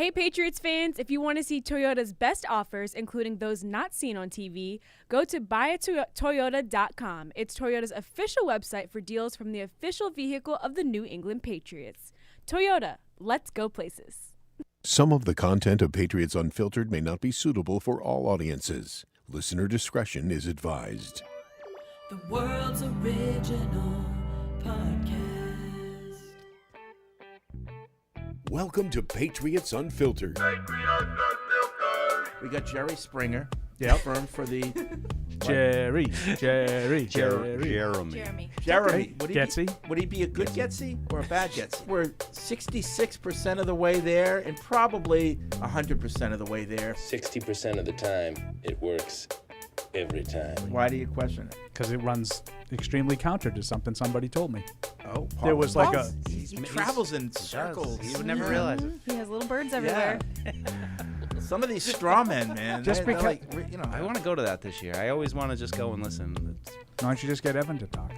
Hey Patriots fans, if you want to see Toyota's best offers, including those not seen on TV, go to buyatoyota.com. It's Toyota's official website for deals from the official vehicle of the New England Patriots. Toyota, let's go places. Some of the content of Patriots Unfiltered may not be suitable for all audiences. Listener discretion is advised. The world's original podcast. Welcome to Patriots Unfiltered. We got Jerry Springer, firm for the Jeremy. Jeremy. Getsy. Would he be a good Getsy or a bad Getsy? We're 66% of the way there and probably 100% of the way there. 60% of the time, it works every time. Why do you question it? Because it runs extremely counter to something somebody told me. Oh, There was like a... He travels in circles. You would never realize it. He has little birds everywhere. Some of these straw men, man. Just they're because- like, I want to go to that this year. I always want to just go and listen. Why don't you just get Evan to talk?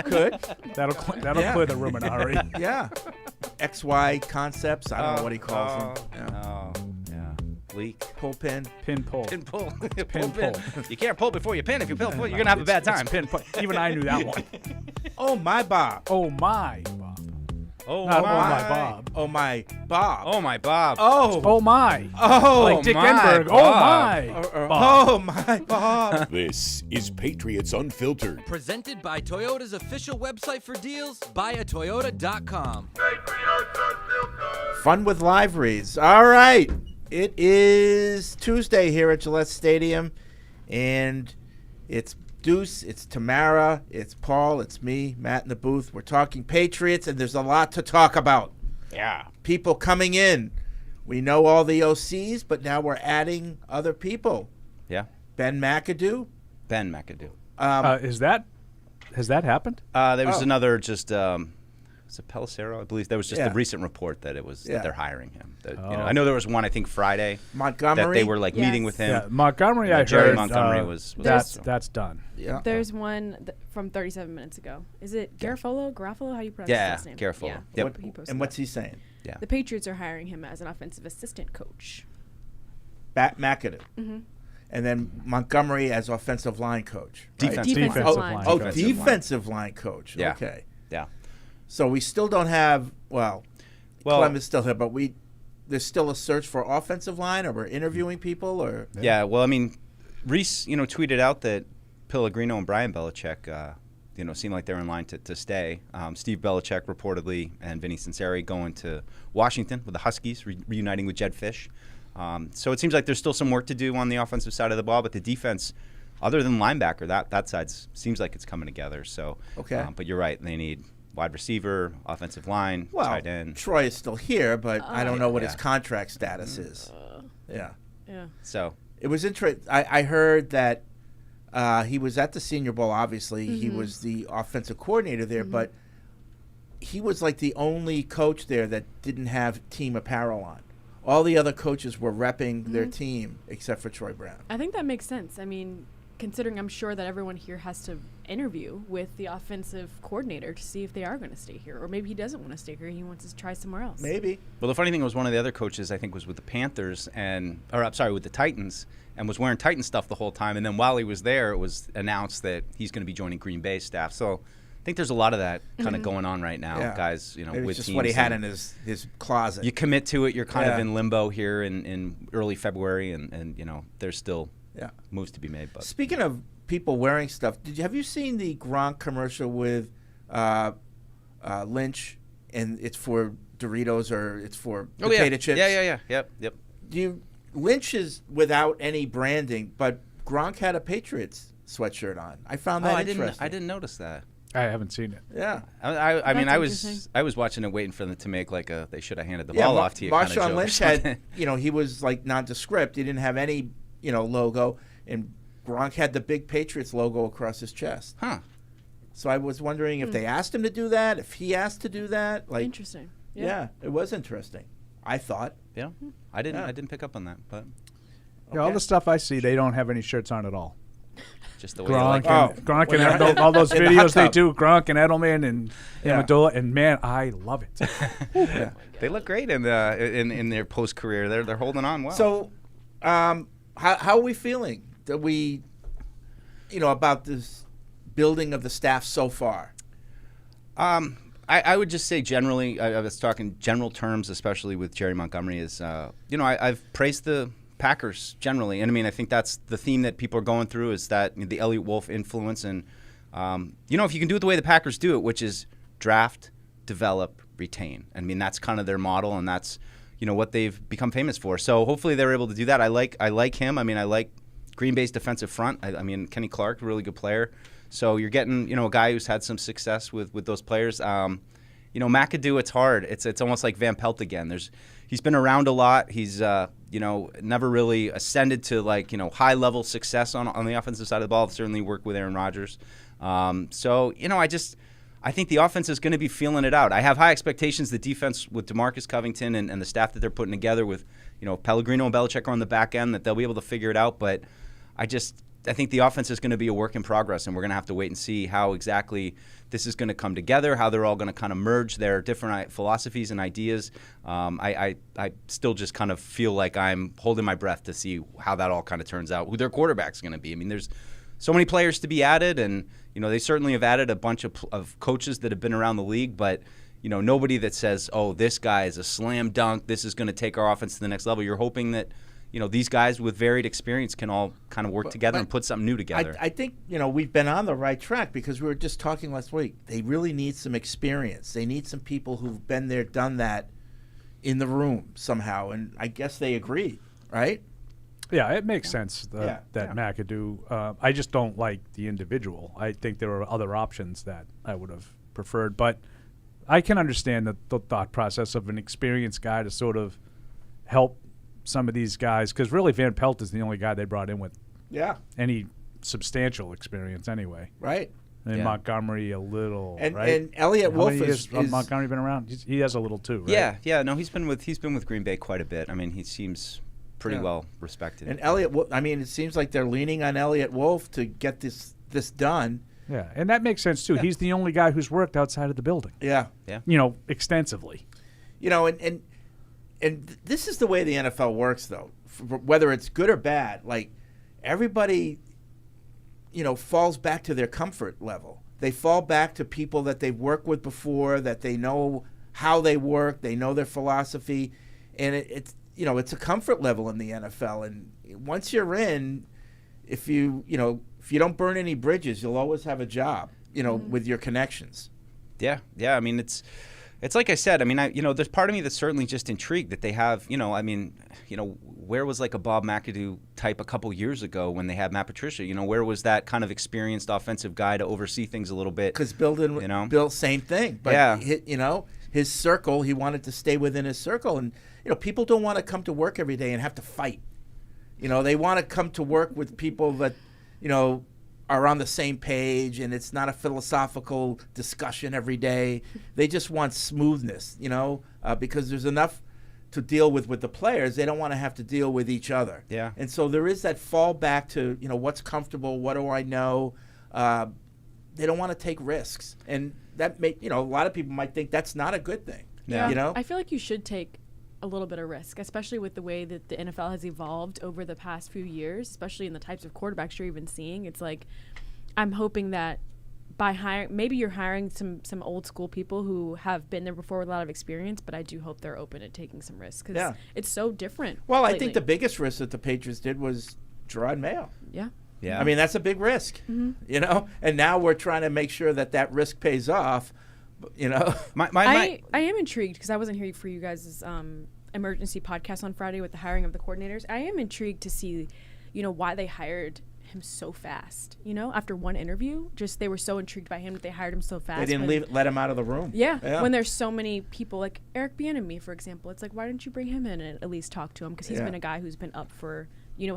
could. That'll clear the room in a hurry. Yeah. XY concepts. I don't know what he calls them. Oh, yeah. Leak. Pull pin. Pin pull. Pin pull. Pin pull. You can't pull before you pin. If you pull, you're going to have a bad time. It's pin pull. Even I knew that one. Oh, my Bob. Oh, my Bob. Oh, Not my. oh, my Bob. Oh, my Bob. Oh, my Bob. Oh, my. Oh, Like Dick my Enberg. Oh, Bob. my. Oh, my Bob. This is Patriots Unfiltered. Presented by Toyota's official website for deals, buyatoyota.com. Fun with live reads. All right. It is Tuesday here at Gillette Stadium, and it's Deuce, it's Tamara, it's Paul, it's me, Matt in the booth. We're talking Patriots, and there's a lot to talk about. Yeah. People coming in. We know all the OCs, but now we're adding other people. Yeah. Ben McAdoo. Ben McAdoo. Has that happened? There was another just... was it Pelissero? I believe there was just a recent report that it was Yeah. that they're hiring him. That, I know there was one, I think, Friday Montgomery. that they were like meeting with him. Yeah, Montgomery, I Jerry heard. Montgomery was That's done. Yeah. There's one from 37 minutes ago. Is it Garofalo? How you pronounce Yeah, his name? Garofalo. Yeah. Yep. He posted And what's that. he saying? Yeah. The Patriots are hiring him as an offensive assistant coach. McAdoo. Mm-hmm. And then Montgomery as offensive line coach. Right? Defensive line. Oh, coach. defensive line coach. Yeah. Okay. Yeah. So we still don't have, well, Clem is still here, but there's still a search for offensive line, or we're interviewing people, or? Yeah, well, I mean, Reese, tweeted out that Pellegrino and Brian Belichick, seem like they're in line to stay. Steve Belichick reportedly and Vinny Cincinnati going to Washington with the Huskies, reuniting with Jed Fish. So it seems like there's still some work to do on the offensive side of the ball, but the defense, other than linebacker, that side seems like it's coming together. So, Okay. But you're right, they need wide receiver, offensive line, tight end. Troy is still here, but I don't know what his Yeah. contract status is. Yeah. Yeah. So It was interesting. I heard that he was at the Senior Bowl, obviously. He was the offensive coordinator there, but he was like the only coach there that didn't have team apparel on. All the other coaches were repping their team except for Troy Brown. I think that makes sense. I mean, considering I'm sure that everyone here has to interview with the offensive coordinator to see if they are going to stay here. Or maybe he doesn't want to stay here. He wants to try somewhere else. Maybe. Well, the funny thing was one of the other coaches, I think, was with the Panthers with the Titans, and was wearing Titan stuff the whole time. And then while he was there, it was announced that he's going to be joining Green Bay staff. So I think there's a lot of that kind of going on right now, Yeah. guys. Maybe with it's just teams what he had and in his closet. you commit to it. You're kind of Yeah. in limbo here in early February, and there's still Yeah. moves to be made. But Speaking of people wearing stuff, have you seen the Gronk commercial with Lynch, and it's for Doritos or it's for potato chips? Yeah. Yep. Lynch is without any branding, but Gronk had a Patriots sweatshirt on. I found that interesting. I didn't notice that. I haven't seen it. Yeah. I mean, That's I was watching it, waiting for them to make like they should have handed the ball off to you. kind of Marshawn joke or Lynch something. had, he was like nondescript. He didn't have any, logo, and Gronk had the big Patriots logo across his chest. Huh. So I was wondering if they asked him to do that, if he asked to do that. Like, Interesting. yeah, it was interesting. I thought. Yeah, I didn't pick up on that, but Yeah, all the stuff I see, they don't have any shirts on at all. Just the way they like Gronk it. Gronk when and they're all those in the hot videos they tub. do, Gronk and Edelman and Yeah. Amendola, and man, I love it. They look great in their post career. They're holding on well. So, how are we feeling? That we, about this building of the staff so far? I would just say generally, I was talking general terms, especially with Jerry Montgomery, is, I've praised the Packers generally. And I mean, I think that's the theme that people are going through is that the Elliott Wolf influence. And, if you can do it the way the Packers do it, which is draft, develop, retain. I mean, that's kind of their model, and that's, what they've become famous for. So hopefully they're able to do that. I like him. I mean, I like Green Bay's defensive front. I mean, Kenny Clark, really good player. So you're getting, a guy who's had some success with those players. McAdoo, it's hard. It's almost like Van Pelt again. He's been around a lot. He's never really ascended to high level success on the offensive side of the ball. Certainly worked with Aaron Rodgers. I think the offense is going to be feeling it out. I have high expectations. The defense with DeMarcus Covington and the staff that they're putting together with Pellegrino and Belichick are on the back end, that they'll be able to figure it out. But I think the offense is going to be a work in progress, and we're going to have to wait and see how exactly this is going to come together, how they're all going to kind of merge their different philosophies and ideas. I still just kind of feel like I'm holding my breath to see how that all kind of turns out, who their quarterback's going to be. I mean, there's so many players to be added, and they certainly have added a bunch of coaches that have been around the league, but nobody that says, oh, this guy is a slam dunk, this is going to take our offense to the next level. You're hoping that these guys with varied experience can all kind of work together and put something new together. I think, we've been on the right track because we were just talking last week. They really need some experience. They need some people who've been there, done that in the room somehow. And I guess they agree, right? Yeah, it makes sense that McAdoo. I just don't like the individual. I think there are other options that I would have preferred. But I can understand the thought process of an experienced guy to sort of help some of these guys, because really Van Pelt is the only guy they brought in with any substantial experience anyway. Right. And Montgomery a little, and, right? And Elliott How Wolf many years is Montgomery been around? He has a little too, right? Yeah. No, he's been with Green Bay quite a bit. I mean, he seems pretty well respected. And Elliott, it seems like they're leaning on Elliott Wolf to get this done. Yeah, and that makes sense too. He's the only guy who's worked outside of the building. Yeah. Extensively. And this is the way the NFL works, though. Whether it's good or bad, like everybody, falls back to their comfort level. They fall back to people that they've worked with before, that they know how they work, they know their philosophy, and it's a comfort level in the NFL. And once you're in, if you don't burn any bridges, you'll always have a job, with your connections. Yeah. I mean, it's like I said. I mean, there's part of me that's certainly just intrigued that they have. Where was like a Bob McAdoo type a couple years ago when they had Matt Patricia? Where was that kind of experienced offensive guy to oversee things a little bit? Because Bill, same thing. But his circle, he wanted to stay within his circle, and people don't want to come to work every day and have to fight. They want to come to work with people that are on the same page, and it's not a philosophical discussion every day. They just want smoothness, because there's enough to deal with the players. They don't want to have to deal with each other. Yeah. And so there is that fall back to, what's comfortable, what do I know? They don't want to take risks. And that a lot of people might think that's not a good thing. Yeah. I feel like you should take a little bit of risk, especially with the way that the NFL has evolved over the past few years, especially in the types of quarterbacks you're even seeing. It's like, I'm hoping that by maybe you're hiring some old school people who have been there before with a lot of experience, but I do hope they're open to taking some risks because it's so different. Well, lately. I think the biggest risk that the Patriots did was Gerard Mayo. Yeah. I mean, that's a big risk, and now we're trying to make sure that risk pays off. I am intrigued because I wasn't here for you guys' emergency podcast on Friday with the hiring of the coordinators. I am intrigued to see, why they hired him so fast. After one interview, they were so intrigued by him that they hired him so fast. They didn't let him out of the room. Yeah. When there's so many people like Eric Bieniemy, for example, it's like, why didn't you bring him in and at least talk to him? Because he's been a guy who's been up for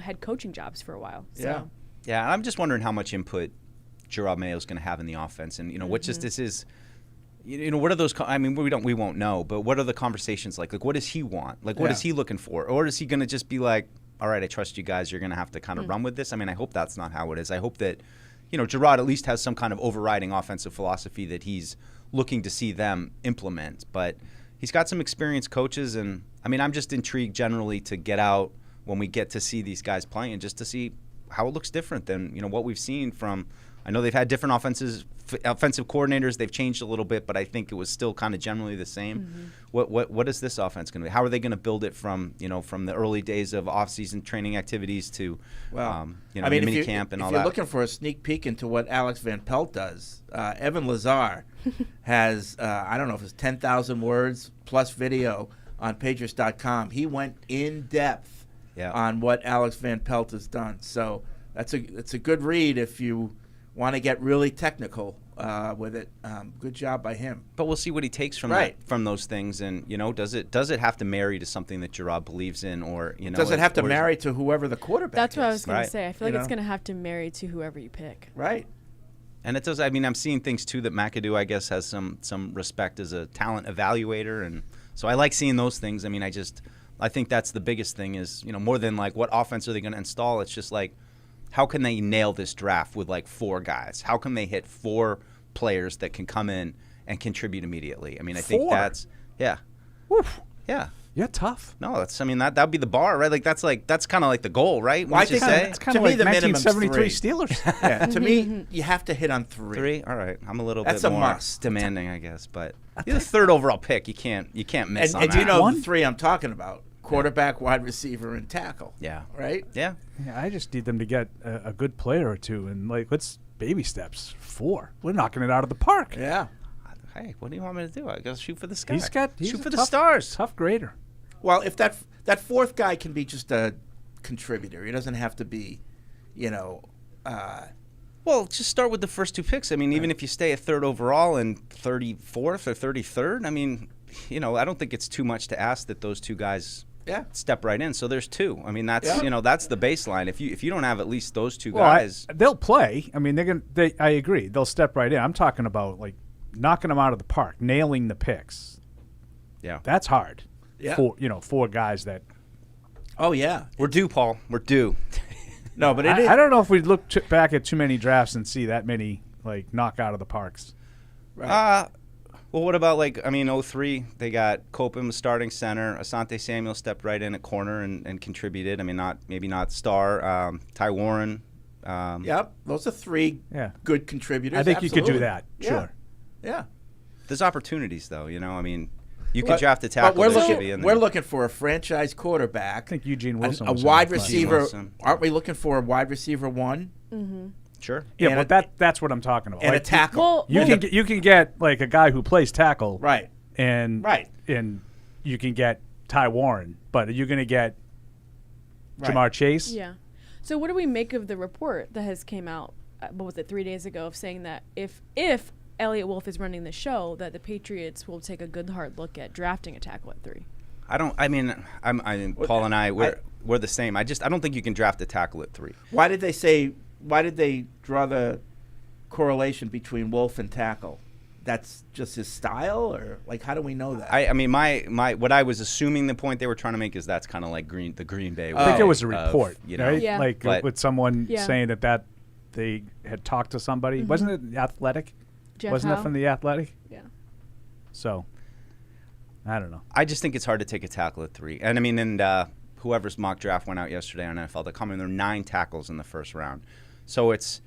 head coaching jobs for a while. So. Yeah. I'm just wondering how much input Gerard Mayo is going to have in the offense, and what this is. What are those? We won't know. But what are the conversations like? Like, what does he want? Like, what is he looking for? Or is he going to just be like, all right, I trust you guys. You're going to have to kind of run with this. I mean, I hope that's not how it is. I hope that, Gerard at least has some kind of overriding offensive philosophy that he's looking to see them implement. But he's got some experienced coaches, and, I mean, I'm just intrigued generally to get out when we get to see these guys playing, just to see how it looks different than, what we've seen from – I know they've had different offensive coordinators. They've changed a little bit, but I think it was still kind of generally the same. What is this offense going to be? How are they going to build it from the early days of off-season training activities to mini camp and all that? If you're looking for a sneak peek into what Alex Van Pelt does, Evan Lazar has I don't know if it's 10,000 words plus video on Patriots.com. He went in depth on what Alex Van Pelt has done. So it's a good read if you want to get really technical with it. Good job by him. But we'll see what he takes from from those things, and does it have to marry to something that Gerard believes in, or does it have to marry to whoever the quarterback is? That's what I was going to say. I feel like it's going to have to marry to whoever you pick. Right. And it does. I mean, I'm seeing things too that McAdoo, I guess, has some respect as a talent evaluator, and so I like seeing those things. I mean, I think that's the biggest thing is more than like what offense are they going to install. It's just like, how can they nail this draft with like 4 guys? How can they hit 4 players that can come in and contribute immediately? I mean, I think that's Oof. Yeah. You're tough. No, that'd be the bar, right? That's kind of like the goal, right? Well, I think it's kind of like the 1973 Steelers. Yeah, to me, you have to hit on 3. 3, all right. I'm a little That's bit a more must. demanding, I guess, but you're the 3rd overall pick. You can't miss on and that. the 3 I'm talking about: quarterback, wide receiver, and tackle. Yeah. Right. Yeah. Yeah, I just need them to get a good player or two, and let's baby steps. 4. We're knocking it out of the park. Yeah. Hey, what do you want me to do? I gotta shoot for the sky. He's shoot for the tough, stars. Tough grader. Well, if that 4th guy can be just a contributor, he doesn't have to be, Well, just start with the first 2 picks. I mean, even if you stay at 3rd overall and 34th or 33rd, I mean, I don't think it's too much to ask that those 2 guys step right in. So there's 2. I mean, that's that's the baseline. If you don't have at least those 2 guys, they'll play. I mean, I agree. They'll step right in. I'm talking about like knocking them out of the park, nailing the picks. Yeah, that's hard. Yeah. 4 guys that. Oh yeah, we're due, Paul. We're due. No, but I don't know if we look back at too many drafts and see that many like knock out of the parks. Right. Well, what about 03? They got Copeland starting center. Asante Samuel stepped right in at corner and contributed. I mean, maybe not star. Ty Warren. Yep, those are 3 good contributors. I think Absolutely. You could do that. Sure. Yeah. There's opportunities, though. I mean, you could draft a tackle. We're looking for a franchise quarterback. I think Eugene Wilson. A wide receiver. Aren't we looking for a wide receiver 1? Mm-hmm. Sure. Yeah, but that's what I'm talking about. And a tackle. You can get like a guy who plays tackle. Right. And you can get Ty Warren, but are you going to get Jamar Chase? Yeah. So what do we make of the report that has came out? What was it, 3 days ago, of saying that if Elliott Wolf is running the show, that the Patriots will take a good hard look at drafting a tackle at 3. Paul and I we're the same. I don't think you can draft a tackle at 3. Why did they draw the correlation between Wolf and tackle? That's just his style, or how do we know that? I mean, my what I was assuming the point they were trying to make is that's kind of like the Green Bay way. I think it was a report, right? Yeah. With someone saying that they had talked to somebody. Mm-hmm. Wasn't it Athletic? Wasn't it from the Athletic? Yeah. So, I don't know. I just think it's hard to take a tackle at 3. And I mean, whoever's mock draft went out yesterday on NFL.com, and there are 9 tackles in the first round. So it's,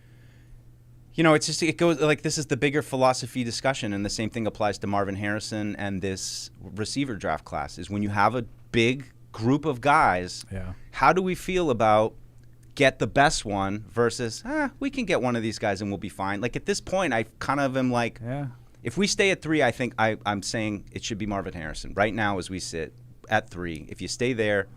it goes like this is the bigger philosophy discussion, and the same thing applies to Marvin Harrison and this receiver draft class. Is when you have a big group of guys, how do we feel about get the best one versus we can get one of these guys and we'll be fine. Like at this point, I kind of am like, if we stay at 3, I think I'm saying it should be Marvin Harrison right now as we sit at 3. If you stay there,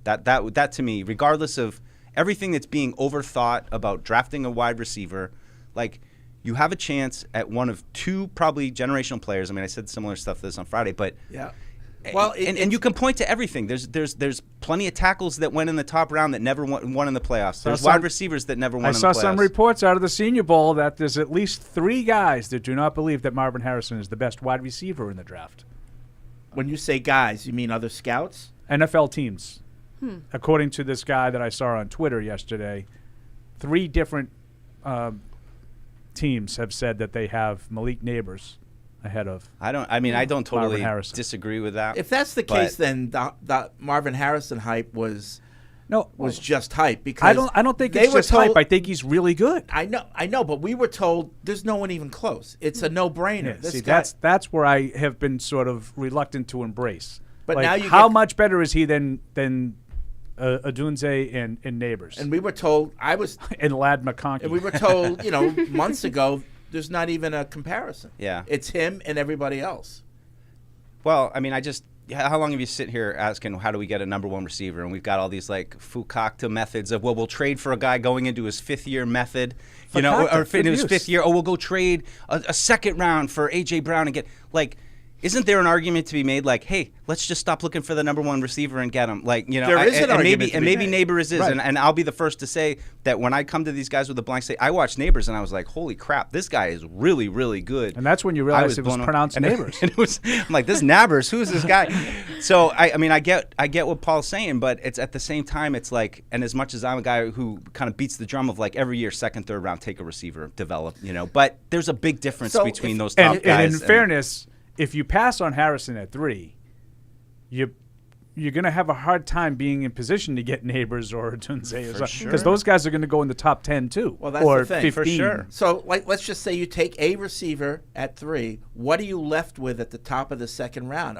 that to me, regardless of everything that's being overthought about drafting a wide receiver, like you have a chance at one of 2 probably generational players. I mean, I said similar stuff to this on Friday, but well, and you can point to everything. There's plenty of tackles that went in the top round that never won in the playoffs. There's wide receivers that never won in the playoffs. I saw some reports out of the Senior Bowl that there's at least 3 guys that do not believe that Marvin Harrison is the best wide receiver in the draft. When you say guys, you mean other scouts? NFL teams. according to this guy that I saw on Twitter yesterday, 3 different teams have said that they have Malik Neighbors ahead of. I don't totally Harrison. disagree with that. If that's the case, then the Marvin Harrison hype was just hype, because I don't think it's just hype. I think he's really good. I know, but we were told there's no one even close. It's a no-brainer. Yeah, that's where I have been sort of reluctant to embrace. But like, now you how much better is he than Odunze and Neighbors? And we were told and Lad McConkey. And we were told, months ago, there's not even a comparison. Yeah, it's him and everybody else. Well, how long have you sit here asking how do we get a number 1 receiver? And we've got all these like Fukakta methods of, well, we'll trade for a guy going into his 5th year method, or in his 5th year. Oh, we'll go trade a second round for A.J. Brown and get like. Isn't there an argument to be made like, hey, let's just stop looking for the number 1 receiver and get him? Like, there is an argument maybe Neighbors is, right. and I'll be the first to say that when I come to these guys with a blank slate, I watched Neighbors and I was like, holy crap, this guy is really, really good. And that's when you realize it was pronounced Neighbors. And I'm like, this Nabbers, who's this guy? So I get what Paul's saying, but it's at the same time, it's like, and as much as I'm a guy who kind of beats the drum of like every year, 2nd, 3rd round, take a receiver, develop, but there's a big difference between those top guys. And in fairness, if you pass on Harrison at 3, you're going to have a hard time being in position to get Neighbors or Tunze, because those guys are going to go in the top 10 too. Well, that's or the thing. 15. For sure. So, let's just say you take a receiver at 3. What are you left with at the top of the 2nd round?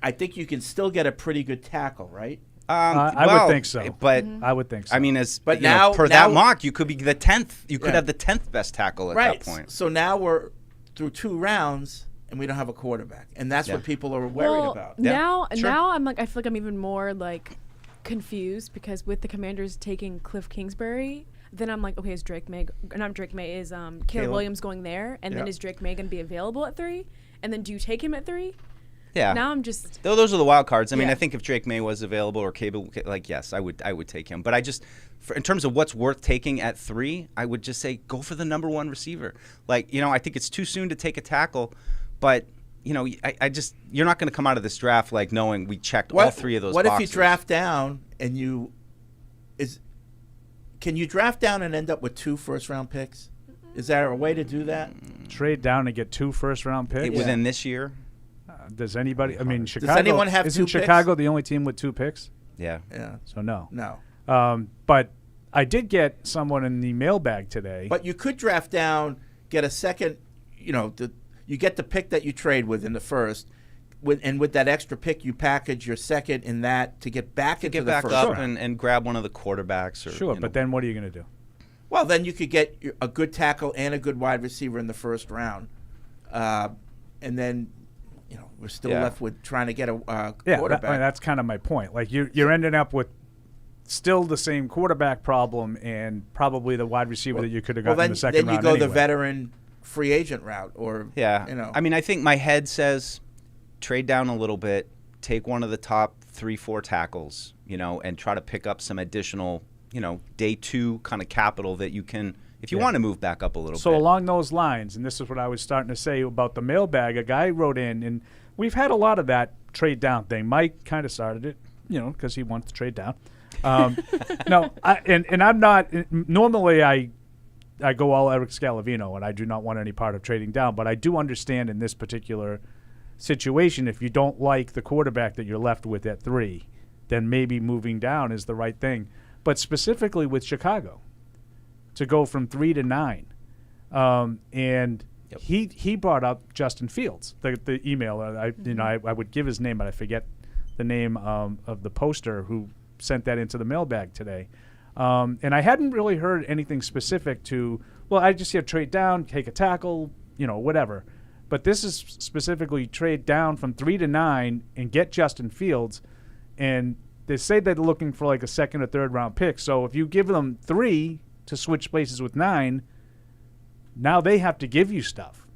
I think you can still get a pretty good tackle, right? I would think so. But I would think so. Per that mock, you could be the 10th. You could have the 10th best tackle at that point. So now we're through 2 rounds. And we don't have a quarterback, and that's what people are worried about. Now I'm like, I feel like I'm even more like confused, because with the Commanders taking Cliff Kingsbury, then I'm like, okay, is Caleb Williams going there, and then is Drake May going to be available at 3, and then do you take him at 3? Yeah. Now I'm just. Those are the wild cards. I think if Drake May was available or Cable, yes, I would take him. But in terms of what's worth taking at 3, I would just say go for the number 1 receiver. I think it's too soon to take a tackle. But, you're not going to come out of this draft like knowing we checked all 3 of those boxes. What if you draft down and can you draft down and end up with 2 first-round picks? Is there a way to do that? Trade down and get 2 first-round picks? Within this year? Does anybody, Chicago. Does anyone have 2 Isn't picks? Chicago the only team with 2 picks? Yeah. So no. But I did get someone in the mailbag today. But you could draft down, get a second, you get the pick that you trade with in the first, and with that extra pick, you package your second in that to get back into the first round. and grab one of the quarterbacks. But then what are you going to do? Well, then you could get a good tackle and a good wide receiver in the first round, and then we're still left with trying to get a quarterback. That's kind of my point. Like you're ending up with still the same quarterback problem and probably the wide receiver that you could have gotten in the second round. Then you go the veteran free agent route, or I think my head says trade down a little bit, take one of the top 3-4 tackles, and try to pick up some additional, day 2 kind of capital that you can, if you want to move back up a little bit. So along those lines, and this is what I was starting to say about the mailbag, a guy wrote in, and we've had a lot of that trade down thing. Mike kind of started it, because he wants to trade down. No, I'm not. Normally, I go all Eric Scalavino, and I do not want any part of trading down. But I do understand in this particular situation, if you don't like the quarterback that you're left with at 3, then maybe moving down is the right thing. But specifically with Chicago, to go from 3 to 9, and he brought up Justin Fields, the emailer. I would give his name, but I forget the name of the poster who sent that into the mailbag today. And I hadn't really heard anything specific to, I just hear trade down, take a tackle, whatever. But this is specifically trade down from 3 to 9 and get Justin Fields. And they say they're looking for like a 2nd or 3rd round pick. So if you give them 3 to switch places with 9, now they have to give you stuff.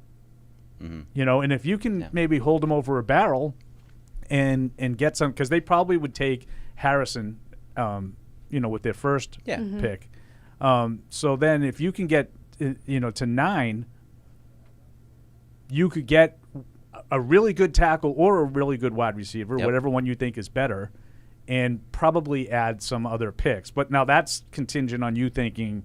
Mm-hmm. And if you can maybe hold them over a barrel and get some, because they probably would take Harrison, with their first pick. So then if you can get, to 9, you could get a really good tackle or a really good wide receiver, whatever one you think is better, and probably add some other picks. But now that's contingent on you thinking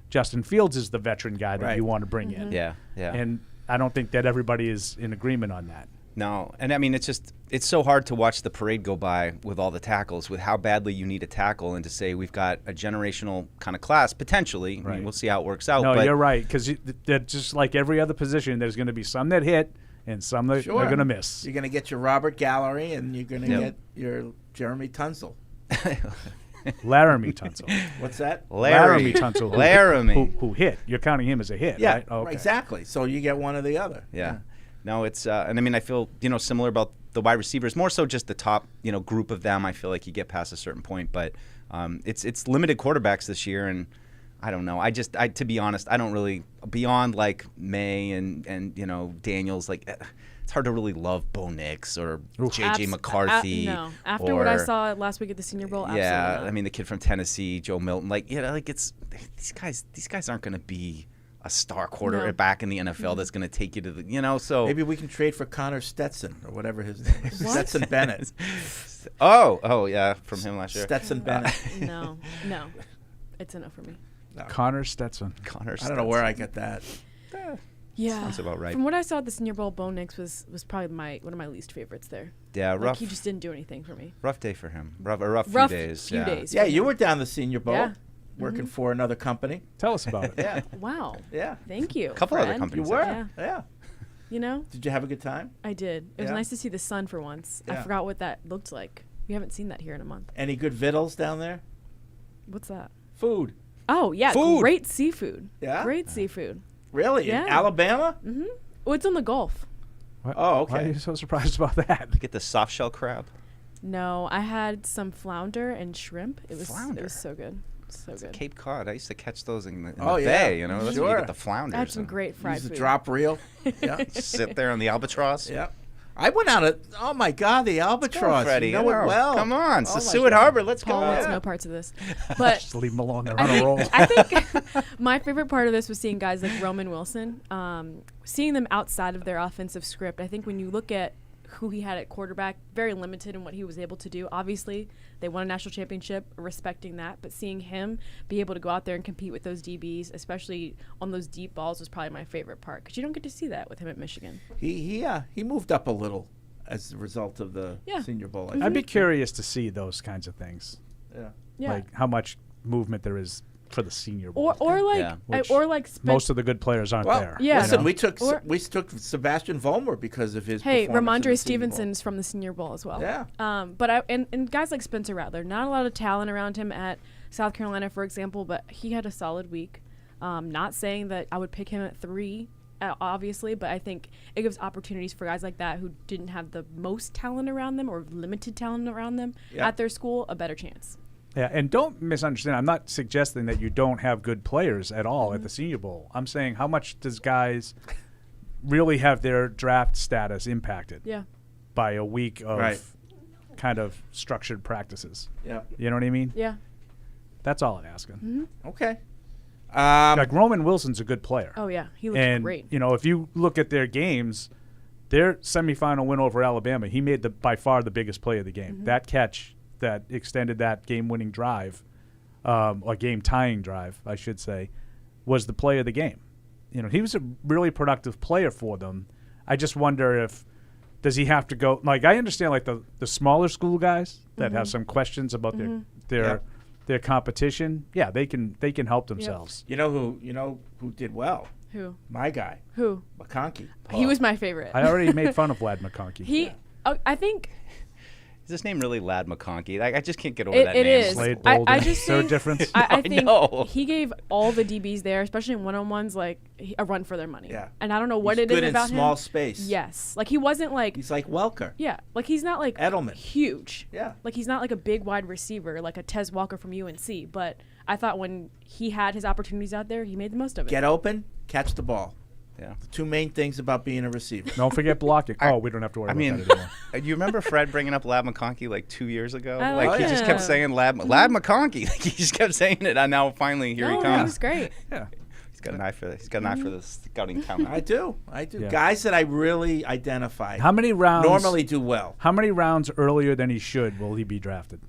Justin Fields is the veteran guy that you want to bring in. Yeah. And I don't think that everybody is in agreement on that. No, and I mean, it's so hard to watch the parade go by with all the tackles, with how badly you need a tackle, and to say we've got a generational kind of class, potentially. I mean, we'll see how it works out. No, but you're right, because just like every other position, there's going to be some that hit and some that are going to miss. You're going to get your Robert Gallery, and you're going to get your Jeremy Tunsil. Laramie Tunsil. What's that? Laramie Tunsil. Laramie. Who hit. You're counting him as a hit, Yeah, right? Okay. exactly. So you get one or the other. Yeah. No, it's and I mean, I feel similar about the wide receivers, more so just the top group of them. I feel like you get past a certain point, but it's limited quarterbacks this year, and I don't know. I to be honest, I don't really, beyond like May and Daniels, like it's hard to really love Bo Nix or J.J. McCarthy. No, after what I saw last week at the Senior Bowl, absolutely not. I mean the kid from Tennessee, Joe Milton, it's these guys aren't going to be a star quarterback in the NFL that's going to take you to the, so. Maybe we can trade for Connor Stetson or whatever his name is. Stetson Bennett. Oh, yeah, from him last year. Stetson Bennett. No. It's enough for me. No. Connor Stetson. I don't know where I get that. Yeah. Sounds about right. From what I saw at the Senior Bowl, Bo Nix was probably one of my least favorites there. Yeah, rough. Like, he just didn't do anything for me. Rough day for him. A rough few days. Few days. Yeah, you were down the Senior Bowl. Yeah. Working for another company. Tell us about it. Yeah. Wow. Yeah. Thank you. A couple Fred. other companies. You were? Yeah. Yeah. Did you have a good time? I did. It was Yeah? nice to see the sun for once. I Yeah. forgot what that looked like. We haven't seen that here in a month. Any good vittles down there? What's that? Food. Oh, yeah. Food. Great seafood. Yeah? Great seafood. Really? Yeah. In Alabama? Mm-hmm. Oh, it's on the Gulf. Oh, okay. Why are you so surprised about that? Get the soft shell crab. No, I had some flounder and shrimp. It was Flounder? so good. So good. Cape Cod. I used to catch those in the Oh, yeah. bay. That's where you Sure. get the flounders. I had some and great fried Use the food. drop reel. Yeah. Just sit there on the albatross. Yeah. I went out at, oh my God, the Albatross. Freddie. You know it well. Come on. It's Oh the my Seward God. Harbor. Let's Paul go. wants Yeah. no parts of this. But Just leave him alone. They're on a roll. I think my favorite part of this was seeing guys like Roman Wilson, seeing them outside of their offensive script. I think when you look at who he had at quarterback, very limited in what he was able to do. Obviously, they won a national championship, respecting that. But seeing him be able to go out there and compete with those DBs, especially on those deep balls, was probably my favorite part because you don't get to see that with him at Michigan. He moved up a little as a result of the Senior Bowl. I I'd think. be curious to see those kinds of things, Yeah. like how much movement there is for the Senior Bowl. Which or like most of the good players aren't Well, there. Yeah. listen, you know? we took Sebastian Vollmer because of his Hey, performance in Ramondre the Senior Bowl. Stevenson's from the Senior Bowl as well. Yeah. But and guys like Spencer Rattler, not a lot of talent around him at South Carolina, for example, but he had a solid week. Not saying that I would pick him at 3, obviously, but I think it gives opportunities for guys like that who didn't have the most talent around them or limited talent around them at their school a better chance. Yeah, and don't misunderstand. I'm not suggesting that you don't have good players at all at the Senior Bowl. I'm saying how much does guys really have their draft status impacted by a week of kind of structured practices? Yeah. You know what I mean? Yeah. That's all I'm asking. Okay. Like Roman Wilson's a good player. Oh, yeah. He looked great. You know, if you look at their games, their semifinal win over Alabama, he made by far the biggest play of the game. That catch that extended that game-winning drive, or game-tying drive, I should say, was the play of the game. You know, he was a really productive player for them. I just wonder does he have to go, like, I understand, like, the smaller school guys that have some questions about their competition. Yeah, they can help themselves. You know who did well? Who? My guy. Who? McConkey. He was my favorite. I already made fun of Lad McConkey. I think Is his name really Lad McConkey? I just can't get over that it name. is. Slade I Bolden. just Is there a think, difference? I think know. he gave all the DBs there, especially in one-on-ones, like a run for their money. Yeah. And I don't know what He's it is good in about small him. space. Yes. Like he wasn't like He's like Welker. like he's not like Edelman. huge. Yeah. Like he's not like a big wide receiver like a Tez Walker from UNC, but I thought when he had his opportunities out there, he made the most of it. Get open, catch the ball. Yeah. The two main things about being a receiver. Don't forget blocking. We don't have to worry about that anymore. You remember Fred bringing up Lad McConkey like 2 years ago? I Like like he just kept him. saying Lad McConkey. Like he just kept saying it, and now finally here he He comes. was great. Yeah. He's got an eye for the scouting talent. I do. Yeah. Guys that I really identify How many rounds? normally do well. How many rounds earlier than he should will he be drafted?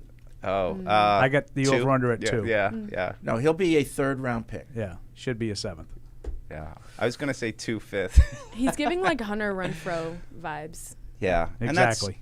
Oh, I got the 2? over-under at yeah, 2. Yeah. No, he'll be a third-round pick. Yeah, should be a 7th. Yeah. I was gonna say 2 5th. He's giving like Hunter Renfrow vibes. Yeah. Exactly.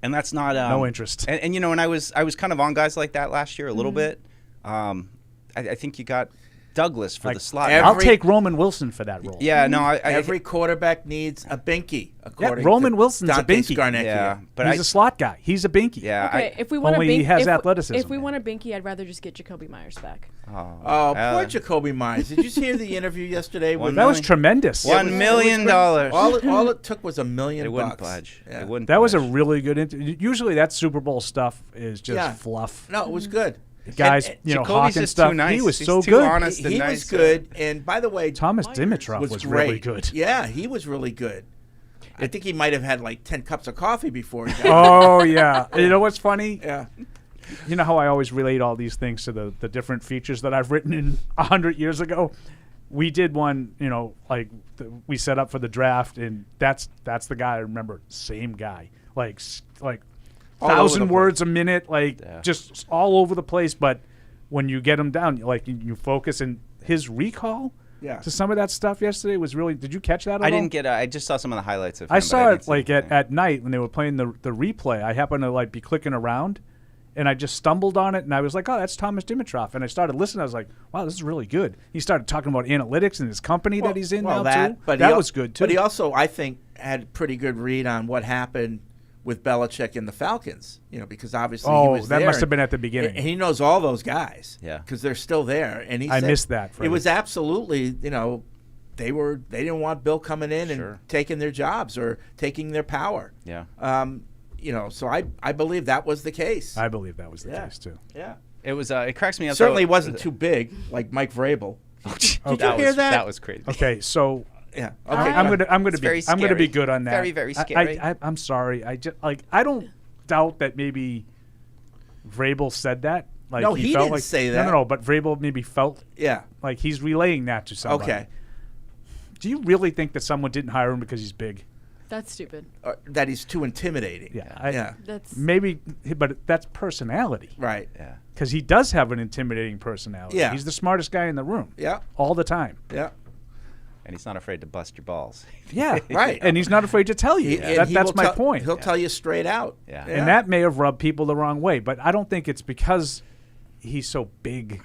And that's not no interest. And you know, and I was kind of on guys like that last year a little bit. I think you got Douglas for the slot. I'll take Roman Wilson for that role. Yeah, no, Every quarterback needs a binky, Yeah, according Roman to Wilson's a Dante binky. Scarnecchia. Yeah, but He's a slot guy. He's a binky. Yeah. Okay, if we want only he has if athleticism. we want a binky, I'd rather just get Jacoby Myers back. Oh, poor Jacoby Myers. Did you hear the interview yesterday? With That was tremendous. $1 million. All it took was $1 million. They wouldn't budge. Yeah. They wouldn't That was a budge. really good interview. Usually that Super Bowl stuff is just fluff. No, it was good. Guys, And Jacoby's hawking just stuff. too nice. He was He's so too good. honest and he nice. was good. And by the way, Thomas Myers Dimitroff was really great. good. Yeah, he was really good. I think he might have had like 10 cups of coffee before he got Oh, yeah. You know what's funny? Yeah. You know how I always relate all these things to the different features that I've written in 100 years ago? We did one, we set up for the draft, and that's the guy I remember. Same guy. Like All over the 1,000 place. words a minute, just all over the place. But when you get him down, you focus, and his recall to some of that stuff yesterday was really. Did you catch that at all? I didn't get. I just saw some of the highlights of him. I but saw didn't it see like anything. at night when they were playing the replay. I happened to be clicking around, and I just stumbled on it, and I was like, "Oh, that's Thomas Dimitroff." And I started listening. I was like, "Wow, this is really good." He started talking about analytics and his company that he's in now too. But that was good too. But he also, I think, had a pretty good read on what happened with Belichick and the Falcons. Because obviously he was that there. must have been at the beginning. And he knows all those guys. Yeah. Because they're still there. And he I said missed that, Freddie. It was absolutely, they didn't want Bill coming in and taking their jobs or taking their power. Yeah. So I believe that was the case. I believe that was the case too. Yeah. It was. It cracks me up. Certainly though. wasn't too big like Mike Vrabel. Did you hear that? That was crazy. Okay, so Yeah. Okay. I'm gonna It's very be scary. good on that. Very, very scary. I'm sorry. I just I don't doubt that maybe Vrabel said that. Like No, he felt didn't like, say that. No, but Vrabel maybe felt Yeah. like he's relaying that to somebody. Okay. Do you really think that someone didn't hire him because he's big? That's stupid. That he's too intimidating. Yeah. Yeah. That's Maybe, but that's personality. Right. Yeah. Because he does have an intimidating personality. Yeah. He's the smartest guy in the room. Yeah. All the time. Yeah. And he's not afraid to bust your balls. Yeah. Right. And he's not afraid to tell you. And he That's will my tell- point. He'll tell you straight out. Yeah. And that may have rubbed people the wrong way, but I don't think it's because he's so big.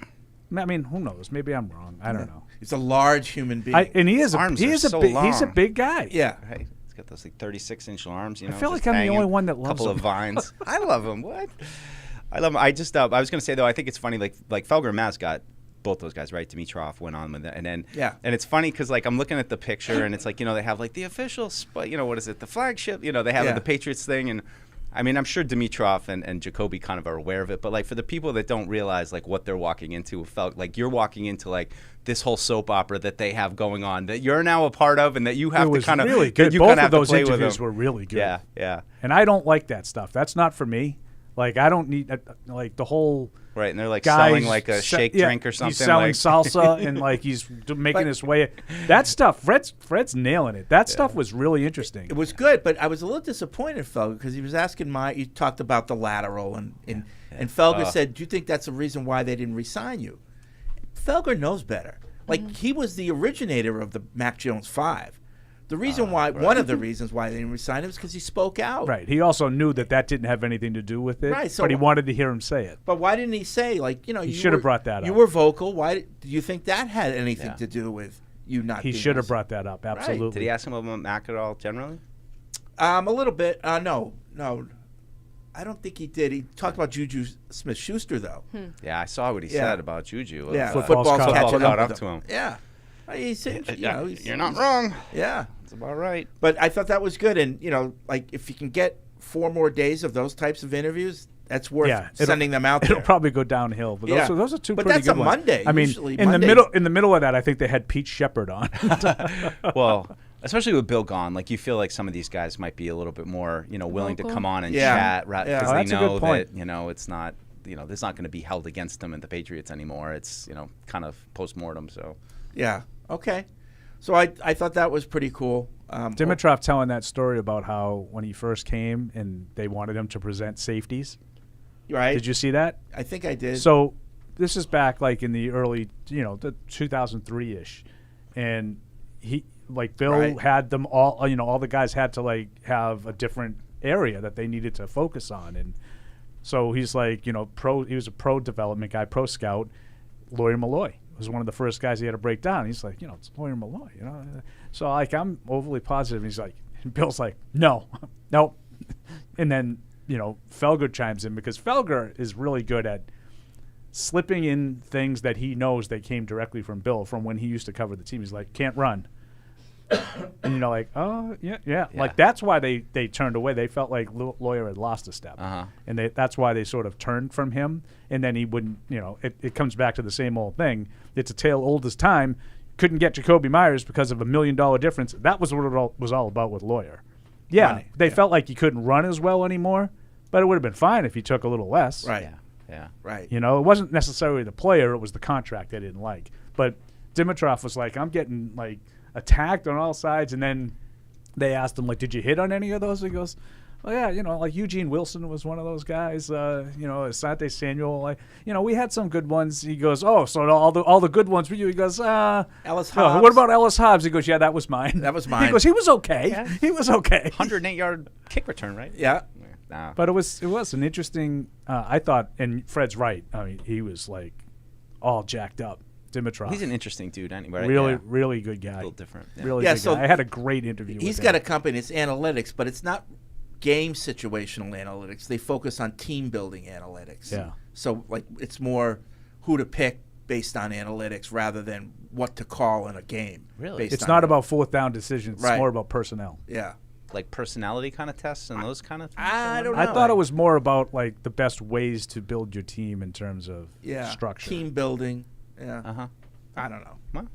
I mean, who knows? Maybe I'm wrong. I don't know. He's a large human being. And he is Arms he are is a so big, he's a long. big guy. Yeah. Right. He's got those 36-inch arms. You know. feel just like I'm the only hanging. one that loves Couple him. of vines. I love him. What? I love him. I just. I was gonna say though. I think it's funny. Like Felger and Maz got both those guys right. Dimitroff went on with that, and then And it's funny because I'm looking at the picture and it's they have the official. What is it? The flagship. They have the Patriots thing and. I mean, I'm sure Dimitroff and Jacoby kind of are aware of it, but for the people that don't realize what they're walking into, felt like you're walking into this whole soap opera that they have going on that you're now a part of, and that you have It was to kind of really good. You Both kind of have to those play with interviews them. were really good. Yeah, yeah. And I don't like that stuff. That's not for me. I don't need the whole. Right, and they're guys selling a shake drink or something. He's selling salsa and he's making his way. That stuff, Fred's nailing it. That stuff was really interesting. It was good, but I was a little disappointed, Felger, because he was asking you talked about the lateral, and Felger said, do you think that's the reason why they didn't re-sign you? Felger knows better. He was the originator of the Mac Jones 5. The reason one of the reasons why they didn't resign him is because he spoke out. Right. He also knew that didn't have anything to do with it. Right, so but he wanted to hear him say it. But why didn't he say, he should have brought that up. You were vocal. Why do you think that had anything to do with you not He being should have listened? brought that up, absolutely. Did he ask him about Mac at all, generally? A little bit. No. I don't think he did. He talked about Juju Smith-Schuster, though. Yeah, I saw what he said about Juju. Yeah, Football's catching caught up up to him. Yeah. He said, You're not wrong. Yeah. That's about right. But I thought that was good. And, if you can get 4 more days of those types of interviews, that's worth sending them out there. It'll probably go downhill. But those are two but pretty that's good a ones. Monday. I mean, Usually in Monday. the middle of that, I think they had Pete Shepard on. Well, especially with Bill gone, you feel like some of these guys might be a little bit more, willing to come on and chat, because they that's a know good point. that, it's not, there's not going to be held against them in the Patriots anymore. It's, kind of post-mortem. So. Yeah. Okay. So I thought that was pretty cool. Dimitroff telling that story about how when he first came and they wanted him to present safeties, Right. Did you see that? I think I did. So this is back like in the early, the 2003-ish. And Bill had them all, all the guys had to like have a different area that they needed to focus on. And so he's like, he was a pro development guy, pro scout. Lawyer Malloy was one of the first guys he had to break down. He's like, it's Lawyer Malloy, So like, I'm overly positive. He's like, and Bill's like, nope. And then, Felger chimes in because Felger is really good at slipping in things that he knows that came directly from Bill from when he used to cover the team. He's like, can't run. And like, oh, yeah. Like, that's why they turned away. They felt like Lawyer had lost a step. And that's why they sort of turned from him. And then he wouldn't, it comes back to the same old thing. It's a tale old as time. Couldn't get Jacoby Myers because of $1 million difference. That was what it was all about with Lawyer. Yeah, they felt like he couldn't run as well anymore, but it would have been fine if he took a little less. Right. Yeah. Right. It wasn't necessarily the player, it was the contract they didn't like. But Dimitroff was like, I'm getting like attacked on all sides, and then they asked him, like, did you hit on any of those? He goes, well, yeah, like Eugene Wilson was one of those guys, Asante Samuel, like, we had some good ones. He goes, oh, so all the good ones for you. He goes, Ellis Hobbs. What about Ellis Hobbs? He goes, yeah, that was mine. That was mine. He goes, he was okay. Yeah. He was okay. 108-yard kick return, right? Yeah. Nah. But it was an interesting, I thought, and Fred's right. I mean, he was like all jacked up. Dimitroff. He's an interesting dude anyway. Really good guy. A little different. Yeah. Really good guy. I had a great interview with him. He's got a company. It's analytics, but it's not game situational analytics. They focus on team building analytics. Yeah. So like it's more who to pick based on analytics rather than what to call in a game. Really? It's not about fourth down decisions. It's more about personnel. Yeah. Like personality kind of tests and those kind of things? I don't know. I thought it was more about like the best ways to build your team in terms of structure. Team building. Yeah. I don't know. Well,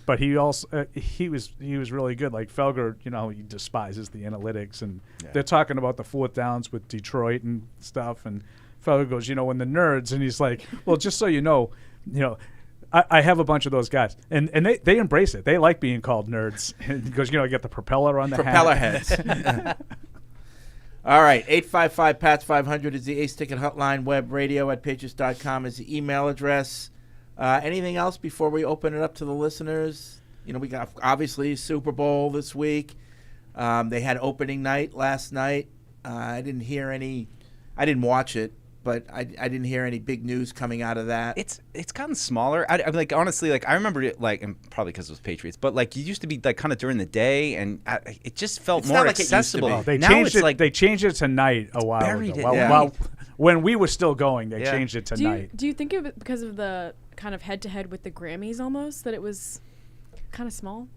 but he also he was really good. Like Felger, he despises the analytics, and they're talking about the fourth downs with Detroit and stuff. And Felger goes, when the nerds, and he's like, well, just so you know, I have a bunch of those guys, and they embrace it. They like being called nerds. And he goes, I get the propeller on the propeller hat. heads. All right, 855-PATS-500 is the Ace Ticket Hotline. Web radio at Patriots.com is the email address. Anything else before we open it up to the listeners? We got obviously Super Bowl this week. They had opening night last night. I didn't hear any. I didn't watch it, but I didn't hear any big news coming out of that. It's gotten smaller. I like honestly, like I remember it, like, and probably because it was Patriots, but like it used to be like kind of during the day, and it just felt more like accessible. They now changed it's it. like They changed it tonight a while buried ago. it. Well, when we were still going, they changed it tonight. Do you think of it because of the kind of head-to-head with the Grammys almost, that it was kind of small?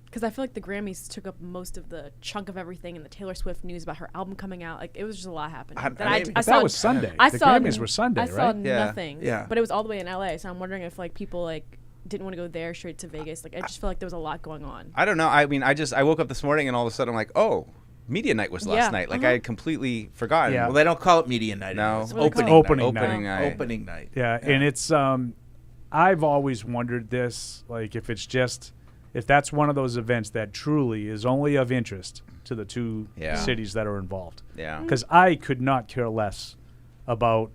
Because I feel like the Grammys took up most of the chunk of everything, and the Taylor Swift news about her album coming out. Like, it was just a lot happening. That was Sunday. The Grammys were Sunday, right? I saw nothing. Yeah. But it was all the way in LA, so I'm wondering if like people like didn't want to go there straight to Vegas. Like, I just feel like there was a lot going on. I don't know. I mean, I woke up this morning and all of a sudden I'm like, oh, media night was last night. Like I had completely forgotten. Well, they don't call it media night. No. It's Opening night. Opening night. Yeah, and it's I've always wondered this, like if that's one of those events that truly is only of interest to the two cities that are involved. Yeah. Because I could not care less about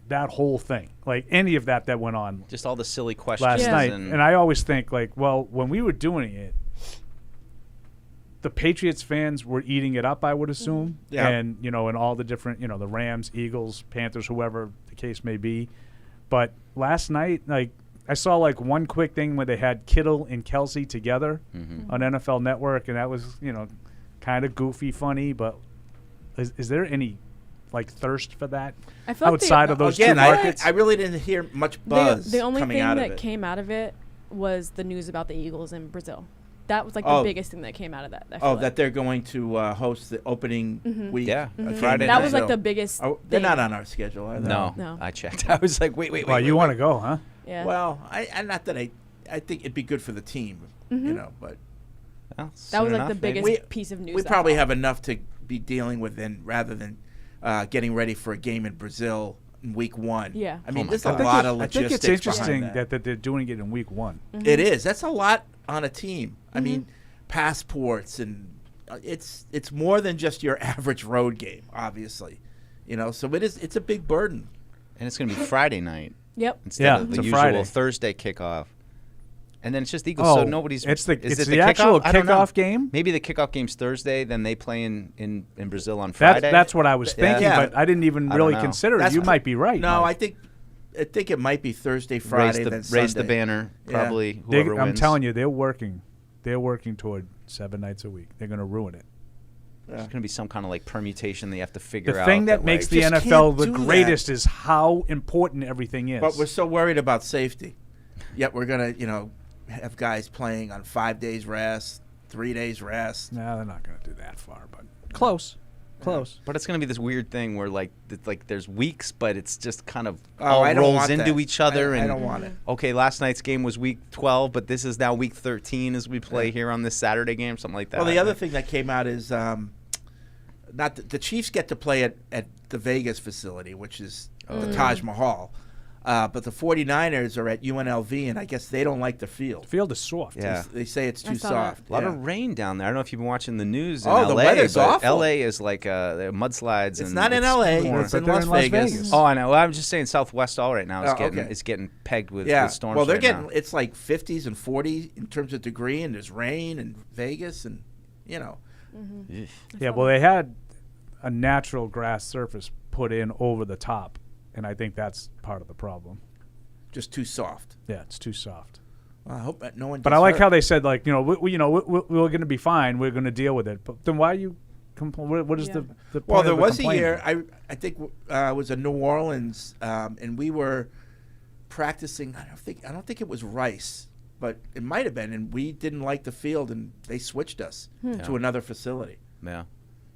that whole thing, like any of that went on. Just all the silly questions last night. And I always think like, well, when we were doing it, the Patriots fans were eating it up, I would assume. Yeah. And, and all the different, the Rams, Eagles, Panthers, whoever the case may be. But last night, like, I saw like one quick thing where they had Kittle and Kelsey together on NFL Network, and that was, kind of goofy, funny. But is there any like thirst for that outside of those two markets? I really didn't hear much buzz. The only coming thing out that of it. came out of it was the news about the Eagles in Brazil. That was like the biggest thing that came out of that. That they're going to host the opening week. Yeah, Friday. That was like the biggest. They're not on our schedule, are they? No. I checked. I was like, wait. Well, you want to go, huh? Yeah. Well, I not that I think it'd be good for the team, but well, that was like the maybe. biggest piece of news. We probably have enough to be dealing with rather than getting ready for a game in Brazil in week one. Yeah. I mean, there's a lot of logistics. I think it's interesting that they're doing it in week one. It is. That's a lot on a team. I mean, passports and it's more than just your average road game. Obviously, So it's a big burden. And it's going to be Friday night Yep. instead of it's the a usual Friday. Thursday kickoff. And then it's just Eagles, so nobody's. It's the is it the actual kickoff? I don't know. kickoff game. Maybe the kickoff game's Thursday, then they play in Brazil on Friday. That's what I was thinking, Yeah. but I didn't even I really don't know. consider it. That's You what- might be right. No, Mike. I think it might be Thursday, Friday, then Sunday. Raise the banner, probably. They- Whoever I'm wins. telling you, they're working. They're working toward 7 nights a week. They're going to ruin it. There's going to be some kind of permutation they have to figure The out. thing that makes the Just NFL can't the do that. greatest is how important everything is. But we're so worried about safety. Yet we're going to, have guys playing on 5 days rest, 3 days rest. No, they're not going to do that far, but close. Close. But it's going to be this weird thing where there's weeks, but it's just kind of Oh, all I don't rolls want into that. each other. I and don't want it. Okay, last night's game was week 12, but this is now week 13 as we play here on this Saturday game, something like that. Well, the other thing that came out is not the Chiefs get to play at the Vegas facility, which is the Taj Mahal. But the 49ers are at UNLV, and I guess they don't like the field. The field is soft. Yeah. They say it's too saw that. soft. A lot Yeah. of rain down there. I don't know if you've been watching the news in Oh, LA. the weather's but awful. LA is like mudslides. It's and not in LA. more- It's in they're Las in Las Vegas. Vegas. Oh, I know. Well, I'm just saying Southwest all right now is Oh, okay. getting pegged with Yeah. storms. Well, they're right getting now. it's like 50s and 40s in terms of degree, and there's rain in Vegas, and Yeah, well, they had a natural grass surface put in over the top, and I think that's part of the problem. just too soft. Yeah, it's too soft. Well, I hope that no one. But gets I like hurt. how they said, we're going to be fine. We're going to deal with it. But then why are you what is the point Well, of there the was a complaining? year I think it was in New Orleans, and we were practicing. I don't think it was Rice, but it might have been, and we didn't like the field, and they switched us to another facility. Yeah.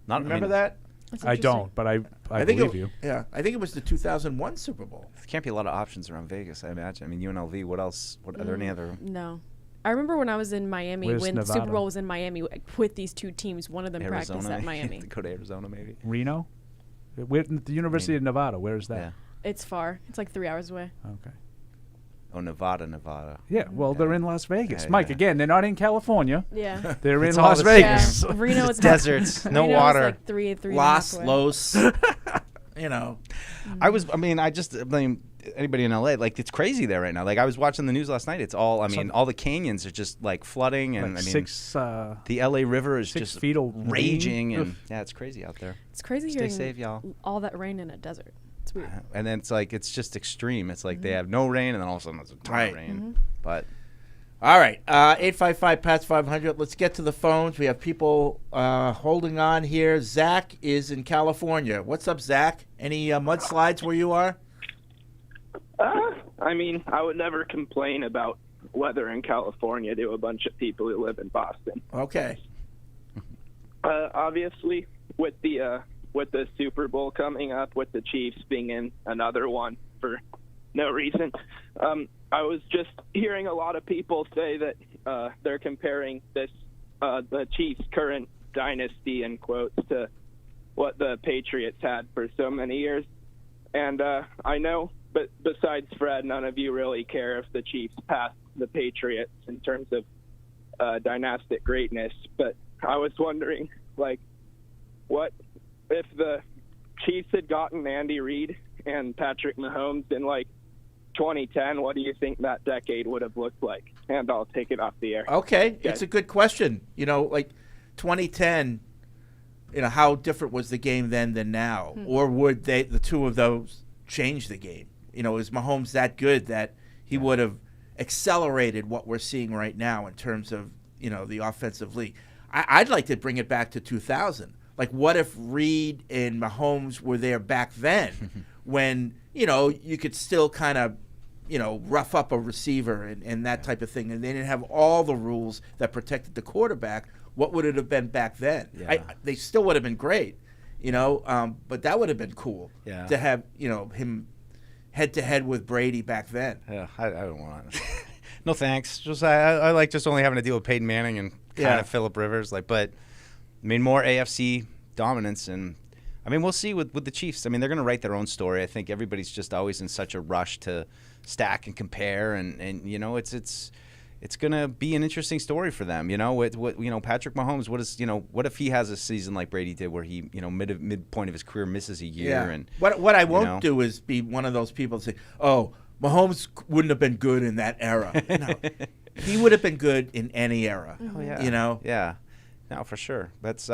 Remember that? That's I interesting. don't, but I think believe it, you. Yeah, I think it was the 2001 Super Bowl. There can't be a lot of options around Vegas, I imagine. I mean, UNLV, what else? Are there any other? No. I remember when I was in Miami, Where's when the Super Nevada? Bowl was in Miami with these two teams. One of them practiced Arizona? at Miami. Go to Arizona, maybe. Reno? The University of Nevada. Where is that? Yeah. It's far. It's like 3 hours away. Okay. Oh, Nevada. Yeah, well, they're in Las Vegas. Yeah, Mike, yeah. again, they're not in California. Yeah. They're It's in all Las the Vegas. Yeah. Reno is Deserts, no Reno is water. like three and a Los half away. Los, Anybody in LA, it's crazy there right now. I was watching the news last night. It's all, all the canyons are just flooding, and Like the LA River is 6 just feet of raging, rain. and it's crazy out there. It's crazy Stay hearing safe, y'all. all that rain in a desert. It's weird. And then it's just extreme. It's they have no rain, and then all of a sudden there's a ton Right. of rain. But All right, 855-PATS-500. Let's get to the phones. We have people holding on here. Zach is in California. What's up, Zach? Any mudslides where you are? I would never complain about weather in California to a bunch of people who live in Boston. Okay. Obviously, with the Super Bowl coming up, with the Chiefs being in another one for no reason, I was just hearing a lot of people say that they're comparing the Chiefs' current dynasty in quotes to what the Patriots had for so many years. And I know, but besides Fred, none of you really care if the Chiefs pass the Patriots in terms of dynastic greatness. But I was wondering, what if the Chiefs had gotten Andy Reid and Patrick Mahomes in 2010? What do you think that decade would have looked like? And I'll take it off the air. Okay, it's a good question. 2010. How different was the game then than now, or would the two of those change the game? Is Mahomes that good that he would have accelerated what we're seeing right now in terms of the offensive league? I'd like to bring it back to 2000. What if Reid and Mahomes were there back then, when you could still kind of rough up a receiver and that type of thing, and they didn't have all the rules that protected the quarterback. What would it have been back then? Yeah. They still would have been great, but that would have been cool to have him head-to-head with Brady back then. yeah, I don't want. No thanks. Just I like just only having to deal with Peyton Manning and kind of Phillip Rivers. But more AFC dominance, and we'll see with the Chiefs. They're going to write their own story. I think everybody's just always in such a rush to stack and compare, and it's it's gonna be an interesting story for them. Patrick Mahomes. What if he has a season like Brady did, where he, midpoint of his career misses a year? Yeah. And what I won't do is be one of those people that say, "Oh, Mahomes wouldn't have been good in that era." No, he would have been good in any era. Oh yeah. Yeah. No, for sure. That's.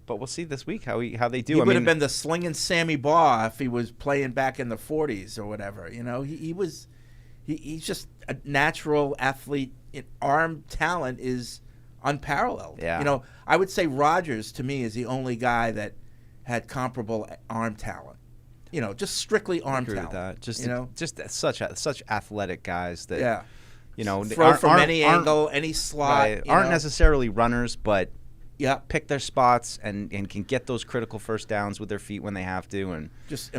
But we'll see this week how they do. He would have been the slinging Sammy Baugh if he was playing back in the 40s or whatever. He's just a natural athlete. Arm talent is unparalleled. Yeah. I would say Rodgers to me is the only guy that had comparable arm talent. Just strictly arm talent. With that. Just such athletic guys that. Yeah. Throw from any angle, any slot. Right, aren't necessarily runners, but. Yeah, pick their spots and can get those critical first downs with their feet when they have to, and just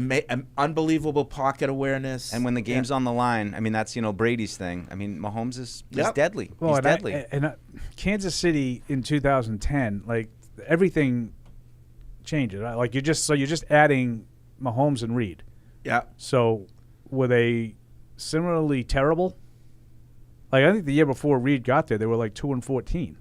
unbelievable pocket awareness. And when the game's on the line, that's Brady's thing. Mahomes is deadly. Well, he's deadly. Kansas City in 2010, like everything changes. Right? Like you're just adding Mahomes and Reid. Yeah. So were they similarly terrible? Like I think the year before Reid got there, they were like 2-14.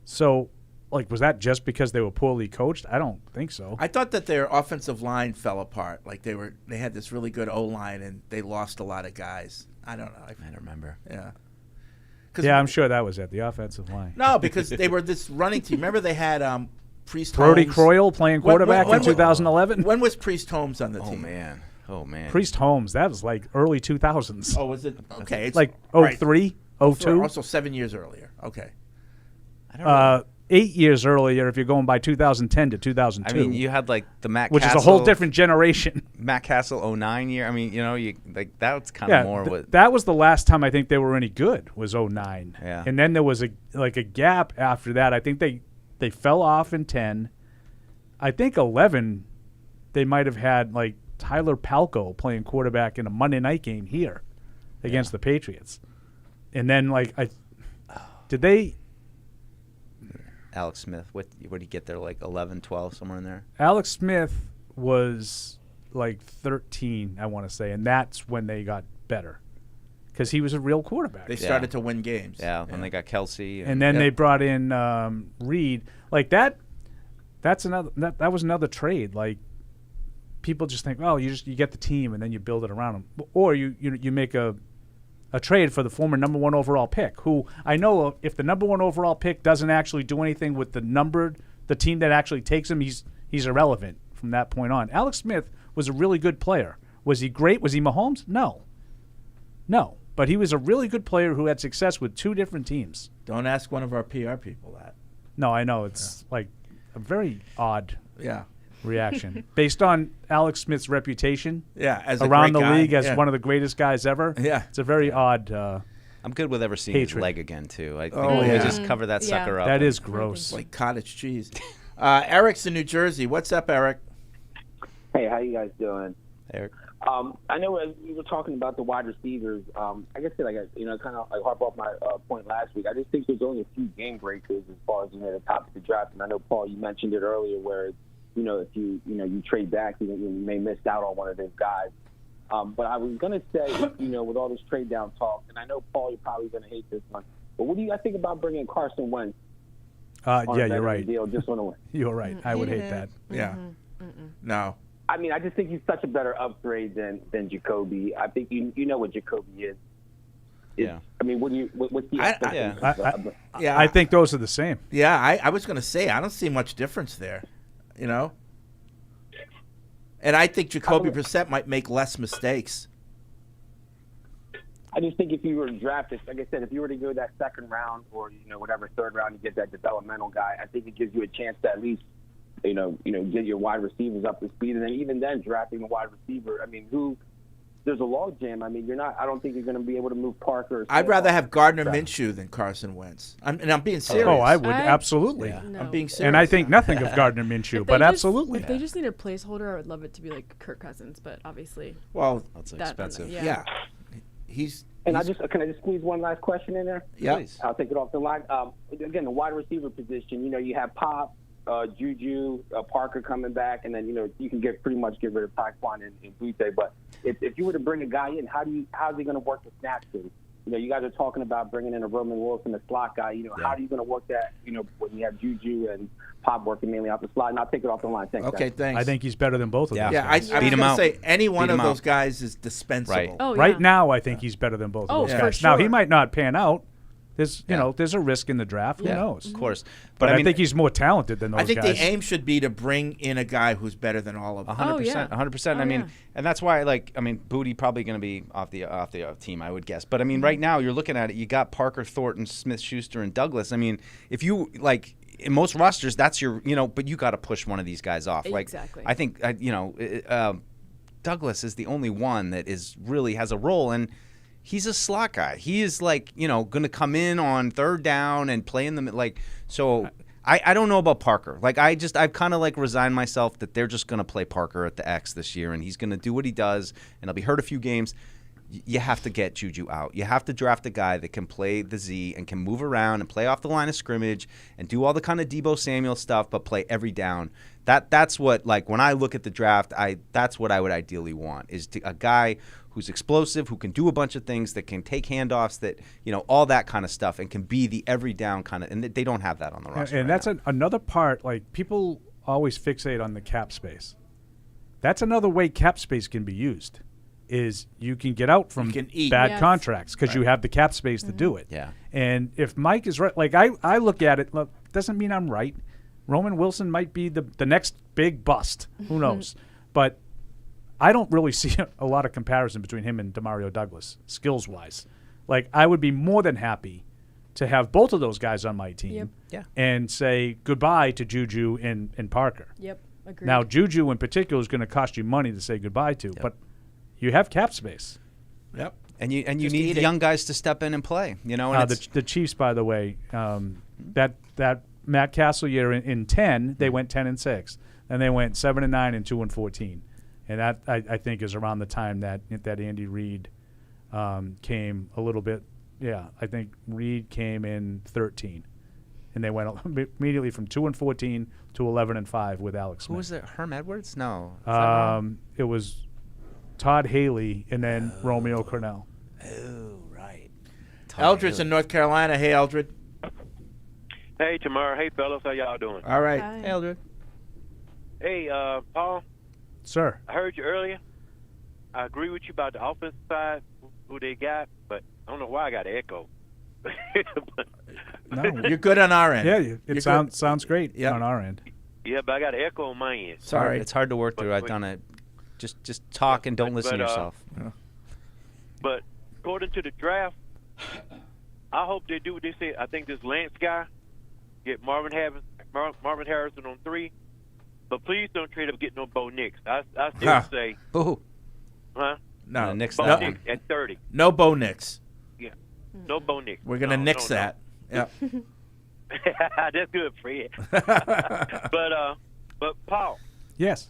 So, was that just because they were poorly coached? I don't think so. I thought that their offensive line fell apart. Like they had this really good O-line and they lost a lot of guys. I don't know. I don't remember. Yeah. Yeah, I'm sure that was at the offensive line. No, because they were this running team. Remember they had Priest Brody Holmes. Croyle playing quarterback in 2011? When was Priest Holmes on the team? Oh, man. Priest Holmes, that was like early 2000s. Oh, was it? Okay. It's like 03, 02? Also 7 years earlier. Okay. 8 years earlier if you're going by 2010 to 2002. You had like the Matt which Castle, is a whole different generation. Matt Castle 09 year. That's kind of more what. That was the last time I think they were any good was 09. Yeah. And then there was a gap after that. I think they fell off in 10. I think 11 they might have had like Tyler Palko playing quarterback in a Monday night game here against the Patriots. And then did they Alex Smith, what did he get there, like 11, 12, somewhere in there? Alex Smith was like 13, I want to say, and that's when they got better because he was a real quarterback. They started to win games. Yeah, when they got Kelsey. And then they brought in Reid. Like that was another trade. Like people just think, oh, you get the team and then you build it around them. Or you make a trade for the former number 1 overall pick, who I know if the number 1 overall pick doesn't actually do anything with the team that actually takes him, he's irrelevant from that point on. Alex Smith was a really good player. Was he great? Was he Mahomes? No. But he was a really good player who had success with 2 different teams. Don't ask one of our PR people that. No, I know. It's like a very odd reaction based on Alex Smith's reputation. Yeah, as around the league guy. as one of the greatest guys ever. Yeah, it's a very odd. I'm good with ever seeing his leg again too. I think we just cover that sucker up. That is gross. Like cottage cheese. Eric's in New Jersey. What's up, Eric? Hey, how you guys doing? Eric. I know as we were talking about the wide receivers. I guess kind of like harp off my point last week. I just think there's only a few game breakers as far as the top of the draft. And I know Paul, you mentioned it earlier, where if you trade back, you may miss out on one of those guys. But I was going to say, with all this trade down talk, and I know, Paul, you're probably going to hate this one, but what do you guys think about bringing Carson Wentz? You're right. Deal just on a win? You're right. I would hate that. Yeah. No. I mean, I just think he's such a better upgrade than Jacoby. I think you know what Jacoby is. Yeah. I mean, what's the expectation? I think those are the same. Yeah, I was going to say, I don't see much difference there, And I think Jacoby Brissett might make less mistakes. I just think if you were drafted, like I said, if you were to go that second round or whatever third round, you get that developmental guy. I think it gives you a chance to at least get your wide receivers up to speed, and then even then drafting a wide receiver. I mean, there's a log jam. I mean, I don't think you're going to be able to move Parker. I'd rather have Gardner Minshew than Carson Wentz. I'm being serious. Oh, I would absolutely. No. I'm being serious. And I think nothing of Gardner Minshew, but absolutely. If they just need a placeholder, I would love it to be like Kirk Cousins, but obviously, that's expensive. Yeah. Can I just squeeze one last question in there? Yeah. I'll take it off the line. Again, the wide receiver position. You have Pop, Juju, Parker coming back, and then you can pretty much get rid of Taquan and Butte. But if you were to bring a guy in, how's he going to work the snap to? you guys are talking about bringing in a Roman Wilson, a slot guy. How are you going to work that? When you have Juju and Pop working mainly off the slot, and I'll take it off the line. Thanks. Okay, guys. thanks. I think he's better than both of those guys. I was going to say any one of him those out. guys is dispensable. Right. Oh, yeah. Right now, I think he's better than both of those for guys. Now, he sure. might not pan out. There's, there's a risk in the draft. Who knows? Of course. But I I think he's more talented than those I think guys. the aim should be to bring in a guy who's better than all of them. 100%. 100%. I mean, yeah. and that's why, Booty probably going to be off the team, I would guess. But I mean, right now you're looking at it. You got Parker, Thornton, Smith-Schuster, and Douglas. I mean, if you in most rosters, that's your, but you got to push one of these guys off. Exactly. I think, Douglas is the only one that really has a role, and he's a slot guy. He is going to come in on third down and play in the so. I don't know about Parker. I've kind of resigned myself that they're just going to play Parker at the X this year, and he's going to do what he does, and he'll be hurt a few games. You have to get Juju out. You have to draft a guy that can play the Z and can move around and play off the line of scrimmage and do all the kind of Deebo Samuel stuff, but play every down. That's what, when I look at the draft, that's what I would ideally want, is a guy who's explosive, who can do a bunch of things, that can take handoffs, that, all that kind of stuff, and can be the every down kind of, and they don't have that on the roster. And that's another part, people always fixate on the cap space. That's another way cap space can be used, is you can get out from bad contracts because you have the cap space to do it. Yeah. And if Mike is right, I look at it, doesn't mean I'm right. Roman Wilson might be the next big bust. Who knows? But I don't really see a lot of comparison between him and Demario Douglas, skills-wise. I would be more than happy to have both of those guys on my team and say goodbye to Juju and Parker. Yep, agreed. Now, Juju in particular is going to cost you money to say goodbye to, but you have cap space. Yep. And you need young guys to step in and play. And the Chiefs, by the way, that Matt Castle year in 10, they went 10-6, and they went 7-9 and 2-14. And that, I think, is around the time that Andy Reid came a little bit. Yeah, I think Reid came in 13, and they went immediately from 2-14 to 11-5 with Alex Smith. Who was it? Herm Edwards? No. It was Todd Haley and then Romeo Cornell. Oh, right. Eldred's in North Carolina. Hey, Eldred. Hey, Tamara. Hey, fellas. How y'all doing? All right. Hi. Hey, Eldred. Hey, Paul. Sir. I heard you earlier. I agree with you about the offensive side, who they got, but I don't know why I got an echo. No, you're good on our end. Yeah, it sounds great on our end. Yeah, but I got an echo on my end. Sorry. It's hard to work through. I've done it. Just talk and don't listen to yourself. But according to the draft, I hope they do what they say. I think this Lance guy, get Marvin Harrison on 3. But please don't trade up get no Bo Nix. I still say. Boo. Huh? No, Nix. Bo Nix at 30. No Bo Nix. Yeah. No Bo Nix. We're going to nix that. No. Yep. That's good, Fred. But Paul. Yes.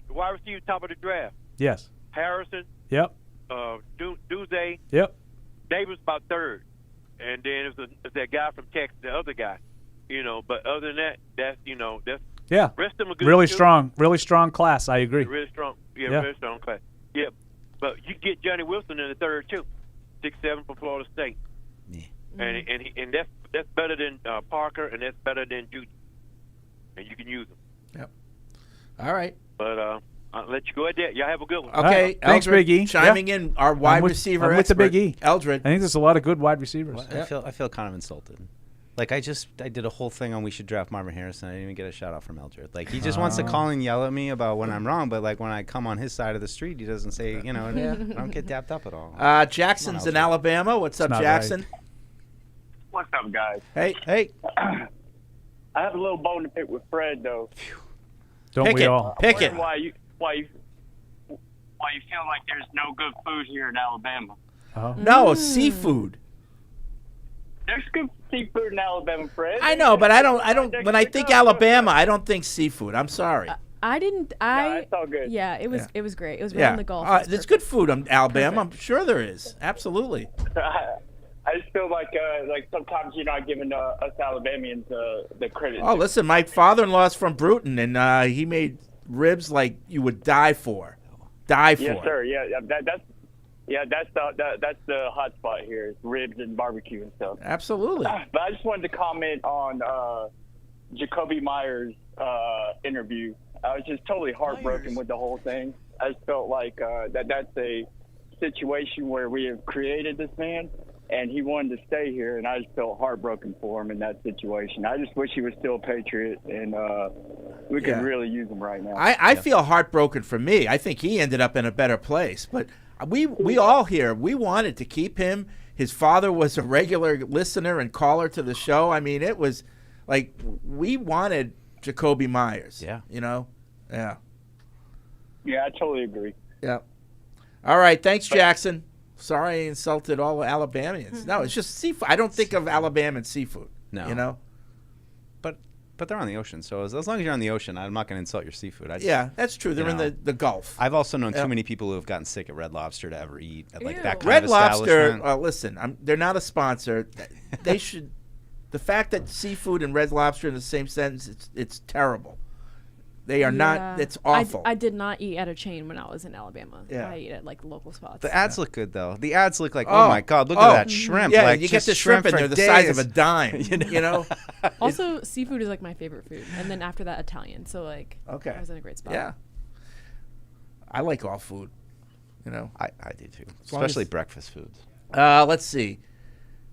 Wide receiver, top of the draft. Yes. Harrison. Yep. Duze. Yep. Davis about 3rd. And then it's that guy from Texas, the other guy. But other than that, that's. Yeah. Rest of them are good. Really strong class. I agree. Really strong. Yeah, Yeah. really strong class. Yeah. But you get Johnny Wilson in the 3rd too, 6'7" from Florida State. Yeah. And that's better than Parker, and that's better than Juju. And you can use them. Yep. All right. But I'll let you go ahead there. Y'all have a good one. Okay. Right. Thanks, Eldred, Big E. Chiming in, our wide receiver I'm with the expert, Big E. Eldred. I think there's a lot of good wide receivers. Well, I feel kind of insulted. I did a whole thing on we should draft Marvin Harrison. I didn't even get a shout out from Eldred. He just wants to call and yell at me about when I'm wrong, but when I come on his side of the street, he doesn't say, I don't get dapped up at all. Jackson's in Alabama. What's up, Jackson? Right. What's up, guys? Hey. I have a little bone to pick with Fred, though. Don't we all? Pick it. Why you feel like there's no good food here in Alabama? No, seafood. There's good seafood in Alabama, Fred. I know, but I don't. When I think Alabama, I don't think seafood. I'm sorry. I didn't. No, it's all good. Yeah, it was. It was great. It was right on the golf. There's good food in Alabama. I'm sure there is. Absolutely. I just feel like sometimes you're not giving us Alabamians the credit. Oh, listen, my father-in-law's from Bruton, and he made ribs like you would die for. Yes, sir. Yeah, Yeah, that's the hot spot here. It's ribs and barbecue and stuff. Absolutely. But I just wanted to comment on Jacoby Myers' interview. I was just totally heartbroken with the whole thing. I just felt like that's a situation where we have created this man, and he wanted to stay here, and I just felt heartbroken for him in that situation. I just wish he was still a Patriot, and we could really use him right now. I feel heartbroken for me. I think he ended up in a better place, but we all here, we wanted to keep him. His father was a regular listener and caller to the show. I mean, it was like we wanted Jacoby Myers. Yeah. You know? Yeah. Yeah, I totally agree. Yeah. All right. Thanks, Jackson. Sorry I insulted all Alabamians. No, it's just seafood. I don't think of Alabama and seafood. No. You know? But they're on the ocean, so as long as you're on the ocean, I'm not going to insult your seafood. Yeah, that's true. They're in the Gulf. I've also known too many people who have gotten sick at Red Lobster to ever eat at like that kind Red of Lobster, establishment. listen, they're not a sponsor. They should. The fact that seafood and Red Lobster in the same sentence, it's terrible. They are not. It's awful. I did not eat at a chain when I was in Alabama. Yeah. I ate at like local spots. The ads look good though. The ads look like, oh my God, look at that shrimp. Yeah, like, you get just the shrimp and they're the size of a dime. You know. Also, seafood is like my favorite food, and then after that, Italian. So like, I was in a great spot. Yeah. I like all food. You know. I do too, especially breakfast foods. Let's see.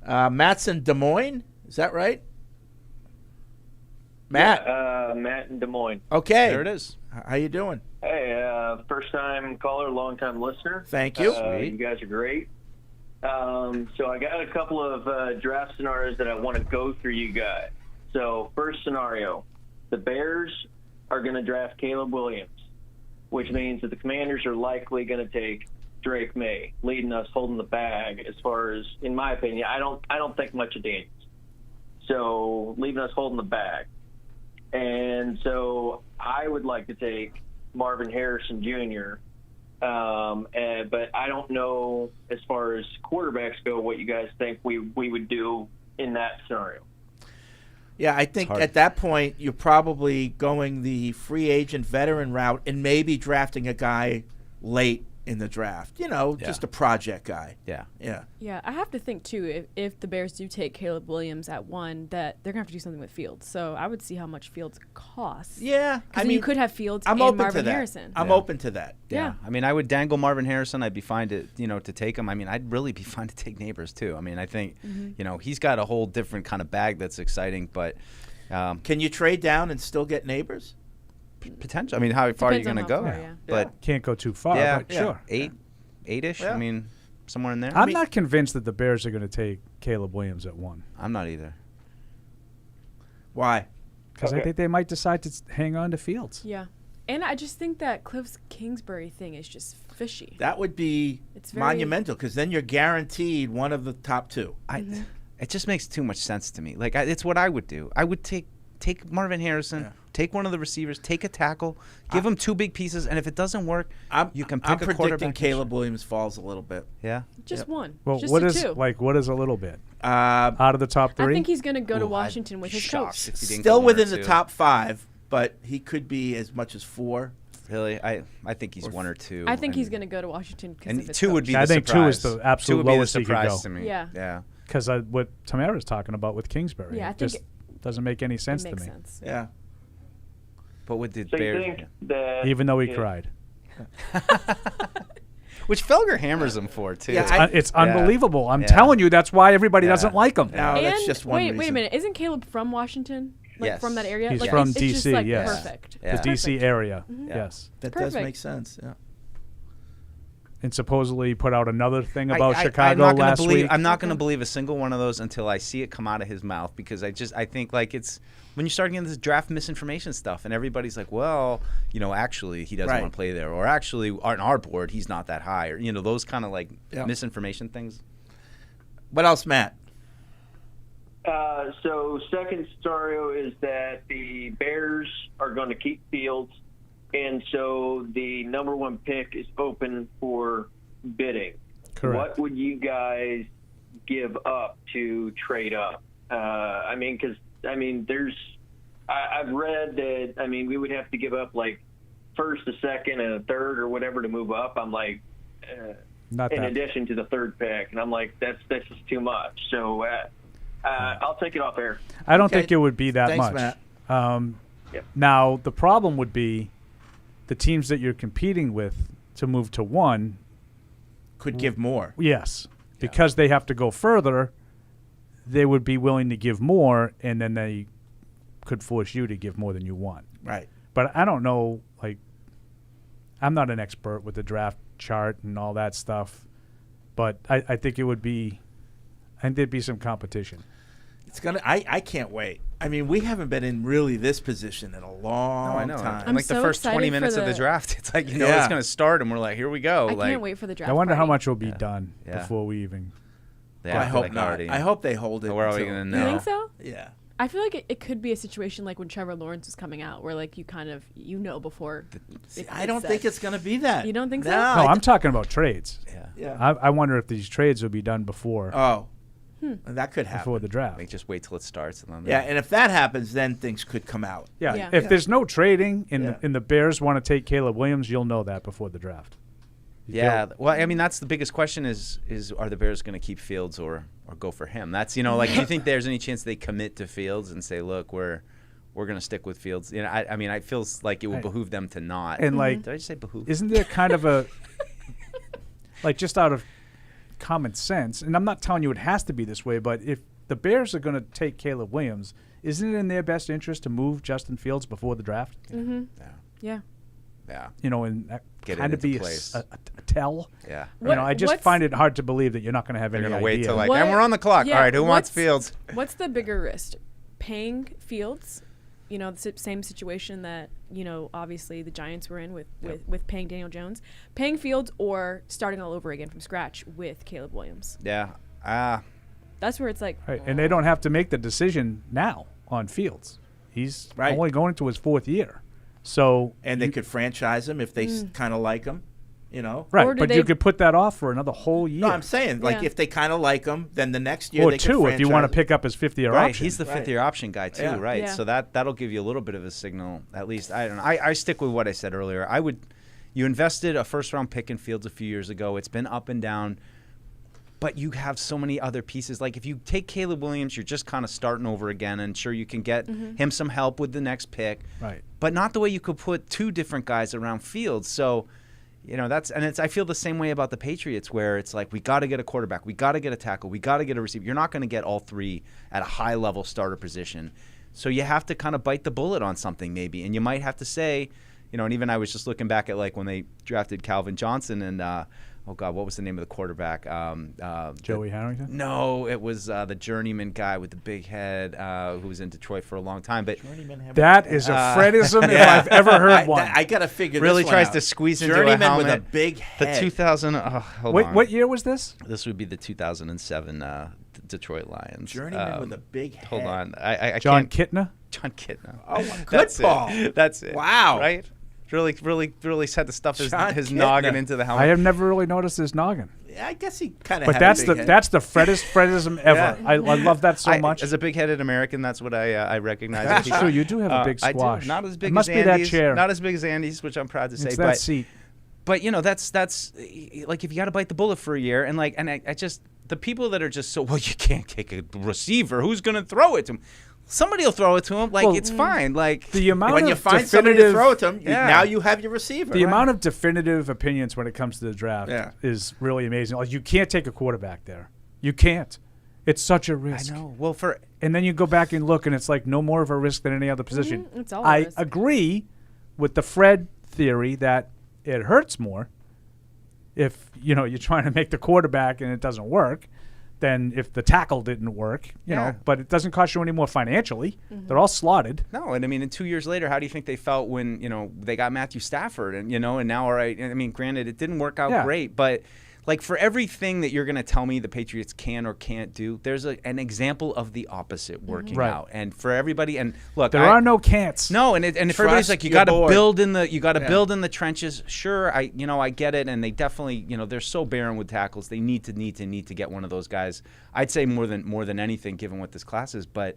Matt's in Des Moines. Is that right? Matt. Yeah, Matt in Des Moines. Okay. There it is. How you doing? Hey, first-time caller, long-time listener. Thank you. You guys are great. So I got a couple of draft scenarios that I want to go through you guys. So first scenario, the Bears are going to draft Caleb Williams, which means that the Commanders are likely going to take Drake May, leading us holding the bag as far as, in my opinion, I don't think much of Daniels. So leaving us holding the bag. And so I would like to take Marvin Harrison Jr., but I don't know as far as quarterbacks go what you guys think we would do in that scenario. Yeah, I think at that point you're probably going the free agent veteran route and maybe drafting a guy late in the draft. You know, just a project guy. Yeah. Yeah. Yeah, I have to think too, if the Bears do take Caleb Williams at 1, that they're gonna have to do something with Fields. So I would see how much Fields costs. Yeah, I mean, you could have Fields and open Marvin to that. Harrison. I'm open to that. Yeah. I mean, I would dangle Marvin Harrison. I'd be fine to to take him. I mean, I'd really be fine to take Neighbors too. I mean, I think he's got a whole different kind of bag that's exciting. But can you trade down and still get Neighbors? Potential. I mean, how far are you going to go? But can't go too far. Yeah, but sure. Eight-ish. Yeah. I mean, somewhere in there. I'm not convinced that the Bears are going to take Caleb Williams at 1. I'm not either. Why? Because I think they might decide to hang on to Fields. Yeah. And I just think that Cliff Kingsbury thing is just fishy. That would be monumental because then you're guaranteed one of the top 2. It just makes too much sense to me. Like, it's what I would do. I would take Marvin Harrison, take one of the receivers, take a tackle, give him 2 big pieces, and if it doesn't work, you can pick a quarterback. I'm predicting Caleb Williams falls a little bit. Yeah? Just one. Well, just what a is 2. what is a little bit? Out of the top 3? I think he's going to go to Washington with his coach. Still within the top 5, but he could be as much as 4. Really? I think he's 1 or 2. I think he's going to go to Washington because of his 2 would coach. be the I think surprise. 2 is the absolute 2 would be the lowest he could surprise go. to me. Yeah. Yeah. Because what Tamara's talking about with Kingsbury, Yeah, I it think just doesn't make any sense to makes me. sense. Yeah. But with the So you Bears, think that Even though he cried. which Felger hammers him for too. Yeah, It's unbelievable. I'm telling you, that's why everybody doesn't like him. No, that's just one wait a reason. minute. Isn't Caleb from Washington? Like from that area? He's like, from it's D.C., just, like, yes. Perfect. The D.C. area, yes. That does make sense, yeah. And supposedly he put out another thing about I'm Chicago not gonna last believe, week. I'm not going to believe a single one of those until I see it come out of his mouth, because I think like it's when you start getting this draft misinformation stuff and everybody's like, well, actually he doesn't want to play there, or actually on our board he's not that high, or those kind of like misinformation things. What else, Matt? So second scenario is that the Bears are going to keep Fields, and so the number 1 pick is open for bidding. Correct. What would you guys give up to trade up? I've read that, we would have to give up like first, a second, and a third or whatever to move up. I'm like, in addition to the third pick. And I'm like, that's just too much. So I'll take it off air. I don't think it would be that Thanks, much. Matt. Now, the problem would be the teams that you're competing with to move to 1 could give more. Yes. Because they have to go further, they would be willing to give more, and then they could force you to give more than you want. Right. But I don't know, like, I'm not an expert with the draft chart and all that stuff, but I think it would be, I think there'd be some competition. It's gonna. I can't wait. I mean, we haven't been in really this position in a long time. I'm like the first 20 minutes of the draft, it's like, it's going to start, and we're like, here we go. I can't wait for the draft. I wonder how party. much will be done before we even. Well, I hope not. I hope they hold it. Where are we going to know? You think so? Yeah. I feel like it could be a situation like when Trevor Lawrence was coming out, where like you kind of before. I don't think it's going to be that. You don't think so? No, I'm talking about trades. Yeah. I wonder if these trades will be done before. Oh. That could happen. Before the draft. Like, just wait till it starts. And then Yeah, and if that happens, then things could come out. Yeah. If there's no trading and the Bears want to take Caleb Williams, you'll know that before the draft. Well, I mean, that's the biggest question is are the Bears going to keep Fields or go for him? That's, do you think there's any chance they commit to Fields and say, look, we're going to stick with Fields? I mean, it feels like it would behoove them to not. And like, did I just say behoove? Isn't there kind of a like, just out of common sense, and I'm not telling you it has to be this way, but if the Bears are going to take Caleb Williams, isn't it in their best interest to move Justin Fields before the draft? Mm-hmm. Yeah. And that Get kind it of be into place. a tell. Yeah. I just find it hard to believe that you're not going to have any They're idea. going to wait till and we're on the clock. All right, who wants Fields? What's the bigger risk? Paying Fields, the same situation that, obviously the Giants were in with paying Daniel Jones, paying Fields, or starting all over again from scratch with Caleb Williams. Yeah. That's where it's like. Right. And they don't have to make the decision now on Fields. He's only going into his 4th year. So they could franchise him if they kind of like him, Right, but you could put that off for another whole year. No, I'm saying, if they kind of like him, then the next year or they two could if you want to pick up his 5th-year right, option. He's the 5th-year option guy too, right? Yeah. So that'll give you a little bit of a signal. At least I don't know. I stick with what I said earlier. You invested a first-round pick in Fields a few years ago. It's been up and down. But you have so many other pieces. Like, if you take Caleb Williams, you're just kind of starting over again, and sure, you can get him some help with the next pick. Right. But not the way you could put 2 different guys around Fields. So, I feel the same way about the Patriots, where it's like, we got to get a quarterback, we got to get a tackle, we got to get a receiver. You're not going to get all 3 at a high-level starter position. So you have to kind of bite the bullet on something maybe, and you might have to say, and even I was just looking back at like when they drafted Calvin Johnson and oh God, what was the name of the quarterback? Joey Harrington? No, it was the journeyman guy with the big head who was in Detroit for a long time. But that is a Fredism if I've ever heard one. I got to figure really this tries one to out. squeeze into Journeyman a helmet. with a big head. The 2000. Hold on. What year was this? This would be the 2007 Detroit Lions. Journeyman with a big head. Hold on, I John can't. Kitna. John Kitna. Oh, good ball. That's it. Wow. Right. Really had to stuff his Kitna. noggin into the helmet. I have never really noticed his noggin. Yeah, I guess he kind of. But that's the Fredism ever. Yeah. I love that so much. As a big-headed American, that's what I recognize. That's true. You do have a big squash. I do. Not as big it must as be Andy's. that chair. Not as big as Andy's, which I'm proud to say. It's that seat. But that's like, if you got to bite the bullet for a year, and I just, the people that are just so, well, you can't take a receiver. Who's going to throw it to him? Somebody will throw it to him. Like, it's fine. Like, the amount when of you find somebody to throw it to him, now you have your receiver. The amount of definitive opinions when it comes to the draft is really amazing. Like, you can't take a quarterback there. You can't. It's such a risk. I know. Well, and then you go back and look, and it's like no more of a risk than any other position. It's all I risk. agree with the Fred theory that it hurts more if you're trying to make the quarterback and it doesn't work than if the tackle didn't work, you know, but it doesn't cost you any more financially. They're all slotted. No, and I mean, 2 years later, how do you think they felt when, they got Matthew Stafford and now, all right, I mean, granted, it didn't work out great, but like, for everything that you're going to tell me the Patriots can or can't do, there's an example of the opposite working out. And for everybody, and look, there are no can'ts. No, and if everybody's like, you got to build in the trenches. Sure, I get it, and they definitely, they're so barren with tackles. They need to get one of those guys. I'd say more than anything, given what this class is. But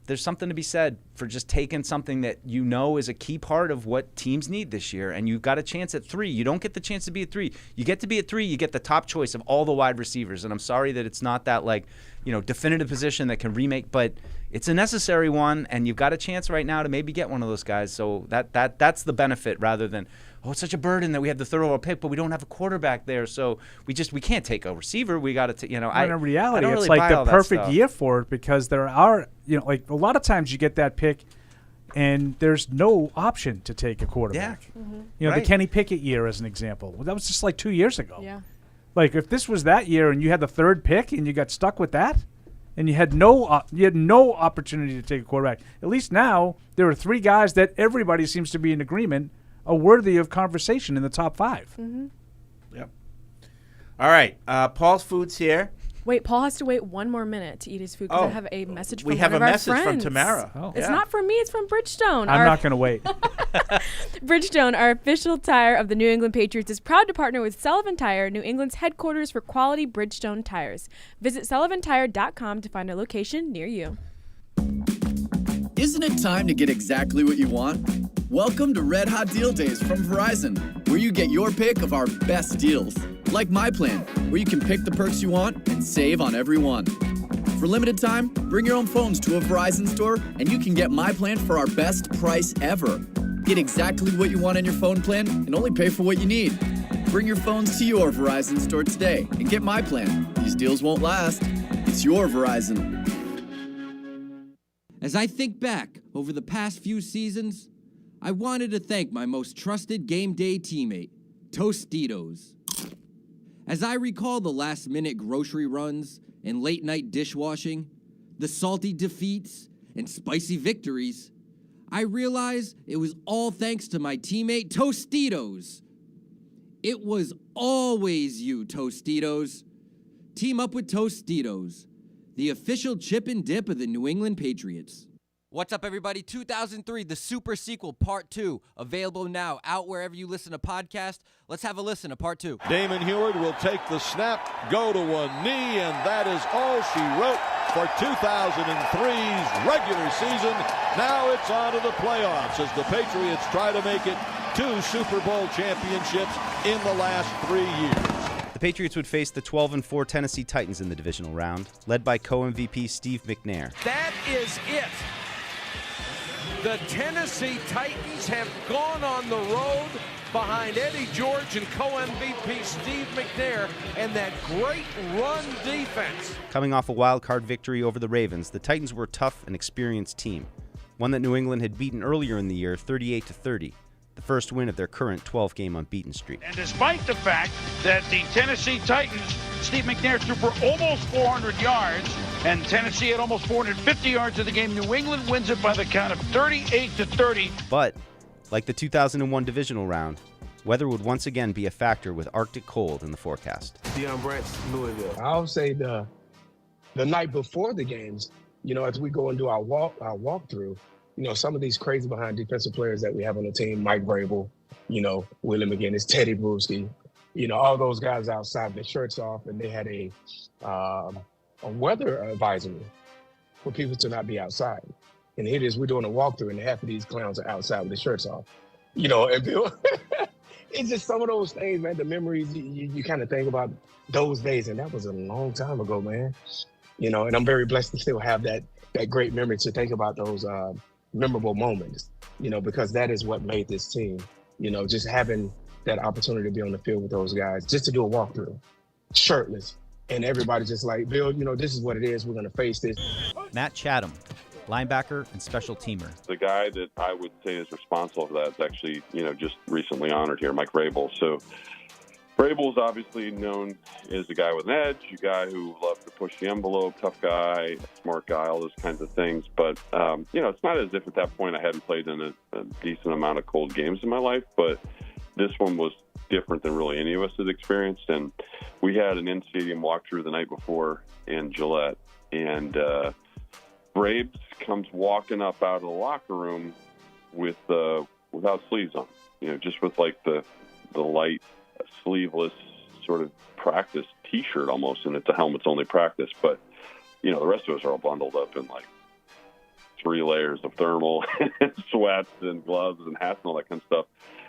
there's something to be said for just taking something that you know is a key part of what teams need this year, and you've got a chance at 3. You don't get the chance to be at 3. You get to be at 3, you get the top choice of all the wide receivers, and I'm sorry that it's not that, definitive position that can remake, but it's a necessary one, and you've got a chance right now to maybe get one of those guys, so that's the benefit rather than, it's such a burden that we have the third overall pick, but we don't have a quarterback there, so we can't take a receiver. We got to, in reality, it's like the perfect year for it because there are, a lot of times you get that pick and there's no option to take a quarterback. Yeah. Mm-hmm. The Kenny Pickett year as an example. Well, that was just 2 years ago. Yeah. If this was that year and you had the third pick and you got stuck with that, and you had no opportunity to take a quarterback. At least now there are 3 guys that everybody seems to be in agreement are worthy of conversation in the top 5. Mm-hmm. Yep. All right, Paul's Food's here. Wait, Paul has to wait 1 more minute to eat his food because I have a message from we have one a of message our friends. from Tamara. Oh. It's not from me, it's from Bridgestone. I'm not going to wait. Bridgestone, our official tire of the New England Patriots, is proud to partner with Sullivan Tire, New England's headquarters for quality Bridgestone tires. Visit sullivantire.com to find a location near you. Isn't it time to get exactly what you want? Welcome to Red Hot Deal Days from Verizon, where you get your pick of our best deals. Like My Plan, where you can pick the perks you want and save on every one. For limited time, bring your own phones to a Verizon store and you can get My Plan for our best price ever. Get exactly what you want in your phone plan and only pay for what you need. Bring your phones to your Verizon store today and get My Plan. These deals won't last. It's your Verizon. As I think back over the past few seasons, I wanted to thank my most trusted game day teammate, Tostitos. As I recall the last-minute grocery runs and late-night dishwashing, the salty defeats and spicy victories, I realized it was all thanks to my teammate, Tostitos. It was always you, Tostitos. Team up with Tostitos, the official chip and dip of the New England Patriots. What's up, everybody? 2003, the Super Sequel, Part 2, available now, out wherever you listen to podcasts. Let's have a listen to Part 2. Damon Heward will take the snap, go to a knee, and that is all she wrote for 2003's regular season. Now it's on to the playoffs as the Patriots try to make it 2 Super Bowl championships in the last 3 years. The Patriots would face the 12-4 Tennessee Titans in the divisional round, led by co-MVP Steve McNair. That is it. The Tennessee Titans have gone on the road behind Eddie George and co-MVP Steve McNair and that great run defense. Coming off a wild card victory over the Ravens, the Titans were a tough and experienced team, one that New England had beaten earlier in the year 38-30. The first win of their current 12-game unbeaten streak. And despite the fact that the Tennessee Titans, Steve McNair threw for almost 400 yards, and Tennessee had almost 450 yards in the game, New England wins it by the count of 38-30. But, like the 2001 divisional round, weather would once again be a factor with Arctic cold in the forecast. Deion Branch, Louisville. I'll say the night before the games, as we go and do our walkthrough, some of these crazy behind defensive players that we have on the team, Mike Vrabel, Willie McGinnis, Teddy Bruschi, all those guys outside with their shirts off, and they had a weather advisory for people to not be outside. And here it is, we're doing a walkthrough, and half of these clowns are outside with their shirts off. And Bill, it's just some of those things, man, the memories, you kind of think about those days, and that was a long time ago, man. And I'm very blessed to still have that great memory to think about those memorable moments, because that is what made this team, just having that opportunity to be on the field with those guys, just to do a walkthrough, shirtless, and everybody just like, Bill, this is what it is. We're going to face this. Matt Chatham, linebacker and special teamer. The guy that I would say is responsible for that is actually, just recently honored here, Mike Vrabel. So Vrabel is obviously known as a guy with an edge, a guy who loved to push the envelope, tough guy, smart guy, all those kinds of things. But, it's not as if at that point I hadn't played in a decent amount of cold games in my life, but this one was different than really any of us had experienced. And we had an in-stadium walkthrough the night before in Gillette, and Braves comes walking up out of the locker room without sleeves on, just with like the light sleeveless sort of practice T-shirt almost, and it's a helmets only practice. But the rest of us are all bundled up in like 3 layers of thermal and sweats and gloves and hats and all that kind of stuff.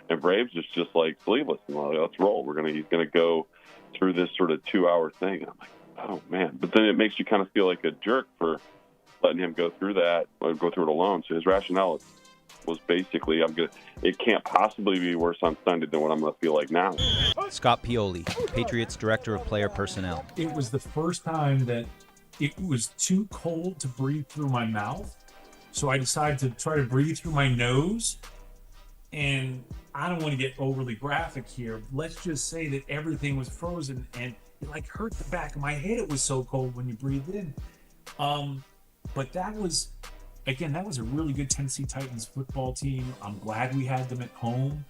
And Braves is just like sleeveless. And like, let's roll. He's gonna go through this sort of 2-hour thing. And I'm like, oh man. But then it makes you kind of feel like a jerk for letting him go through that, or go through it alone. So his rationale was basically, it can't possibly be worse on Sunday than what I'm going to feel like now. Scott Pioli, Patriots Director of Player Personnel. It was the first time that it was too cold to breathe through my mouth, so I decided to try to breathe through my nose. And I don't want to get overly graphic here. Let's just say that everything was frozen, and it like hurt the back of my head. It was so cold when you breathed in. But that was a really good Tennessee Titans football team. I'm glad we had them at home.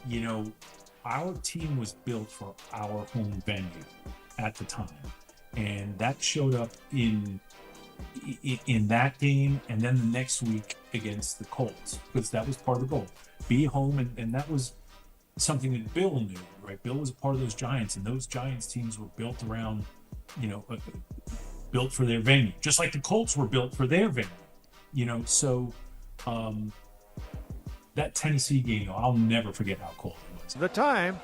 You know, our team was built for our home venue at the time. And that showed up in that game, and then the next week against the Colts, because that was part of the goal. Be home, and that was something that Bill knew, right? Bill was a part of those Giants, and those Giants teams were built around, built for their venue, just like the Colts were built for their venue, so that Tennessee game, I'll never forget how cold it was. The time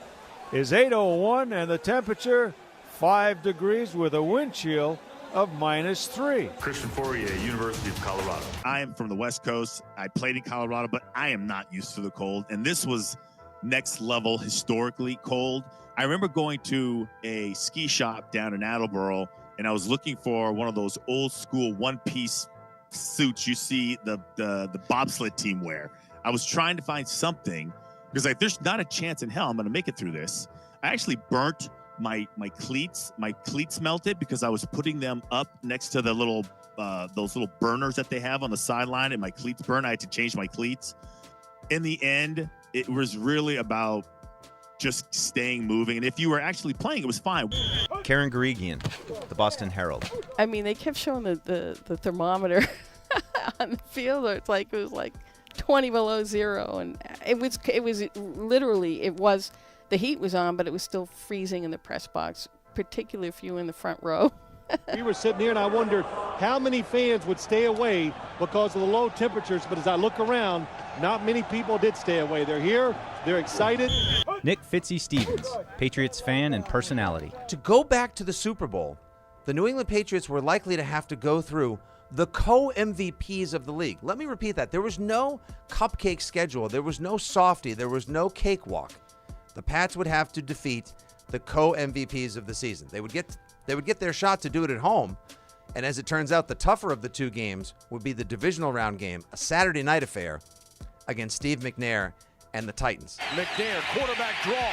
is 8:01 and the temperature 5 degrees with a wind chill of -3. Christian Fourier, University of Colorado. I am from the West Coast. I played in Colorado, but I am not used to the cold. And this was next level, historically cold. I remember going to a ski shop down in Attleboro, and I was looking for one of those old school one-piece suits you see the bobsled team wear. I was trying to find something because there's not a chance in hell I'm going to make it through this. I actually burnt my cleats. My cleats melted because I was putting them up next to the little those little burners that they have on the sideline, and my cleats burned. I had to change my cleats. In the end, it was really about just staying moving, and if you were actually playing, it was fine. Karen Guregian, the Boston Herald. I mean, they kept showing the thermometer on the field. It was like 20 below zero, and it was literally the heat was on, but it was still freezing in the press box, particularly if you were in the front row. We were sitting here, and I wondered how many fans would stay away because of the low temperatures. But as I look around, not many people did stay away. They're here. They're excited. Nick Fitzy-Stevens, Patriots fan and personality. To go back to the Super Bowl, the New England Patriots were likely to have to go through the co-MVPs of the league. Let me repeat that. There was no cupcake schedule. There was no softie. There was no cakewalk. The Pats would have to defeat the co-MVPs of the season. They would get their shot to do it at home, and as it turns out, the tougher of the two games would be the divisional round game, a Saturday night affair against Steve McNair and the Titans. McNair, quarterback draw.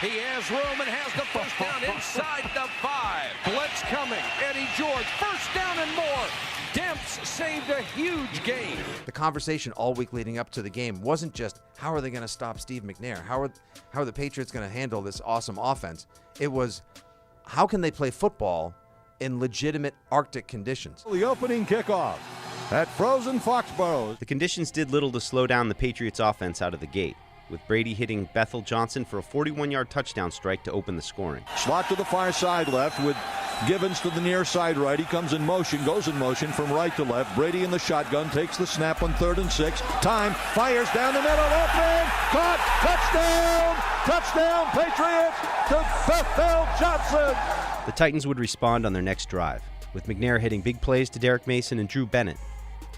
He has room and has the first down inside the 5. Blitz coming. Eddie George, first down and more. Demps saved a huge gain. The conversation all week leading up to the game wasn't just how are they going to stop Steve McNair? How are the Patriots going to handle this awesome offense? It was how can they play football in legitimate Arctic conditions? The opening kickoff at frozen Foxborough. The conditions did little to slow down the Patriots offense out of the gate, with Brady hitting Bethel Johnson for a 41-yard touchdown strike to open the scoring. Slot to the far side left with Givens to the near side right. He comes in motion, goes in motion from right to left. Brady in the shotgun, takes the snap on 3rd and 6. Time, fires down the middle, open, caught, touchdown, Patriots to Bethel Johnson. The Titans would respond on their next drive, with McNair hitting big plays to Derek Mason and Drew Bennett.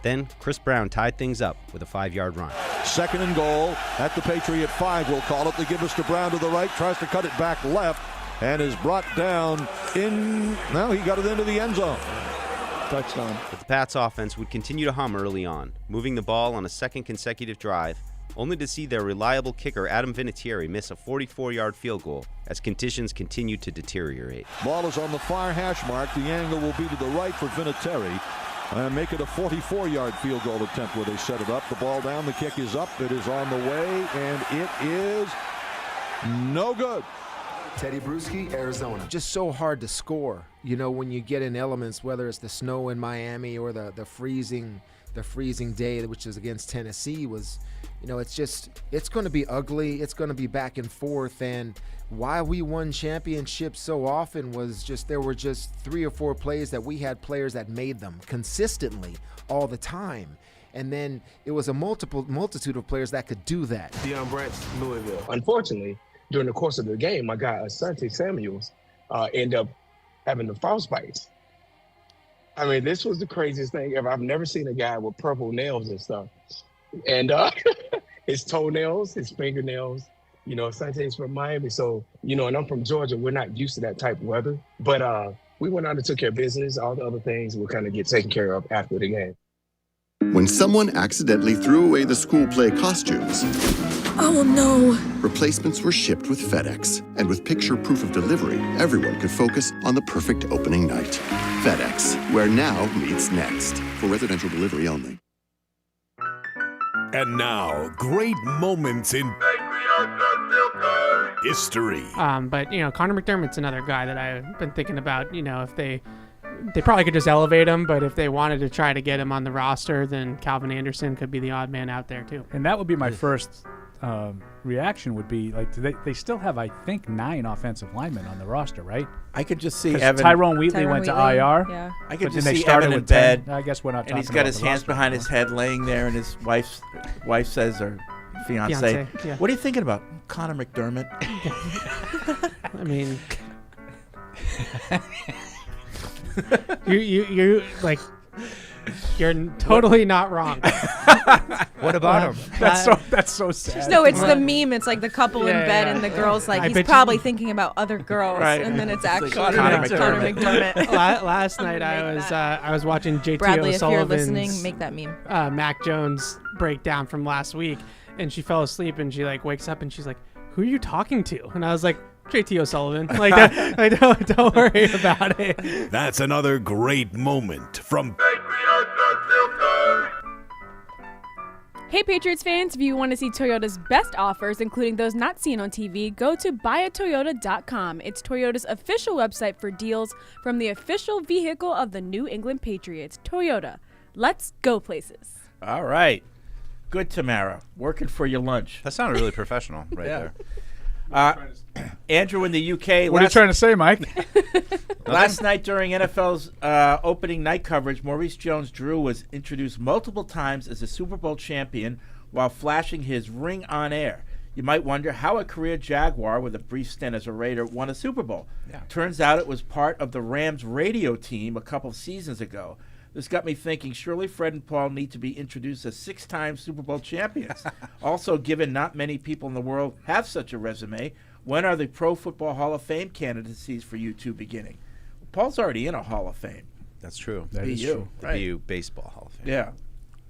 Then Chris Brown tied things up with a 5-yard run. 2nd and goal at the Patriot 5. We'll call it. They give us to Brown to the right, tries to cut it back left, and is brought down in. Now he got it into the end zone. Touchdown. But the Pats offense would continue to hum early on, moving the ball on a second consecutive drive, only to see their reliable kicker Adam Vinatieri miss a 44-yard field goal as conditions continued to deteriorate. Ball is on the far hash mark. The angle will be to the right for Vinatieri. And make it a 44-yard field goal attempt where they set it up. The ball down, the kick is up, it is on the way, and it is no good. Teddy Bruschi, Arizona. Just so hard to score, when you get in elements, whether it's the snow in Miami or the freezing day, which is against Tennessee, was, it's going to be ugly. It's going to be back and forth. And why we won championships so often was there were just 3 or 4 plays that we had players that made them consistently all the time. And then it was a multitude of players that could do that. Deion Branch, Louisville. Unfortunately, during the course of the game, my guy Asante Samuels ended up having the frostbites. I mean, this was the craziest thing ever. I've never seen a guy with purple nails and stuff. And his toenails, his fingernails, Asante's from Miami. So, and I'm from Georgia. We're not used to that type of weather. But we went out and took care of business. All the other things will kind of get taken care of after the game. When someone accidentally threw away the school play costumes, oh no! Replacements were shipped with FedEx. And with picture proof of delivery, everyone could focus on the perfect opening night. FedEx, where now meets next. For residential delivery only. And now, great moments in history. But Connor McDermott's another guy that I've been thinking about. If they probably could just elevate him, but if they wanted to try to get him on the roster, then Calvin Anderson could be the odd man out there too. And that would be my first reaction. Would be like they still have, I think, 9 offensive linemen on the roster, right? I could just see Evan. Tyrone Wheatley went to IR. Yeah. I could but just then they see started Evan in with 10. bed. I guess we're not and talking he's got about his the hands roster behind anymore. his head, laying there, and his wife says, or fiance, Yeah. "What are you thinking about, Connor McDermott?" I mean, you like, you're totally not wrong. What about him? That's so sad. No, it's the meme. It's like the couple in bed and the girl's like, I he's bet probably thinking about other girls. Right. And then it's actually Connor Connor McDermott. Last night I was watching JT Bradley, if you're O'Sullivan's listening, make that meme. Mac Jones breakdown from last week, and she fell asleep and she wakes up and she's like, "Who are you talking to?" And I was like, JT O'Sullivan. Don't worry about it. That's another great moment from Hey Patriots fans, if you want to see Toyota's best offers, including those not seen on TV, go to buyatoyota.com. It's Toyota's official website for deals from the official vehicle of the New England Patriots. Toyota. Let's go places. All right. Good, Tamara. Working for your lunch. That sounded really professional right there. Andrew in the UK. What are you trying to say, Mike? Last night during NFL's opening night coverage, Maurice Jones-Drew was introduced multiple times as a Super Bowl champion while flashing his ring on air. You might wonder how a career Jaguar with a brief stint as a Raider won a Super Bowl. Yeah. Turns out it was part of the Rams radio team a couple seasons ago. This got me thinking, surely Fred and Paul need to be introduced as 6-time Super Bowl champions. Also, given not many people in the world have such a resume, when are the Pro Football Hall of Fame candidacies for you two beginning? Paul's already in a Hall of Fame. That's true. That is true. The Right. BU Baseball Hall of Fame. Yeah.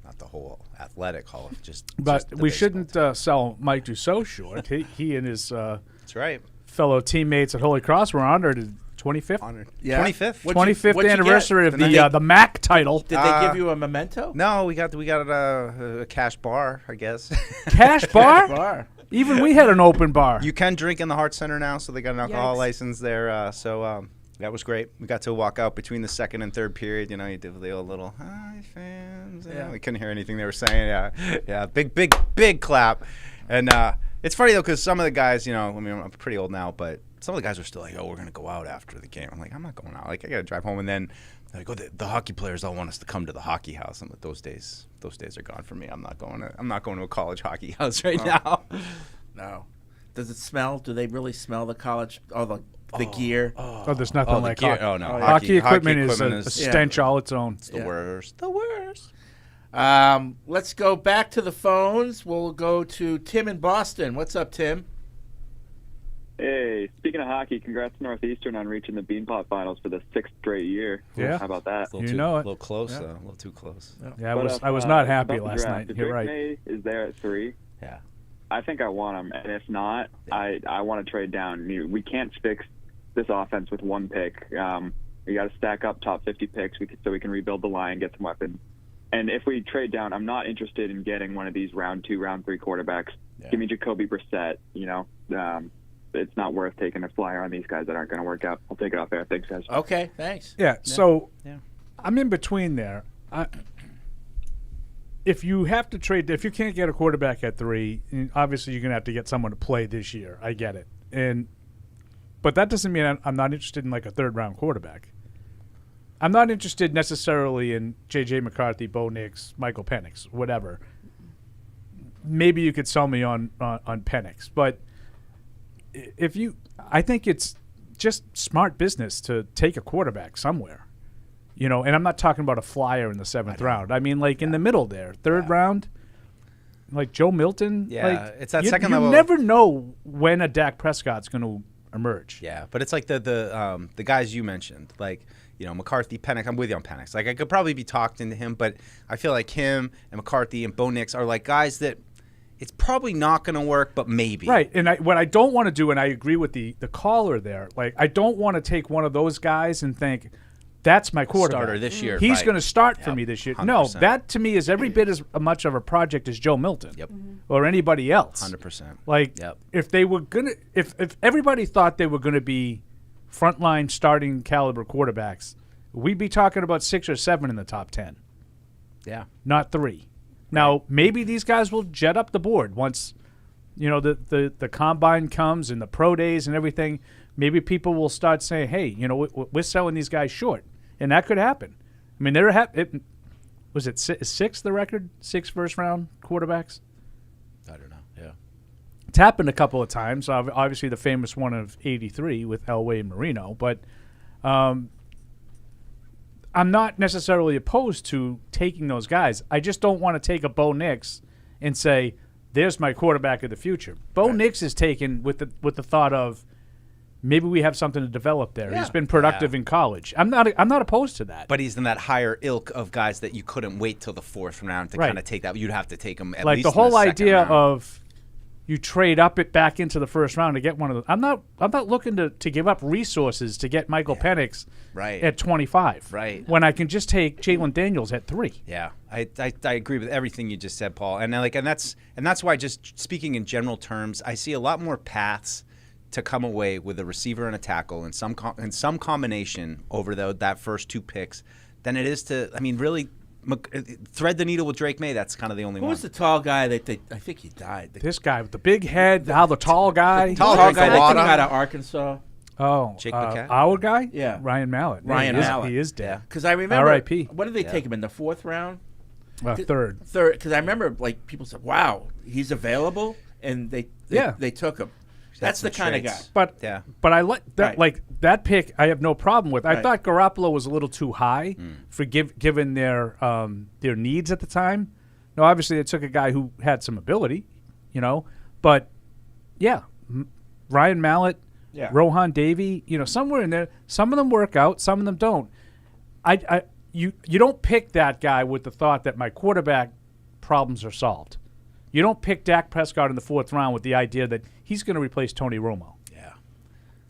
Not the whole athletic Hall of just. But just the we baseball shouldn't sell Mike Dussault short. He and his That's right. fellow teammates at Holy Cross were honored at 25th. Yeah. 25th. 25th anniversary of the MAC title. Did they give you a memento? No, we got a cash bar, I guess. Cash bar? Bar. Even we had an open bar. You can drink in the Heart Center now, so they got an alcohol Yikes. license there. So that was great. We got to walk out between the second and third period. You did the old little "Hi fans." Yeah. We couldn't hear anything they were saying. Yeah, big clap. And it's funny though, because some of the guys, I'm pretty old now, but some of the guys are still like, "Oh, we're gonna go out after the game." I'm like, "I'm not going out. Like, I gotta drive home." And then they're like, "Oh, the hockey players all want us to come to the hockey house." I'm like, "Those days are gone for me. I'm not going to a college hockey house right now." No. Does it smell? Do they really smell the college? Oh, the gear. Oh, there's nothing like gear. hockey. Oh no, Hockey equipment is a stench all its own. It's the worst. The worst. Let's go back to the phones. We'll go to Tim in Boston. What's up, Tim? Hey, speaking of hockey, congrats Northeastern on reaching the Beanpot Finals for the 6th straight year. Yeah. How about that? A little close, though. A little too close. Yeah, But I was not happy about the last draft, night. if You're Drake right. May is there at 3. Yeah. I think I want him, and if not, I want to trade down. We can't fix this offense with one pick. We got to stack up top 50 picks so we can rebuild the line, get some weapons. And if we trade down, I'm not interested in getting one of these round 2, round 3 quarterbacks. Yeah. Give me Jacoby Brissett. It's not worth taking a flyer on these guys that aren't going to work out. I'll take it off there. Thanks, guys. Okay, thanks. Yeah, so I'm in between there. If you have to trade, if you can't get a quarterback at 3, obviously you're going to have to get someone to play this year. I get it. But that doesn't mean I'm not interested in like a third-round quarterback. I'm not interested necessarily in J.J. McCarthy, Bo Nix, Michael Penix, whatever. Maybe you could sell me on Penix, but I think it's just smart business to take a quarterback somewhere, and I'm not talking about a flyer in the 7th round. I mean, like in the middle there, 3rd round, like Joe Milton. Yeah, like, it's that you, second you level. You never know when a Dak Prescott's going to emerge. Yeah, but it's like the guys you mentioned, like McCarthy, Penix. I'm with you on Penix. Like I could probably be talked into him, but I feel like him and McCarthy and Bo Nix are like guys that. It's probably not going to work, but maybe. Right, and what I don't want to do, and I agree with the caller there, like I don't want to take one of those guys and think, that's my quarterback. Starter this year. He's right. going to start for me this year. 100%. No, that to me is every bit as much of a project as Joe Milton or anybody else. 100%. Like, if they were going to – if everybody thought they were going to be frontline starting caliber quarterbacks, we'd be talking about 6 or 7 in the top 10. Yeah. Not 3. Now, maybe these guys will jet up the board once, the combine comes and the pro days and everything. Maybe people will start saying, hey, we're selling these guys short. And that could happen. I mean, was it 6 the record? 6 first-round quarterbacks? I don't know, yeah. It's happened a couple of times. Obviously, the famous one of 83 with Elway and Marino. But I'm not necessarily opposed to taking those guys. I just don't want to take a Bo Nix and say, there's my quarterback of the future. Bo Nix is taken with the thought of maybe we have something to develop there. Yeah. He's been productive in college. I'm not opposed to that. But he's in that higher ilk of guys that you couldn't wait till the 4th round to kind of take that. You'd have to take him at like least the whole in the idea round. of you trade up it back into the 1st round to get one of those. I'm not looking to give up resources to get Michael Penix at 25. Right. When I can just take Jalen Daniels at 3. Yeah, I agree with everything you just said, Paul, and that's why, just speaking in general terms, I see a lot more paths to come away with a receiver and a tackle in some combination over that first 2 picks than it is to really thread the needle with Drake May. That's kind of the only one. Who was the tall guy that I think he died? This guy with the big head, the tall guy. The tall guy that came out of Arkansas. Oh, Jake Paquette? Our guy? Yeah. Ryan Mallett. Mallett. He is dead. Because I remember. R.I.P. What did they take him in the 4th round? 3rd. Because I remember people said, "Wow, he's available," and they took him. That's the kind of guy. But I like that. Like that pick, I have no problem with. I thought Garoppolo was a little too high for given their needs at the time. Now, obviously, they took a guy who had some ability, But Ryan Mallett, Rohan Davey, somewhere in there. Some of them work out, some of them don't. You don't pick that guy with the thought that my quarterback problems are solved. You don't pick Dak Prescott in the 4th round with the idea that he's going to replace Tony Romo. Yeah.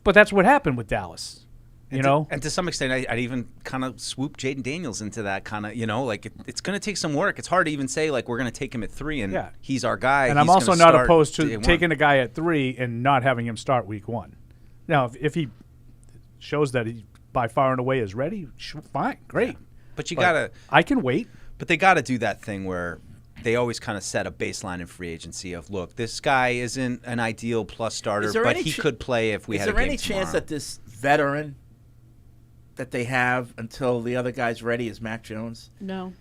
But that's what happened with Dallas, And to some extent, I'd even kind of swoop Jaden Daniels into that kind of, it's going to take some work. It's hard to even say, like, we're going to take him at 3 and he's our guy. And I'm also not opposed to taking a guy at 3 and not having him start week 1. Now, if he shows that he by far and away is ready, fine, great. Yeah. But got to... I can wait. But they got to do that thing where they always kind of set a baseline in free agency of, look, this guy isn't an ideal plus starter, but he could play if we had a game tomorrow. Is there any chance that this veteran that they have until the other guy's ready is Mac Jones? No.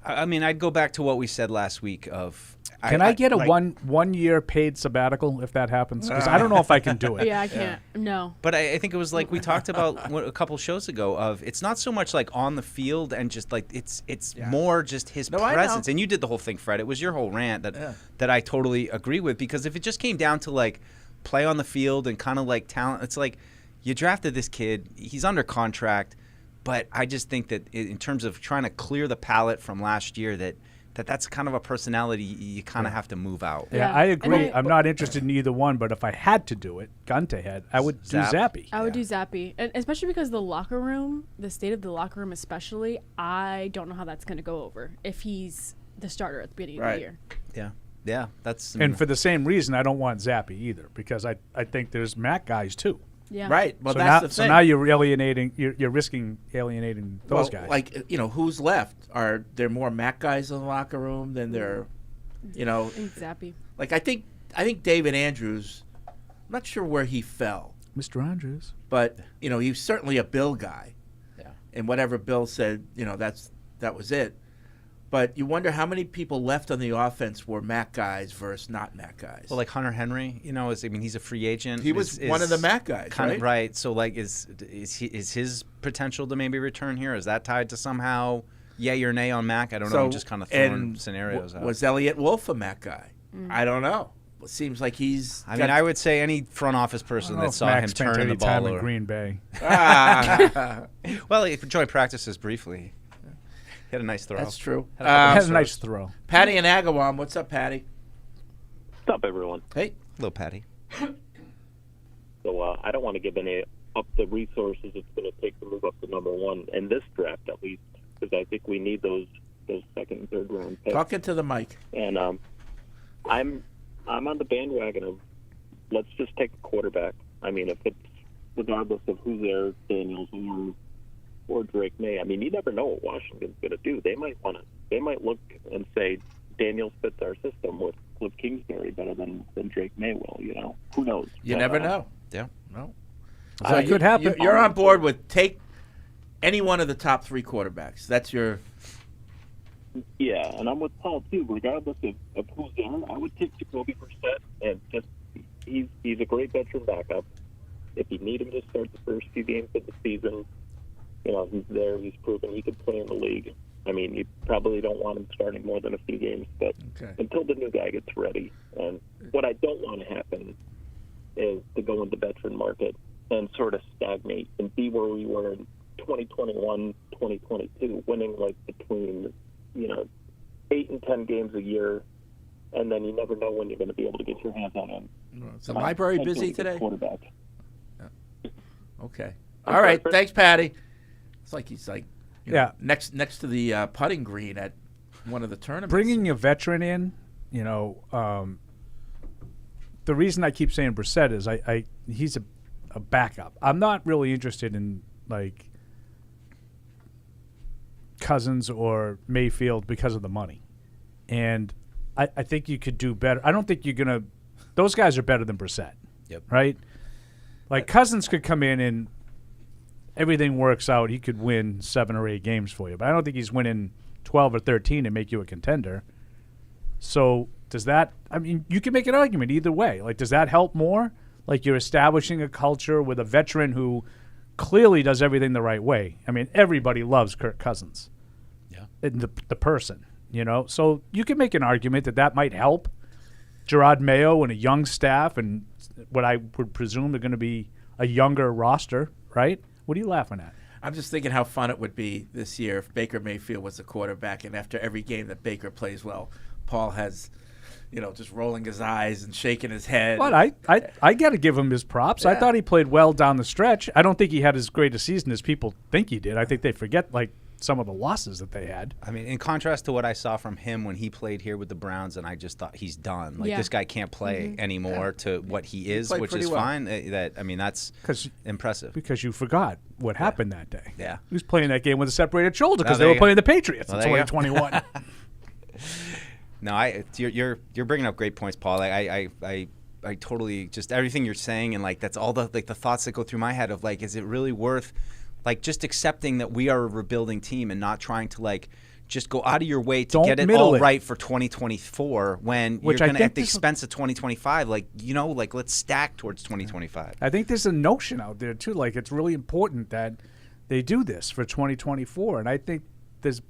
I mean, I'd go back to what we said last week of... Can I get a one-year paid sabbatical if that happens? Because I don't know if I can do it. Yeah, I can't. No. But I think it was like we talked about a couple shows ago of it's not so much like on the field and just like it's more just his presence. And you did the whole thing, Fred. It was your whole rant that I totally agree with, because if it just came down to like play on the field and kind of like talent, it's like you drafted this kid. He's under contract. But I just think that in terms of trying to clear the palate from last year, that's kind of a personality you kind of have to move out. Yeah, I agree. I'm not interested in either one, but if I had to do it, gun to head, I would do Zappy. I would do Zappy, and especially because the locker room, the state of the locker room especially, I don't know how that's going to go over if he's the starter at the beginning of the year. Yeah, that's... And for the same reason, I don't want Zappy either, because I think there's Mac guys too. Yeah. Right. Well, so that's now, the thing. So now you're risking alienating those guys. Like, who's left? Are there more Mac guys in the locker room than there, Zappy. Like, I think David Andrews, I'm not sure where he fell. Mr. Andrews. But, he was certainly a Bill guy. Yeah. and whatever Bill said, that was it. But you wonder how many people left on the offense were Mac guys versus not Mac guys. Well, like Hunter Henry, he's a free agent. He was one of the Mac guys, right? Right. So, like, is his potential to maybe return here? Is that tied to somehow yay or nay on Mac? I don't know. I'm just kind of throwing scenarios out. Was Elliott Wolf a Mac guy? I don't know. It seems like he's. I would say any front office person that saw him turn the ball time over. in Green Bay. Well, he enjoyed practices briefly. He had a nice throw. That's true. Had a nice throw. Patty and Agawam. What's up, Patty? What's up, everyone? Hey. Little Patty. So I don't want to give any up the resources it's going to take to move up to number one in this draft, at least, because I think we need those second and third round picks. Talk into the mic. And I'm on the bandwagon of let's just take a quarterback. I mean, if it's regardless of who's there, Daniels or Drake May. I mean, you never know what Washington's going to do. They might look and say Daniels fits our system with Cliff Kingsbury better than Drake May will. Who knows? You never know. Yeah. No. That could happen. You're on board with take any one of the top three quarterbacks. That's your. Yeah, and I'm with Paul too. Regardless of who's there, I would take Jacoby Brissett, and just he's a great veteran backup. If you need him to start the first few games of the season, he's there. He's proven he could play in the league. I mean, you probably don't want him starting more than a few games, but until the new guy gets ready. And what I don't want to happen is to go into the veteran market and sort of stagnate and be where we were in 2021, 2022, winning like between 8 and 10 games a year, and then you never know when you're going to be able to get your hands on him. Is the library busy today? Quarterback. Yeah. Okay. All right. Thanks, Patty. It's like he's next to the putting green at one of the tournaments. Bringing a veteran in, the reason I keep saying Brissett is he's a backup. I'm not really interested in like Cousins or Mayfield because of the money. And I think you could do better. I don't think you're going to – those guys are better than Brissett. Yep. Right? Like Cousins could come in and everything works out. He could win 7 or 8 games for you. But I don't think he's winning 12 or 13 and make you a contender. So does that – I mean, you can make an argument either way. Like, does that help more? Like you're establishing a culture with a veteran who clearly does everything the right way. I mean, everybody loves Kirk Cousins. Yeah. And the person, So you can make an argument that might help Gerard Mayo and a young staff and what I would presume are going to be a younger roster, right? What are you laughing at? I'm just thinking how fun it would be this year if Baker Mayfield was the quarterback, and after every game that Baker plays well, Paul has, just rolling his eyes and shaking his head. But I got to give him his props. Yeah. I thought he played well down the stretch. I don't think he had as great a season as people think he did. I think they forget, some of the losses that they had. I mean, in contrast to what I saw from him when he played here with the Browns, and I just thought he's done. Like, this guy can't play anymore to what he is, which is fine. That's impressive. Because you forgot what happened that day. Yeah. He was playing that game with a separated shoulder because they were playing the Patriots in 2021. No, you're bringing up great points, Paul. I totally just everything you're saying, and that's all the the thoughts that go through my head of is it really worth just accepting that we are a rebuilding team and not trying to just go out of your way to get it all right for 2024 when you're going to at the expense of 2025. Let's stack towards 2025. I think there's a notion out there too. It's really important that they do this for 2024, and I think there's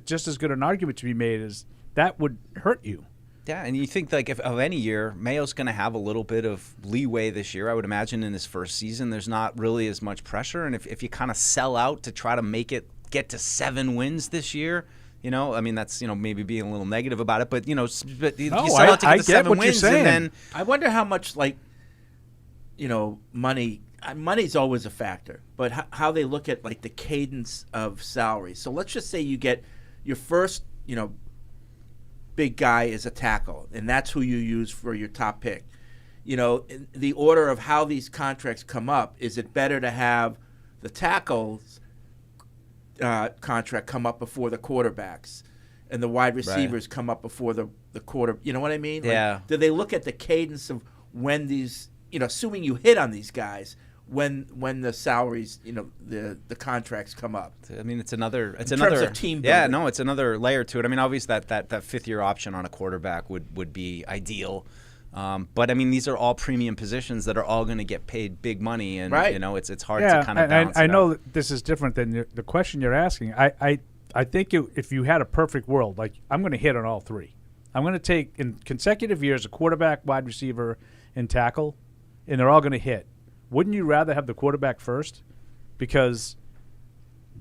just as good an argument to be made as that would hurt you. Yeah, and you think if of any year, Mayo's going to have a little bit of leeway this year. I would imagine in his first season, there's not really as much pressure. And if you kind of sell out to try to make it get to 7 wins this year, that's maybe being a little negative about it. But you sell out to get to 7 wins, and then I wonder how much money. Money's always a factor, but how they look at the cadence of salary. So let's just say you get your first big guy is a tackle, and that's who you use for your top pick. In the order of how these contracts come up, is it better to have the tackles contract come up before the quarterbacks and the wide receivers come up before the quarter? You know what I mean? Yeah. Do they look at the cadence of when these, assuming you hit on these guys, when the salaries, the contracts come up. I mean, it's another terms of team building. Yeah, no, it's another layer to it. I mean, obviously that fifth-year option on a quarterback would be ideal. But I mean, these are all premium positions that are all going to get paid big money, and right. It's hard to kind of balance. I know that this is different than the question you're asking. I think if you had a perfect world, like I'm going to hit on all three. I'm going to take in consecutive years a quarterback, wide receiver, and tackle, and they're all going to hit. Wouldn't you rather have the quarterback first? Because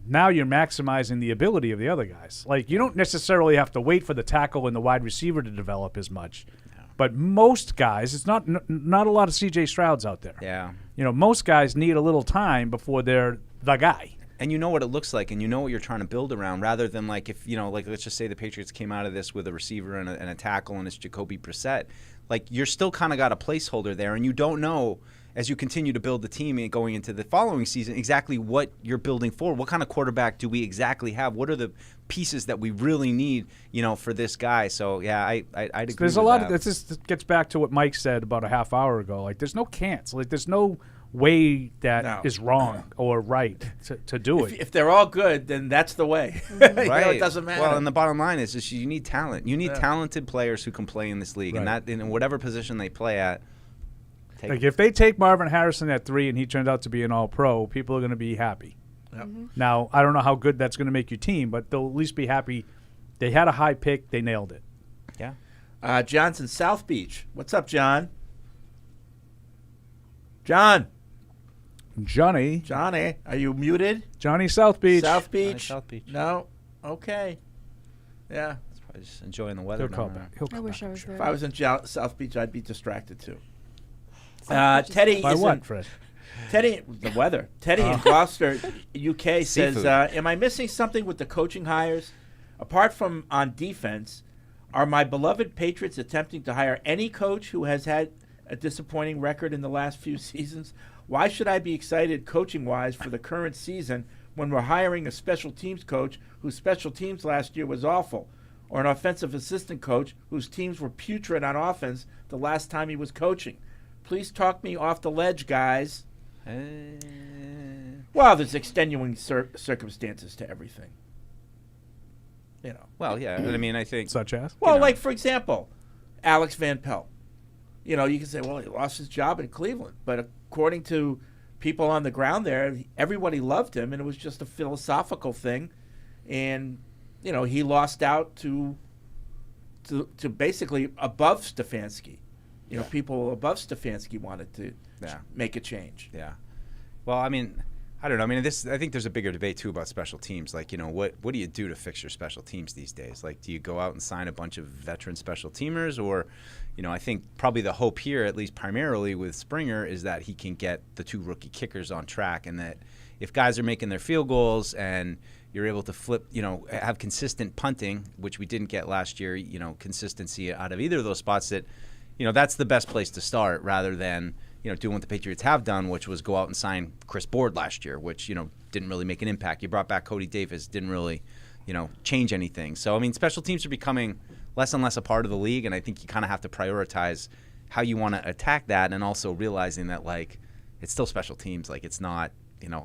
now you're maximizing the ability of the other guys. Like, you don't necessarily have to wait for the tackle and the wide receiver to develop as much. Yeah. But most guys, it's not a lot of C.J. Strouds out there. Yeah. Most guys need a little time before they're the guy. And you know what it looks like, and you know what you're trying to build around, rather than like if, like let's just say the Patriots came out of this with a receiver and a tackle and it's Jacoby Brissett. Like, you're still kind of got a placeholder there, and you don't know as you continue to build the team and going into the following season exactly what you're building for. What kind of quarterback do we exactly have? What are the pieces that we really need, for this guy? So, yeah, I'd agree with there's a lot that. of this gets back to what Mike said about a half hour ago. Like, there's no can'ts. Like, there's no way that is wrong or right to do it. If they're all good, then that's the way. Right. It doesn't matter. Well, and the bottom line is just you need talent. You need talented players who can play in this league, and that in whatever position they play at. Like, if they take Marvin Harrison at 3 and he turned out to be an all-pro, people are going to be happy. Yep. Now, I don't know how good that's going to make your team, but they'll at least be happy. They had a high pick. They nailed it. Yeah. John's in South Beach. What's up, John? Johnny, are you muted? Johnny, South Beach. South Beach. Johnny, South Beach. No. Okay. Yeah. That's probably just enjoying the weather. He'll call back. I wish I was there. If I was in South Beach, I'd be distracted too. Teddy By is what, in, Fred? Teddy, the weather. Teddy in Gloucester, UK says, Seafood. am I missing something with the coaching hires? Apart from on defense, are my beloved Patriots attempting to hire any coach who has had a disappointing record in the last few seasons? Why should I be excited coaching-wise for the current season when we're hiring a special teams coach whose special teams last year was awful, or an offensive assistant coach whose teams were putrid on offense the last time he was coaching? Please talk me off the ledge, guys. Well, there's extenuating circumstances to everything. Well, yeah. I mean, I think. Such as? Well, like, for example, Alex Van Pelt. You can say, well, he lost his job in Cleveland. But according to people on the ground there, everybody loved him, and it was just a philosophical thing. And, he lost out to basically above Stefanski. People above Stefanski wanted to make a change. Yeah. Well, I mean, I don't know. I mean, I think there's a bigger debate too about special teams. Like, what do you do to fix your special teams these days? Like, do you go out and sign a bunch of veteran special teamers, or, I think probably the hope here, at least primarily with Springer, is that he can get the 2 rookie kickers on track, and that if guys are making their field goals and you're able to flip, have consistent punting, which we didn't get last year, consistency out of either of those spots, that that's the best place to start, rather than doing what the Patriots have done, which was go out and sign Chris Board last year, which didn't really make an impact. You brought back Cody Davis, didn't really change anything. So I mean, special teams are becoming less and less a part of the league, and I think you kind of have to prioritize how you want to attack that, and also realizing that like it's still special teams. Like, it's not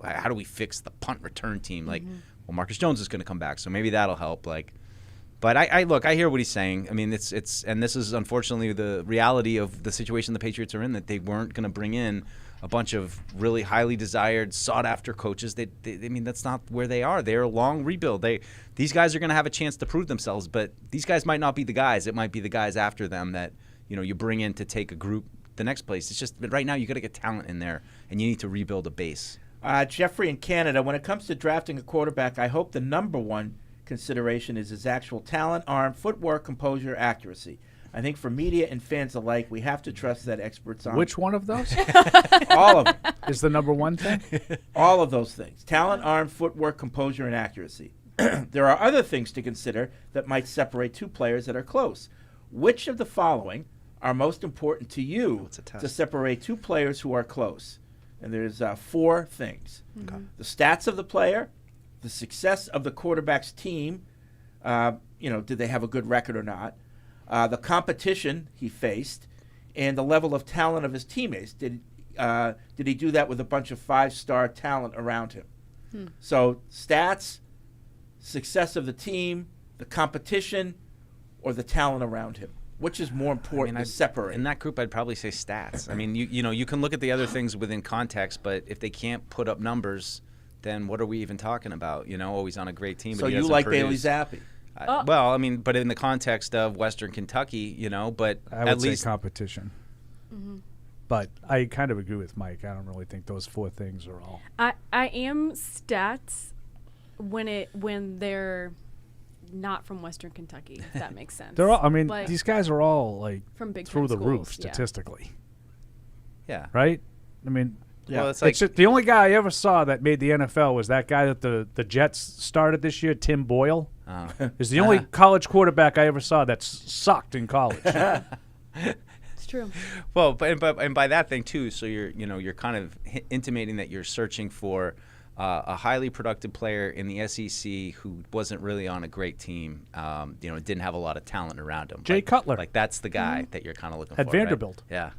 how do we fix the punt return team? Like, well, Marcus Jones is going to come back, so maybe that'll help. Like. But I hear what he's saying. I mean, it's and this is unfortunately the reality of the situation the Patriots are in, that they weren't going to bring in a bunch of really highly desired, sought-after coaches. I mean, that's not where they are. They're a long rebuild. These guys are going to have a chance to prove themselves, but these guys might not be the guys. It might be the guys after them that you bring in to take a group the next place. It's just right now you got to get talent in there, and you need to rebuild a base. Jeffrey in Canada, when it comes to drafting a quarterback, I hope the number one consideration is his actual talent, arm, footwork, composure, accuracy. I think for media and fans alike, we have to trust that experts on. Which one of those? All of them. Is the number one thing? All of those things. Talent, arm, footwork, composure, and accuracy. There are other things to consider that might separate two players that are close. Which of the following are most important to you to separate two players who are close? And there's 4 things. Okay. The stats of the player, the success of the quarterback's team, did they have a good record or not, the competition he faced, and the level of talent of his teammates. did he do that with a bunch of 5-star talent around him? So stats, success of the team, the competition, or the talent around him? Which is more important to separate? In that group, I'd probably say stats. I mean, you can look at the other things within context, but if they can't put up numbers, then what are we even talking about? He's on a great team. So but he you doesn't like produce. Bailey Zappi? Well, I mean, but in the context of Western Kentucky, but I at would least say competition. But I kind of agree with Mike. I don't really think those 4 things are all. I am stats when they're not from Western Kentucky, if that makes sense. They're all. I mean, Like, these guys are all like from big through the time roof schools, statistically. Yeah. Right. I mean, Well, it's just, the only guy I ever saw that made the NFL was that guy that the Jets started this year, Tim Boyle. Is the only college quarterback I ever saw that sucked in college. It's true. Well, but by that thing too. So you're kind of intimating that you're searching for a highly productive player in the SEC who wasn't really on a great team. Didn't have a lot of talent around him. Jay Cutler. Like that's the guy that you're kind of looking At for. Right? Vanderbilt. Yeah.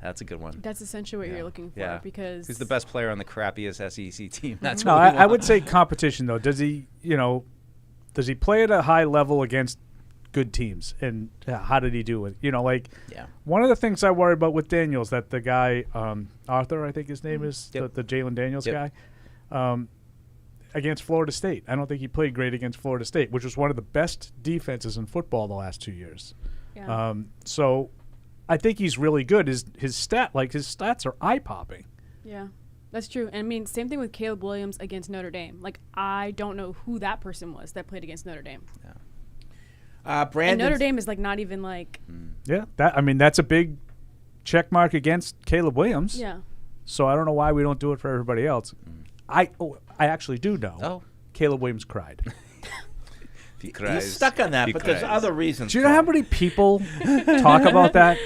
That's a good one. That's essentially what you're looking for because who's the best player on the crappiest SEC team? That's no, what I would say competition though. Does he play at a high level against good teams? And how did he do it? One of the things I worry about with Daniels that the guy Arthur, I think his name is, the Jalen Daniels guy, against Florida State. I don't think he played great against Florida State, which was one of the best defenses in football the last 2 years. Yeah. So I think he's really good. His stats are eye-popping. Yeah, that's true. And I mean, same thing with Caleb Williams against Notre Dame. Like, I don't know who that person was that played against Notre Dame. Yeah. And Notre Dame is like not even like. Yeah, that's a big check mark against Caleb Williams. Yeah. So I don't know why we don't do it for everybody else. I actually do know. Oh. Caleb Williams cried. He's stuck on that, but there's other reasons. Do you know how many people talk about that?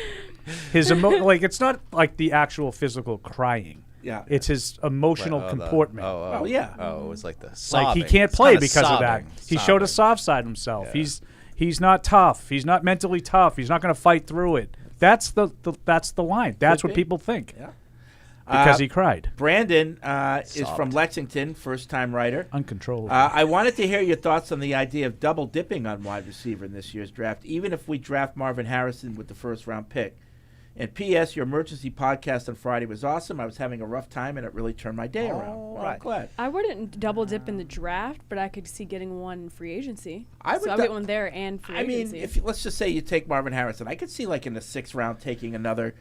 His it's not like the actual physical crying. Yeah. It's his emotional comportment. Yeah. Oh, it was like the sobbing. Like he can't play because sobbing, of that. He showed a soft side himself. Yeah. He's not tough. He's not mentally tough. He's not going to fight through it. That's the line. That's what people think. Yeah. Because he cried. Brandon is from Lexington, first-time writer. Uncontrollable. I wanted to hear your thoughts on the idea of double dipping on wide receiver in this year's draft, even if we draft Marvin Harrison with the first-round pick. And P.S., your emergency podcast on Friday was awesome. I was having a rough time, and it really turned my day around. Well, I'm glad. I wouldn't double dip in the draft, but I could see getting one free agency. I would get one there and free agency. I mean, let's just say you take Marvin Harrison. I could see, like, in the 6th round taking another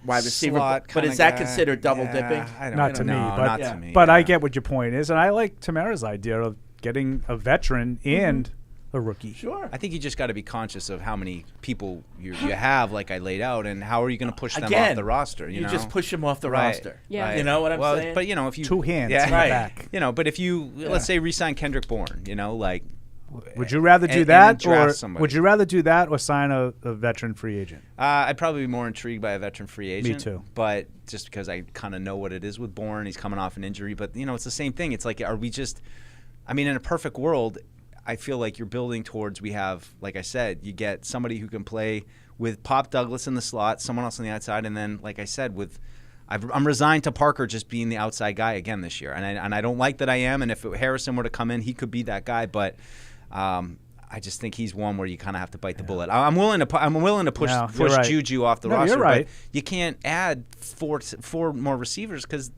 wide receiver. But is that considered double dipping? Not to me. Not to me. But I get what your point is, and I like Tamara's idea of getting a veteran and a rookie. Sure. I think you just got to be conscious of how many people you have, like I laid out, and how are you going to push them off the roster? You know? just push them off the roster. Yeah. Right. You know what I'm saying? But if you 2 hands in the back. But if you let's say re-sign Kendrick Bourne, would you rather do and that, draft or somebody. would you rather do that, or sign a veteran free agent? I'd probably be more intrigued by a veteran free agent. Me too. But just because I kind of know what it is with Bourne, he's coming off an injury. But it's the same thing. It's like, are we just? I mean, in a perfect world, I feel like you're building towards. We have, like I said, you get somebody who can play with Pop Douglas in the slot, someone else on the outside, and then, like I said, I'm resigned to Parker just being the outside guy again this year, and I don't like that I am. And if Harrison were to come in, he could be that guy, but. I just think he's one where you kind of have to bite the bullet. I'm willing to push right. Juju off the No, roster. you're right. But you can't add four more receivers because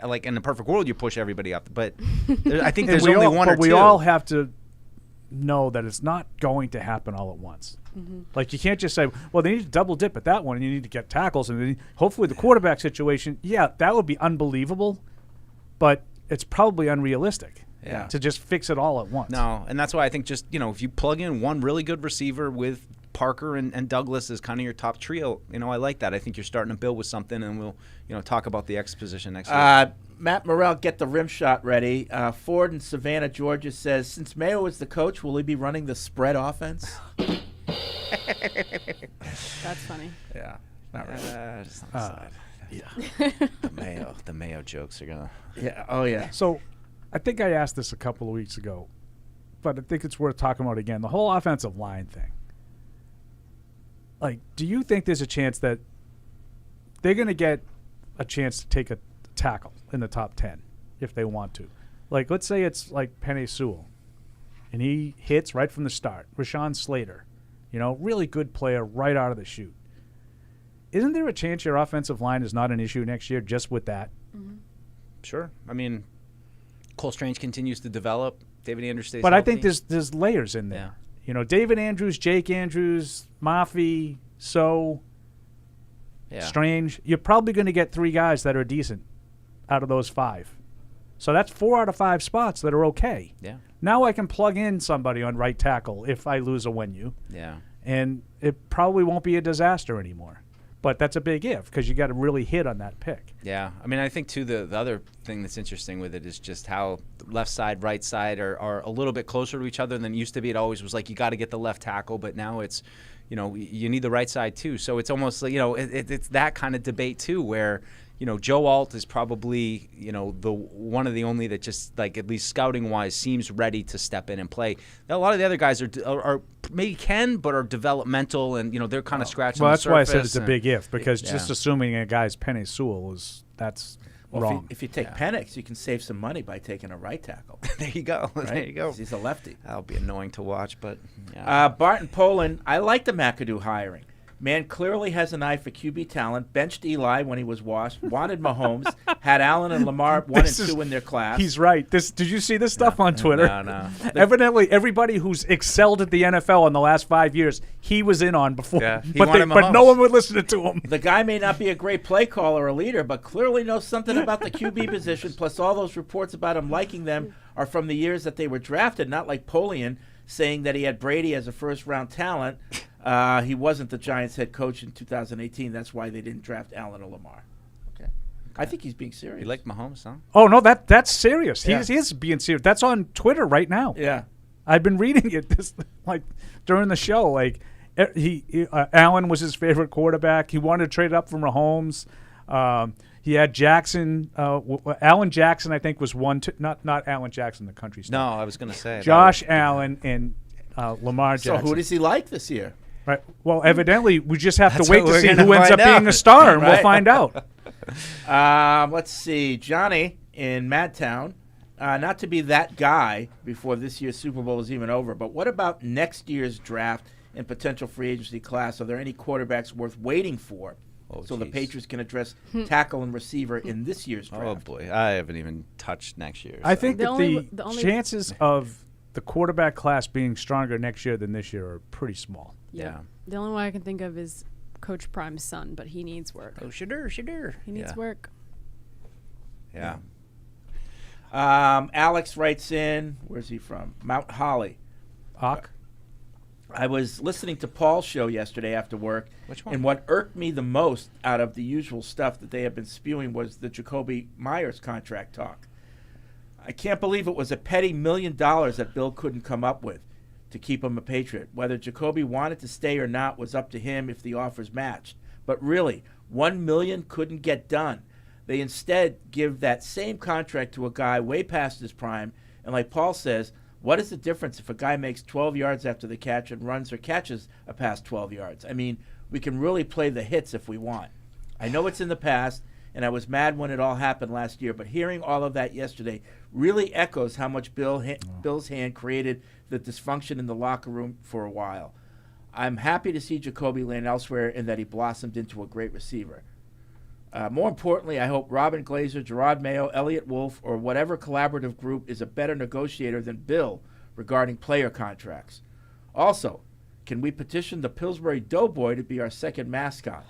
like in the perfect world, you push everybody up. But I think there's only one or two. We all have to know that it's not going to happen all at once. Mm-hmm. Like you can't just say, well, they need to double dip at that one, and you need to get tackles, and then hopefully the quarterback situation. Yeah, that would be unbelievable, but it's probably unrealistic. Yeah. To just fix it all at once. No, and that's why I think just, if you plug in one really good receiver with Parker and Douglas as kind of your top trio, I like that. I think you're starting to build with something, and we'll, talk about the X position next week. Matt Morrell, get the rim shot ready. Ford in Savannah, Georgia says, since Mayo is the coach, will he be running the spread offense? That's funny. Yeah. Not really. Just on the side. Yeah. The Mayo jokes are going to. Yeah. Oh, yeah. So I think I asked this a couple of weeks ago, but I think it's worth talking about again. The whole offensive line thing. Like, do you think there's a chance that they're going to get a chance to take a tackle in the top 10 if they want to. Like, let's say it's like Penei Sewell, and he hits right from the start. Rashawn Slater, really good player right out of the chute. Isn't there a chance your offensive line is not an issue next year just with that? Mm-hmm. Sure. I mean, Cole Strange continues to develop. David Andrews stays But healthy. I think there's layers in there. David Andrews, Jake Andrews, Mafi, Strange. You're probably going to get 3 guys that are decent out of those 5. So that's 4 out of 5 spots that are okay. Yeah. Now I can plug in somebody on right tackle if I lose a Wenyu. Yeah. And it probably won't be a disaster anymore. But that's a big if because you got to really hit on that pick. Yeah. I mean, I think, too, the other thing that's interesting with it is just how left side, right side are a little bit closer to each other than it used to be. It always was like you got to get the left tackle, but now it's, you need the right side, too. So it's almost like, it's that kind of debate, too, where, Joe Alt is probably, the one of the only that just, like, at least scouting-wise, seems ready to step in and play. Now, a lot of the other guys are maybe can, but are developmental, and, they're kind of scratching the surface. Well, that's why I said it's a big if, because just assuming a guy's Penei Sewell that's wrong. If you take Penix, you can save some money by taking a right tackle. There you go. Right? There you go. 'Cause he's a lefty. That'll be annoying to watch, but Barton Poland, I like the McAdoo hiring. Man clearly has an eye for QB talent. Benched Eli when he was washed. Wanted Mahomes. Had Allen and Lamar 1 and 2 in their class. He's right. Did you see this stuff on Twitter? No. Evidently, everybody who's excelled at the NFL in the last 5 years, he was in on before. Yeah, but no one would listen to him. The guy may not be a great play caller or a leader, but clearly knows something about the QB position. Plus, all those reports about him liking them are from the years that they were drafted, not like Polian saying that he had Brady as a first-round talent. He wasn't the Giants' head coach in 2018. That's why they didn't draft Allen or Lamar. Okay. I think he's being serious. You like Mahomes, huh? Oh, no, that's serious. Yeah. He is being serious. That's on Twitter right now. Yeah. I've been reading it during the show. Like, Allen was his favorite quarterback. He wanted to trade up from Mahomes. He had Jackson. Allen Jackson, I think, was one. Not Allen Jackson, the country star. No, I was going to say. Josh Allen and Lamar Jackson. So who does he like this year? Right. Well, evidently, we just have That's to wait what to we're see gonna who ends find up out. being a star, and Right. we'll find out. Let's see. Johnny in Madtown. Not to be that guy before this year's Super Bowl is even over, but what about next year's draft and potential free agency class? Are there any quarterbacks worth waiting for so the Patriots can address tackle and receiver in this year's draft? Oh, boy. I haven't even touched next year. I think that the chances of the quarterback class being stronger next year than this year are pretty small. Yeah. The only one I can think of is Coach Prime's son, but he needs work. Oh, sure. He needs work. Yeah. Alex writes in, where's he from? Mount Holly. I was listening to Paul's show yesterday after work. Which one? And what irked me the most out of the usual stuff that they have been spewing was the Jacoby Myers contract talk. I can't believe it was a petty $1 million that Bill couldn't come up with to keep him a Patriot. Whether Jacoby wanted to stay or not was up to him if the offers matched. But really, $1 million couldn't get done. They instead give that same contract to a guy way past his prime. And like Paul says, what is the difference if a guy makes 12 yards after the catch and runs or catches a past 12 yards? I mean, we can really play the hits if we want. I know it's in the past, and I was mad when it all happened last year, but hearing all of that yesterday really echoes how much Bill's hand created the dysfunction in the locker room for a while. I'm happy to see Jacoby land elsewhere and that he blossomed into a great receiver. More importantly, I hope Robin Glazer, Gerard Mayo, Elliott Wolf, or whatever collaborative group is a better negotiator than Bill regarding player contracts. Also, can we petition the Pillsbury Doughboy to be our second mascot?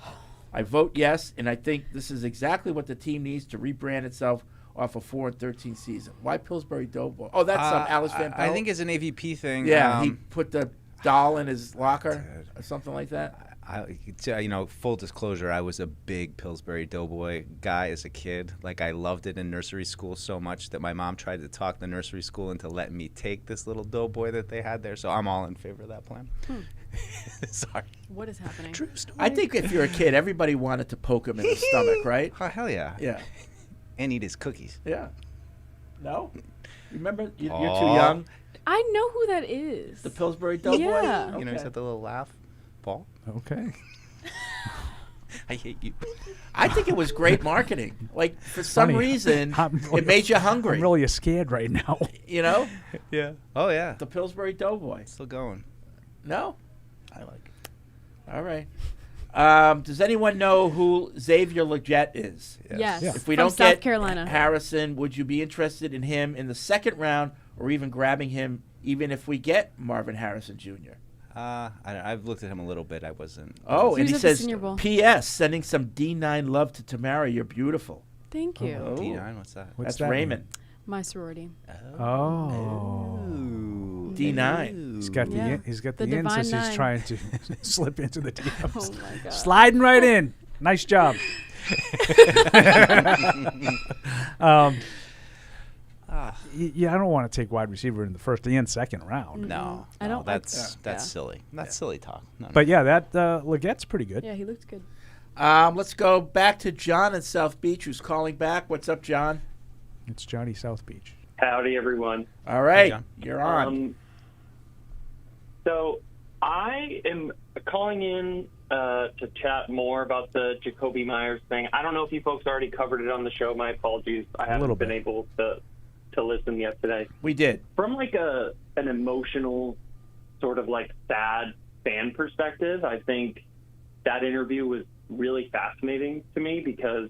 I vote yes, and I think this is exactly what the team needs to rebrand itself off a 4-13 season. Why Pillsbury Doughboy? Oh, that's Alice Van Pelt? I think it's an AVP thing. Yeah, he put the doll in his locker or something like that. Full disclosure, I was a big Pillsbury Doughboy guy as a kid. Like, I loved it in nursery school so much that my mom tried to talk the nursery school into letting me take this little doughboy that they had there. So I'm all in favor of that plan. Sorry. What is happening? True story. I think if you're a kid, everybody wanted to poke him in the stomach, right? Oh, hell yeah. Yeah. And eat his cookies. Yeah. No? Remember? You're too young. I know who that is. The Pillsbury Doughboy? Yeah. You know, he's had the little laugh. Paul? Okay. I hate you. I think it was great marketing. Like, for some Funny. reason, Really, it made you hungry. I'm really scared right now. You know? Yeah. Oh, yeah. The Pillsbury Doughboy. Still going. No? I like it. All right. Does anyone know who Xavier Legette is? Yes. Yeah. If we From don't South get Carolina. Harrison, would you be interested in him in the second round or even grabbing him even if we get Marvin Harrison Jr.? I've looked at him a little bit. I wasn't. Oh, He and was he at the says, Senior Bowl. P.S. sending some D9 love to Tamara. You're beautiful. Thank you. Oh. D9, what's that? That's that Raymond. My sorority. Oh. D9. He's got Yeah. he's got The the in Divine since Nine. he's trying to slip into the DMs. Oh my God. Sliding right in. Nice job. Yeah, I don't want to take wide receiver in the first and second round. No, I don't like That's that. silly. That's silly talk. No, But yeah, that Legette's pretty good. Yeah, he looked good. Let's go back to John in South Beach, who's calling back. What's up, John? It's Johnny South Beach. Howdy, everyone. All right, John. you're on. So I am calling in to chat more about the Jacoby Myers thing. I don't know if you folks already covered it on the show. My apologies. I haven't been able to listen yet today. We did. From like an emotional, sort of like sad fan perspective, I think that interview was really fascinating to me because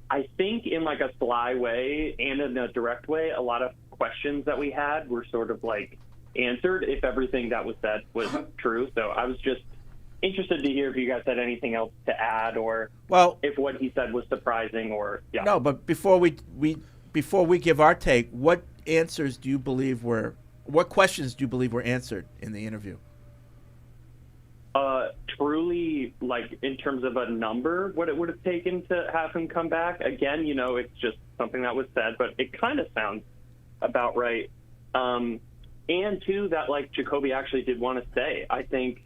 I think in like a sly way and in a direct way, a lot of questions that we had were sort of like answered if everything that was said was true. So I was just interested to hear if you guys had anything else to add or if what he said was surprising or No, but before we give our take, what questions do you believe were answered in the interview? Truly, like in terms of a number, what it would have taken to have him come back. Again, it's just something that was said, but it kind of sounds about right. And two, that like Jacoby actually did want to stay. I think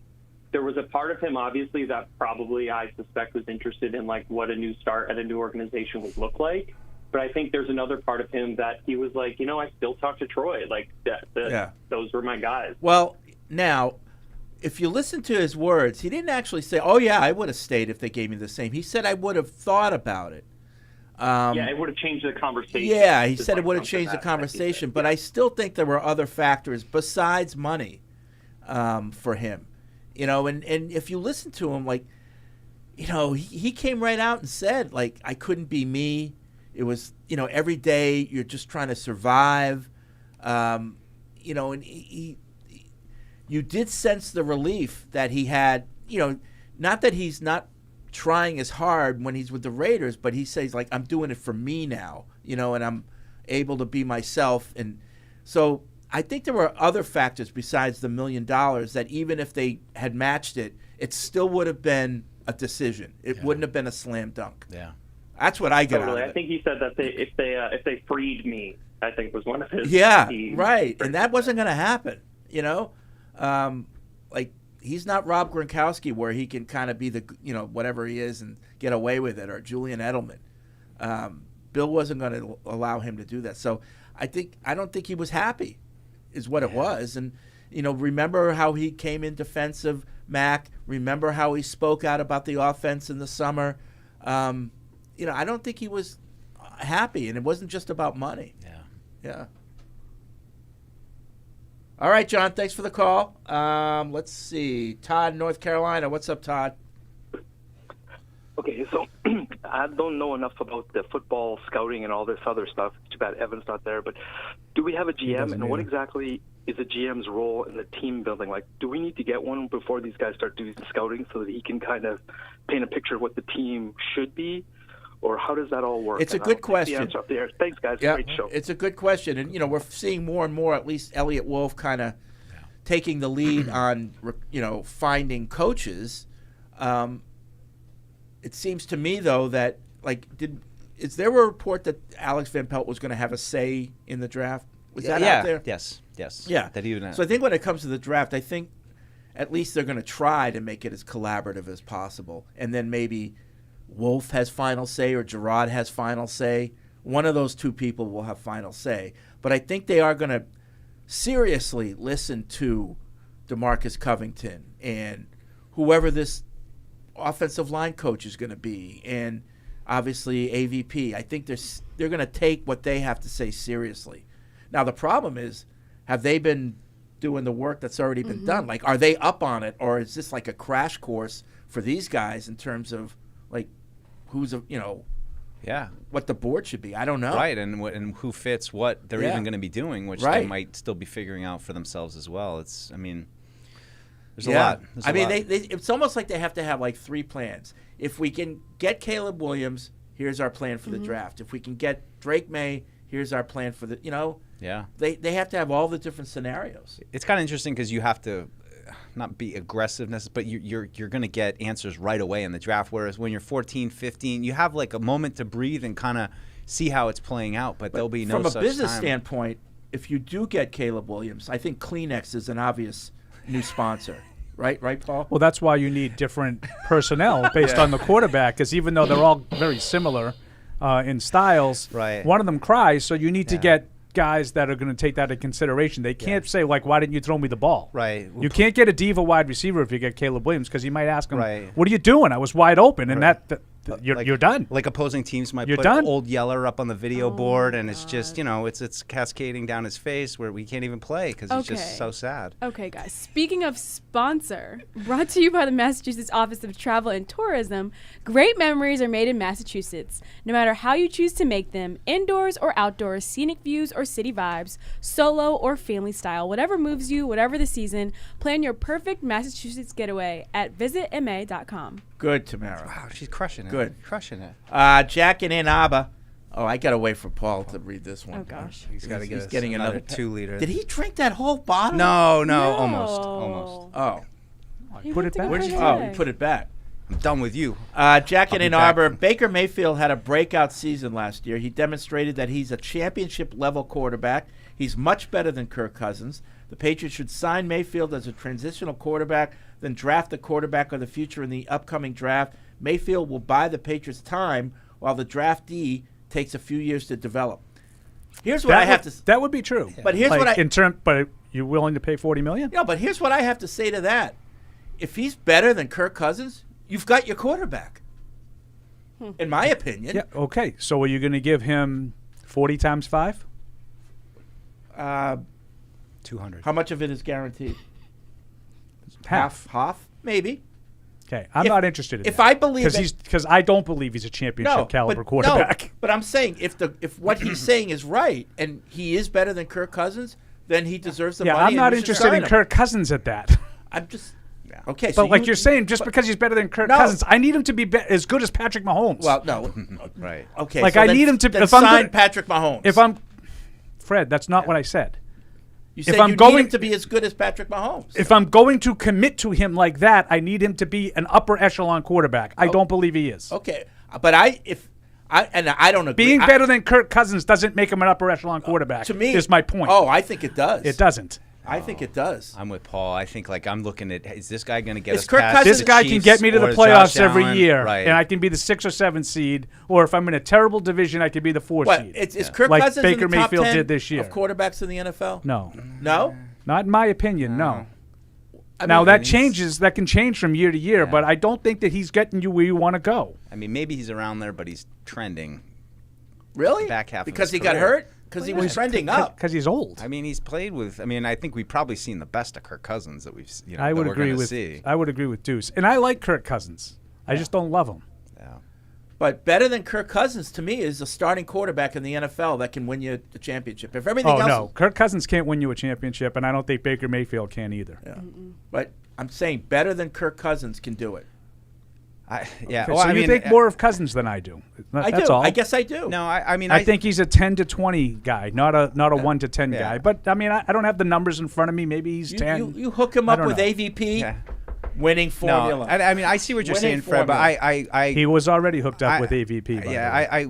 there was a part of him, obviously, that probably I suspect was interested in like what a new start at a new organization would look like. But I think there's another part of him that he was like, I still talk to Troy. Like those were my guys. Well, now, if you listen to his words, he didn't actually say, "Oh yeah, I would have stayed if they gave me the same." He said, "I would have thought about it." It would have changed the conversation. Yeah, he said it would have changed the conversation, but I still think there were other factors besides money for him. And if you listen to him, like, he came right out and said, like, I couldn't be me. It was, every day you're just trying to survive. And you did sense the relief that he had, not that he's not trying as hard when he's with the Raiders, but he says, like, I'm doing it for me now, and I'm able to be myself. And so I think there were other factors besides the $1 million that even if they had matched it, it still would have been a decision. It wouldn't have been a slam dunk. Yeah. That's what I get out of it. I think he said that if they freed me, I think was one of his. Yeah, right. And that wasn't going to happen, like, he's not Rob Gronkowski where he can kind of be the, whatever he is and get away with it, or Julian Edelman. Bill wasn't going to allow him to do that. So I don't think he was happy is what it was. And, remember how he came in defense of Mac. Remember how he spoke out about the offense in the summer. I don't think he was happy, and it wasn't just about money. Yeah. All right, John, thanks for the call. Let's see. Todd, North Carolina. What's up, Todd? Okay, so I don't know enough about the football scouting and all this other stuff. Too bad Evan's not there. But do we have a GM, and what exactly is a GM's role in the team building? Like, do we need to get one before these guys start doing scouting so that he can kind of paint a picture of what the team should be? Or how does that all work? It's a good question. The answer up there. Thanks, guys. Yeah, Great show. it's a good question. And, we're seeing more and more, at least Elliot Wolf kind of taking the lead on, finding coaches. It seems to me, though, that, like, is there a report that Alex Van Pelt was going to have a say in the draft? Was that out there? Yes. Yeah. That even. So I think when it comes to the draft, I think at least they're going to try to make it as collaborative as possible. And then maybe Wolf has final say or Gerard has final say. One of those two people will have final say. But I think they are going to seriously listen to DeMarcus Covington and whoever this offensive line coach is going to be, and obviously AVP. I think they're going to take what they have to say seriously. Now the problem is, have they been doing the work that's already been done? Like, are they up on it, or is this like a crash course for these guys in terms of like who's what the board should be? I don't know. Right, and who fits what they're even going to be doing, which they might still be figuring out for themselves as well. There's a lot. It's almost like they have to have like 3 plans. If we can get Caleb Williams, here's our plan for the draft. If we can get Drake May, here's our plan for the, Yeah. They have to have all the different scenarios. It's kind of interesting because you have to not be aggressiveness, but you're going to get answers right away in the draft, whereas when you're 14, 15, you have like a moment to breathe and kind of see how it's playing out, but there'll be no such From a business time. standpoint, if you do get Caleb Williams, I think Kleenex is an obvious new sponsor. Right, Paul? Well, that's why you need different personnel based on the quarterback, because even though they're all very similar in styles, one of them cries, so you need to get guys that are going to take that into consideration. They can't say, like, why didn't you throw me the ball? Right. You can't get a diva wide receiver if you get Caleb Williams, because you might ask him, what are you doing? I was wide open, and you're done. Like opposing teams might put Old Yeller up on the video board, and it's just, it's cascading down his face where we can't even play because he's just so sad. Okay, guys. Speaking of sponsor, brought to you by the Massachusetts Office of Travel and Tourism, great memories are made in Massachusetts. No matter how you choose to make them, indoors or outdoors, scenic views or city vibes, solo or family style, whatever moves you, whatever the season, plan your perfect Massachusetts getaway at visitma.com. Good, Tamara. Wow, she's crushing it. Good. Crushing it. Jack in Ann Arbor. Oh, I got to wait for Paul to read this one. Oh, gosh. He's got to get getting another another 2-liter. Did he drink that whole bottle? No, No. almost. Oh. He Put went it to back. go Where'd for you? a Oh, day. you put it back. I'm done with you. Jack in I'll Ann be Arbor. back. Baker Mayfield had a breakout season last year. He demonstrated that he's a championship-level quarterback. He's much better than Kirk Cousins. The Patriots should sign Mayfield as a transitional quarterback, then draft the quarterback of the future in the upcoming draft. Mayfield will buy the Patriots time while the draftee takes a few years to develop. Here's what I have to. That would be true. But here's what I. But you willing to pay $40 million? No, but here's what I have to say to that. If he's better than Kirk Cousins, you've got your quarterback. In my opinion. Yeah. Okay. So are you going to give him 40 times 5? 200. How much of it is guaranteed? Half. Half? Maybe. Okay. I'm not interested in if that. I believe because I don't believe he's a championship caliber quarterback. No, but I'm saying if what he's saying is right and he is better than Kirk Cousins, then he deserves the money. I'm not and you should interested sign in him. Kirk Cousins at that. I'm just okay. But So like you're saying, just because he's better than Kirk Cousins, I need him to be as good as Patrick Mahomes. Well, no. Right. Okay. Like so I then- need him to. then If I'm sign gonna- Patrick Mahomes. If I'm Fred, that's not what I said. You said if I'm you going need him to be as good as Patrick Mahomes. If I'm going to commit to him like that, I need him to be an upper echelon quarterback. I don't believe he is. Okay, but I don't agree. Being better than Kirk Cousins doesn't make him an upper echelon quarterback. to me is my point. Oh, I think it does. It doesn't. I think it does. I'm with Paul. I think I'm looking at, is this guy going to get Is us Kirk past Cousins- This guy the can Chiefs get me to the or playoffs Josh every Allen? year, Right. and I can be the 6 or 7 seed. Or if I'm in a terrible division, I could be the 4 seed. Is Kirk like Cousins Baker in the top Mayfield 10 did this year. of quarterbacks in the NFL? No, No. not in my opinion. No. I Now mean, that changes. That can change from year to year, but I don't think that he's getting you where you want to go. I mean, maybe he's around there, but he's trending. Really? Back half Because of he his got career. hurt? Because he was trending up. Because he's old. I mean, he's played with. I mean, I think we've probably seen the best of Kirk Cousins that we've. I would that we're agree gonna with. See. I would agree with Deuce, and I like Kirk Cousins. I just don't love him. But better than Kirk Cousins to me is a starting quarterback in the NFL that can win you the championship. If everything else, no, Kirk Cousins can't win you a championship, and I don't think Baker Mayfield can either. Yeah. But I'm saying better than Kirk Cousins can do it. Yeah. Okay, Well, so I you mean, think more of Cousins than I do? I That's do. all. I guess I do. No, I mean, I think he's a 10 to 20 guy, not a 1 to 10 Yeah. guy. But I mean, I don't have the numbers in front of me. Maybe he's 10. You hook him I up don't with know. AVP, winning formula. No, I mean, I see what you're saying, Winning Fred, but formula. I He was already hooked up with AVP. by the way.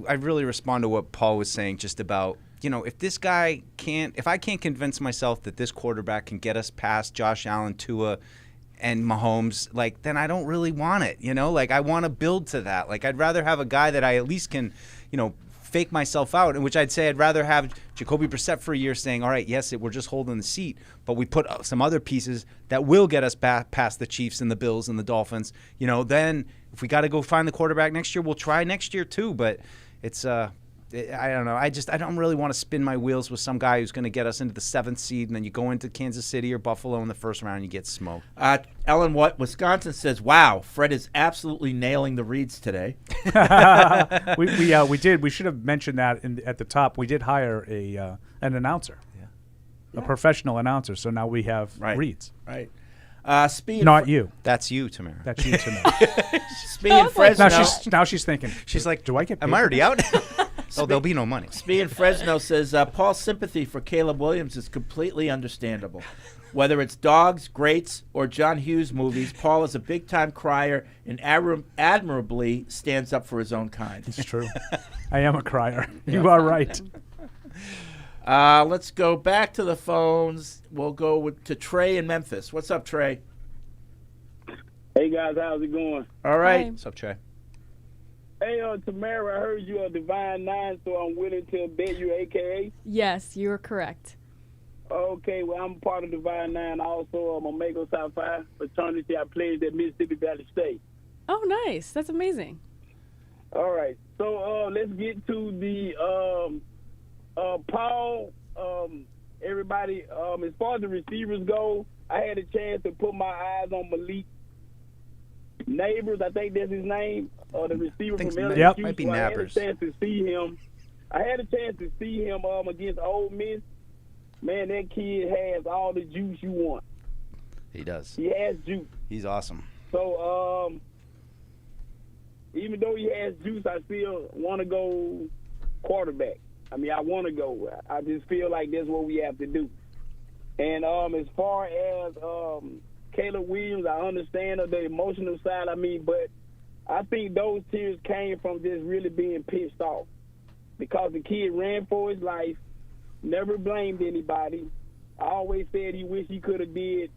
I really respond to what Paul was saying just about, if this guy if I can't convince myself that this quarterback can get us past Josh Allen, Tua, and Mahomes, then I don't really want it, I want to build to that. I'd rather have a guy that I at least can, fake myself out, in which I'd say I'd rather have Jacoby Brissett for a year saying, all right, yes, we're just holding the seat, but we put some other pieces that will get us past the Chiefs and the Bills and the Dolphins. Then if we got to go find the quarterback next year, we'll try next year too. But it's I don't know. I don't really want to spin my wheels with some guy who's going to get us into the 7th seed, and then you go into Kansas City or Buffalo in the first round and you get smoked. Ellen, Wisconsin says, "Wow, Fred is absolutely nailing the reads today." We did. We should have mentioned that at the top. We did hire an announcer, a professional announcer. So now we have reads. Right. Not you. That's you, Tamara. That's you, Tamara. Speed and Fresno. Now she's thinking. She's like, "Do I get paid am I already for this?" out? Oh, there'll be no money. Speed and Fresno says, Paul's sympathy for Caleb Williams is completely understandable. Whether it's Dogs, Greats, or John Hughes movies, Paul is a big-time crier and admirably stands up for his own kind. It's true. I am a crier. You are right. Let's go back to the phones. We'll go to Trey in Memphis. What's up, Trey? Hey, guys. How's it going? All right. Hi. What's up, Trey? Hey, Tamara, I heard you are Divine 9, so I'm willing to bet you AKA. Yes, you are correct. Okay, well, I'm part of Divine 9. Also, I'm a Omega Psi Phi fraternity. I played at Mississippi Valley State. Oh, nice. That's amazing. All right, so let's get to the Paul. Everybody, as far as the receivers go, I had a chance to put my eyes on Malik Neighbors, I think that's his name, the receiver from LSU. Yep, might be I had a Neighbors. chance to see him. Against Ole Miss. Man, that kid has all the juice you want. He does. He has juice. He's awesome. So, even though he has juice, I still want to go quarterback. I mean, I want to go. I just feel like that's what we have to do. And as far as Caleb Williams, I understand the emotional side. But I think those tears came from just really being pissed off because the kid ran for his life, never blamed anybody. I always said he wished he could have did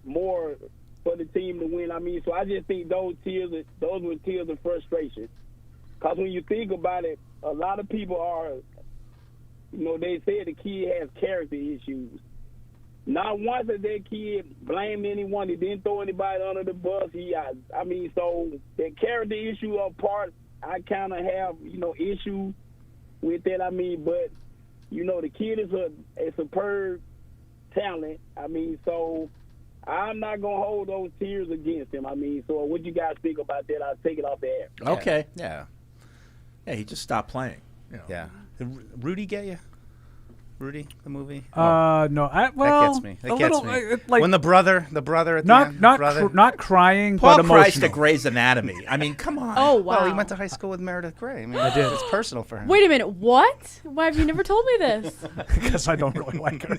more for the team to win. So I just think those were tears of frustration. Because when you think about it, a lot of people are, they say the kid has character issues. Not once has that kid blamed anyone. He didn't throw anybody under the bus. So the character issue part, I kind of have, issue with that. But, the kid is a superb talent. So I'm not going to hold those tears against him. So what you guys think about that? I'll take it off the air. Okay. Yeah. Yeah, he just stopped playing. Yeah. Did Rudy get you? Rudy, the movie? No. That gets me. That gets me. When the brother at the end, not crying, Paul but cries emotional. to Grey's Anatomy. Come on. Oh, wow. Well, he went to high school with Meredith Grey. I did. It's personal for him. Wait a minute. What? Why have you never told me this? Because I don't really like her.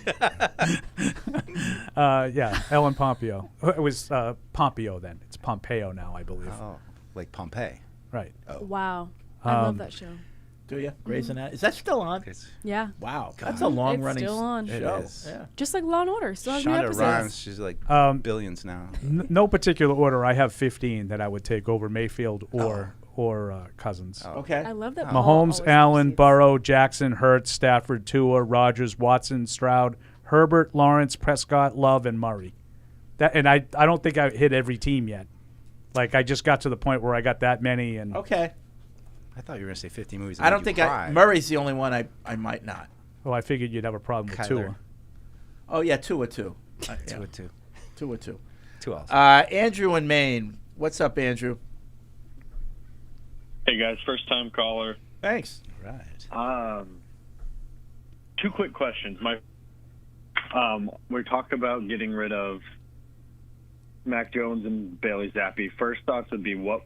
Yeah, Ellen Pompeo. It was Pompeo then. It's Pompeo now, I believe. Oh, like Pompeii. Right. Wow. I love that show. Do you? Grey's Anatomy. Is that still on? Yeah. Wow. That's a long-running It's still on. show. It is. Yeah. Just like Law and Order. Still has new Shonda episodes. Rhimes, she's like billions now. No particular order. I have 15 that I would take over Mayfield or Cousins. Okay. I love that. Mahomes, Allen, Burrow, Jackson, Hurts, Stafford, Tua, Rodgers, Watson, Stroud, Herbert, Lawrence, Prescott, Love, and Murray. And I don't think I hit every team yet. Like I just got to the point where I got that many. And Okay. I thought you were going to say 50 movies. I don't think Murray's the only one I might not. Well, I figured you'd have a problem with Tua. Oh, yeah, Tua. 2 with 2. 2 with 2. 2 also. Andrew in Maine. What's up, Andrew? Hey, guys. First-time caller. Thanks. All right. 2 quick questions. We talked about getting rid of Mac Jones and Bailey Zappi. First thoughts would be what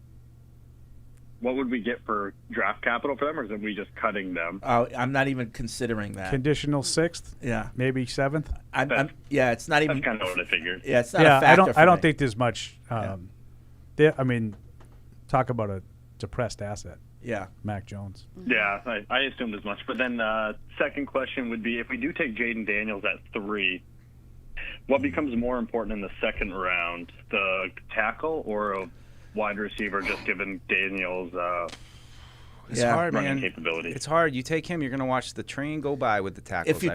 would we get for draft capital for them, or is it we just cutting them? Oh, I'm not even considering that. Conditional 6th? Yeah. Maybe 7th? Yeah, it's not even. That's kind of what I figured. Yeah, it's not a factor I don't think there's much. Talk about a depressed asset. Yeah. Mac Jones. Yeah, I assumed as much. But then second question would be, if we do take Jaden Daniels at 3, what becomes more important in the second round, the tackle or a wide receiver, just given Daniels' It's hard, running man. capability. It's hard. You take him, you're going to watch the train go by with the tackles. If you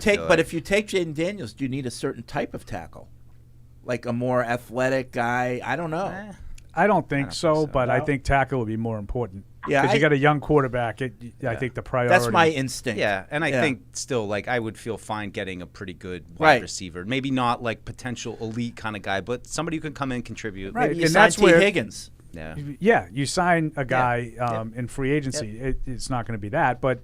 take Jaden Daniels, do you need a certain type of tackle, like a more athletic guy? I don't know. I don't think so, but I think tackle would be more important. Yeah, because you got a young quarterback. I think the priority. That's my instinct. Yeah, and I think still, like, I would feel fine getting a pretty good wide receiver. Maybe not like potential elite kind of guy, but somebody who can come in and contribute. Right, Maybe and that's where Higgins. Yeah, you sign a guy in free agency. It's not going to be that, but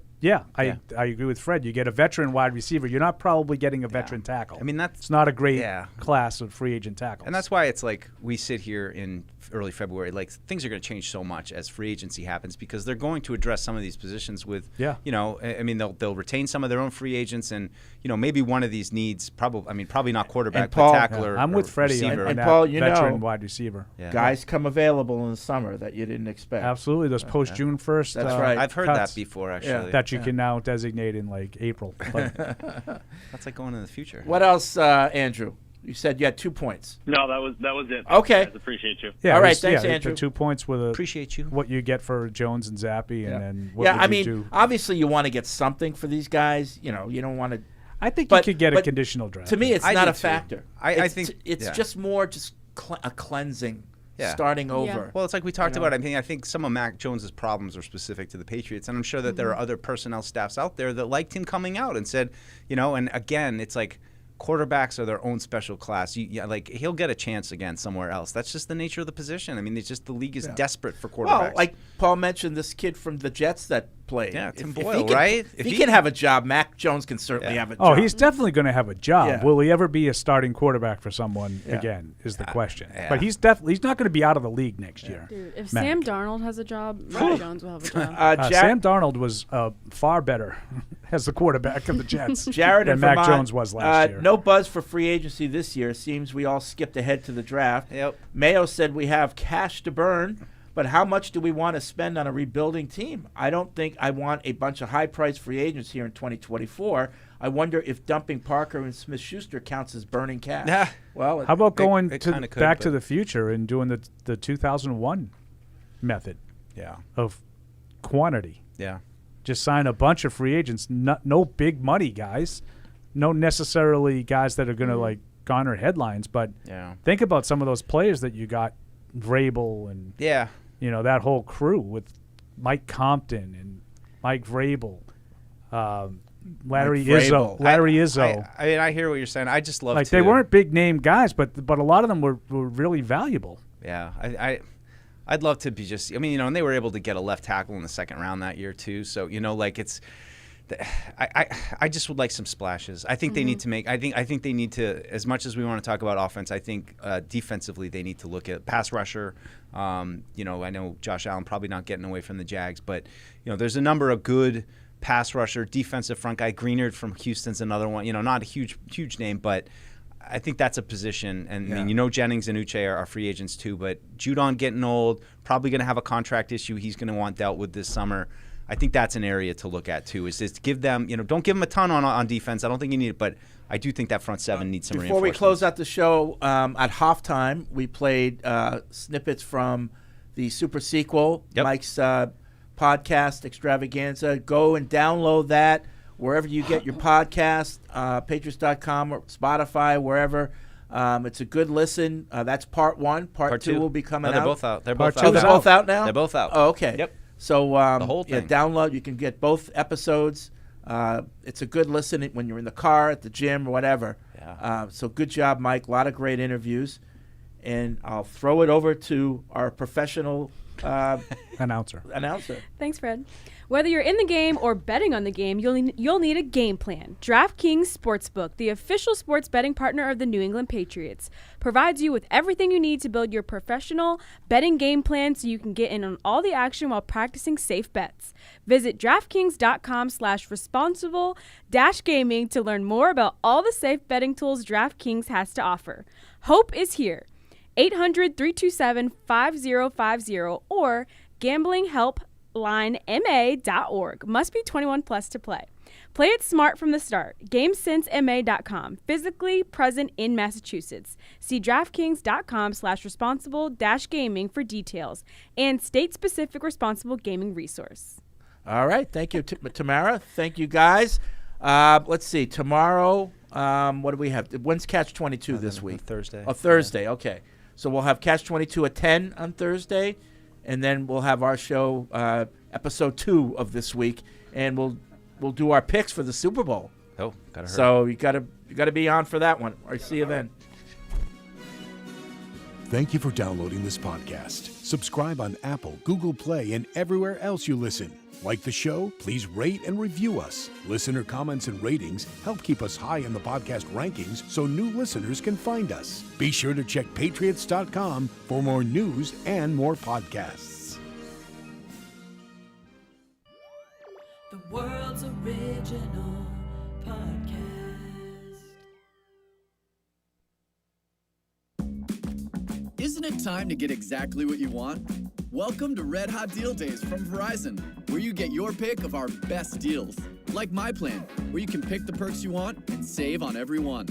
I agree with Fred. You get a veteran wide receiver. You're not probably getting a veteran tackle. I mean, it's not a great class of free agent tackles. And that's why it's like we sit here in early February. Like, things are going to change so much as free agency happens because they're going to address some of these positions with, you know, I mean, they'll retain some of their own free agents, and you know, maybe one of these needs probably not quarterback, Paul, but tackler. I'm with Freddie receiver. on that Paul, you veteran know, wide receiver. Guys come available in the summer that you didn't expect. Absolutely, those post June 1st. That's right. I've heard that before, actually. That you can now designate in like April. But that's like going in the future. What else, Andrew? You said you had 2 points. No, that was it. Okay. Guys, appreciate you. yeah, All right, it was- thanks, the Andrew. 2 points with Appreciate you. what you get for Jones and Zappi, and then what would I you mean, do? obviously you want to get something for these guys. You know, you don't want to. I think you could get a conditional draft. To me, it's I not do a too. factor. I think it's just more a cleansing, Yeah. starting over. Well, it's like we talked You know? about. I think some of Mac Jones's problems are specific to the Patriots, and I'm sure that there are other personnel staffs out there that liked him coming out and said, you know, and again, it's like quarterbacks are their own special class. Like, he'll get a chance again somewhere else. That's just the nature of the position. I mean, it's just the league is desperate for quarterbacks. Well, like Paul mentioned, this kid from the Jets that played. Yeah, Tim If Boyle, he can, right? If he can have a job, Mac Jones can certainly have a job. Oh, he's definitely going to have a job. Yeah. Will he ever be a starting quarterback for someone Yeah. again? Is the question. yeah. But he's not going to be out of the league next year. Dude, if Mac. Sam Darnold has a job, Mac Jones will have a job. Sam Darnold was far better as the quarterback of the Jets Jared than and Mac Vermont, Jones was last year. No buzz for free agency this year. Seems we all skipped ahead to the draft. Yep. Mayo said we have cash to burn, but how much do we want to spend on a rebuilding team? I don't think I want a bunch of high-priced free agents here in 2024. I wonder if dumping Parker and Smith-Schuster counts as burning cash. Yeah. Well, How about going it to kinda could, Back to but- the Future and doing the 2001 method of quantity? Yeah. Just sign a bunch of free agents, no big money guys, no necessarily guys that are going to like garner headlines, but think about some of those players that you got, Vrabel and you know, that whole crew with Mike Compton and Mike Vrabel, Larry Izzo. I mean, I hear what you're saying. I just love they weren't big name guys, but a lot of them were really valuable. Yeah, I'd love to be just. I mean, you know, and they were able to get a left tackle in the second round that year too. So you know, like it's. I just would like some splashes. I think they need to make. I think they need to. As much as we want to talk about offense, I think defensively they need to look at pass rusher. You know, I know Josh Allen probably not getting away from the Jags, but you know, there's a number of good pass rusher, defensive front guy. Greenard from Houston's another one. You know, not a huge name, but I think that's a position. And I mean, you know, Jennings and Uche are free agents too. But Judon getting old, probably going to have a contract issue he's going to want dealt with this summer. I think that's an area to look at too. Is to give them, you know, don't give them a ton on defense. I don't think you need it, but I do think that front seven needs some Before we reinforcements. close out the show, at halftime, we played snippets from the super sequel, Mike's podcast extravaganza. Go and download that wherever you get your podcast, Patriots.com or Spotify, wherever. It's a good listen. That's part one. Part two will be coming out. They're both out. They're Part both two out. is both out now? They're both out. Oh, okay. Yep. So the whole thing. download. You can get both episodes. It's a good listen when you're in the car, at the gym, or whatever. Yeah. So good job, Mike. A lot of great interviews. And I'll throw it over to our professional announcer. Thanks, Fred. Whether you're in the game or betting on the game, you'll need a game plan. DraftKings Sportsbook, the official sports betting partner of the New England Patriots, provides you with everything you need to build your professional betting game plan so you can get in on all the action while practicing safe bets. Visit DraftKings.com/responsible-gaming to learn more about all the safe betting tools DraftKings has to offer. Hope is here. 800-327-5050 or gamblinghelplinema.org. Must be 21 plus to play. Play it smart from the start. GameSenseMA.com. Physically present in Massachusetts. See DraftKings.com/responsible-gaming for details and state-specific responsible gaming resource. All right. Thank you, Tamara. Thank you, guys. Let's see. Tomorrow, what do we have? When's Catch 22 this week? Thursday. Oh, Thursday. Okay. So we'll have Catch 22 at 10 on Thursday, and then we'll have our show, episode 2 of this week, and we'll do our picks for the Super Bowl. Oh, gotta hurry. So you gotta be on for that one. All right, see you then. Thank you for downloading this podcast. Subscribe on Apple, Google Play, and everywhere else you listen. Like the show? Please rate and review us. Listener comments and ratings help keep us high in the podcast rankings so new listeners can find us. Be sure to check Patriots.com for more news and more podcasts. The world's original podcast. Isn't it time to get exactly what you want? Welcome to Red Hot Deal Days from Verizon, where you get your pick of our best deals. Like My Plan, where you can pick the perks you want and save on every one.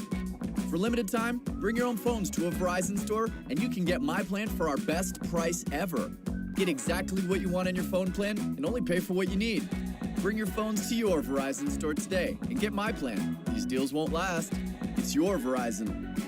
For limited time, bring your own phones to a Verizon store and you can get My Plan for our best price ever. Get exactly what you want in your phone plan and only pay for what you need. Bring your phones to your Verizon store today and get My Plan. These deals won't last. It's your Verizon.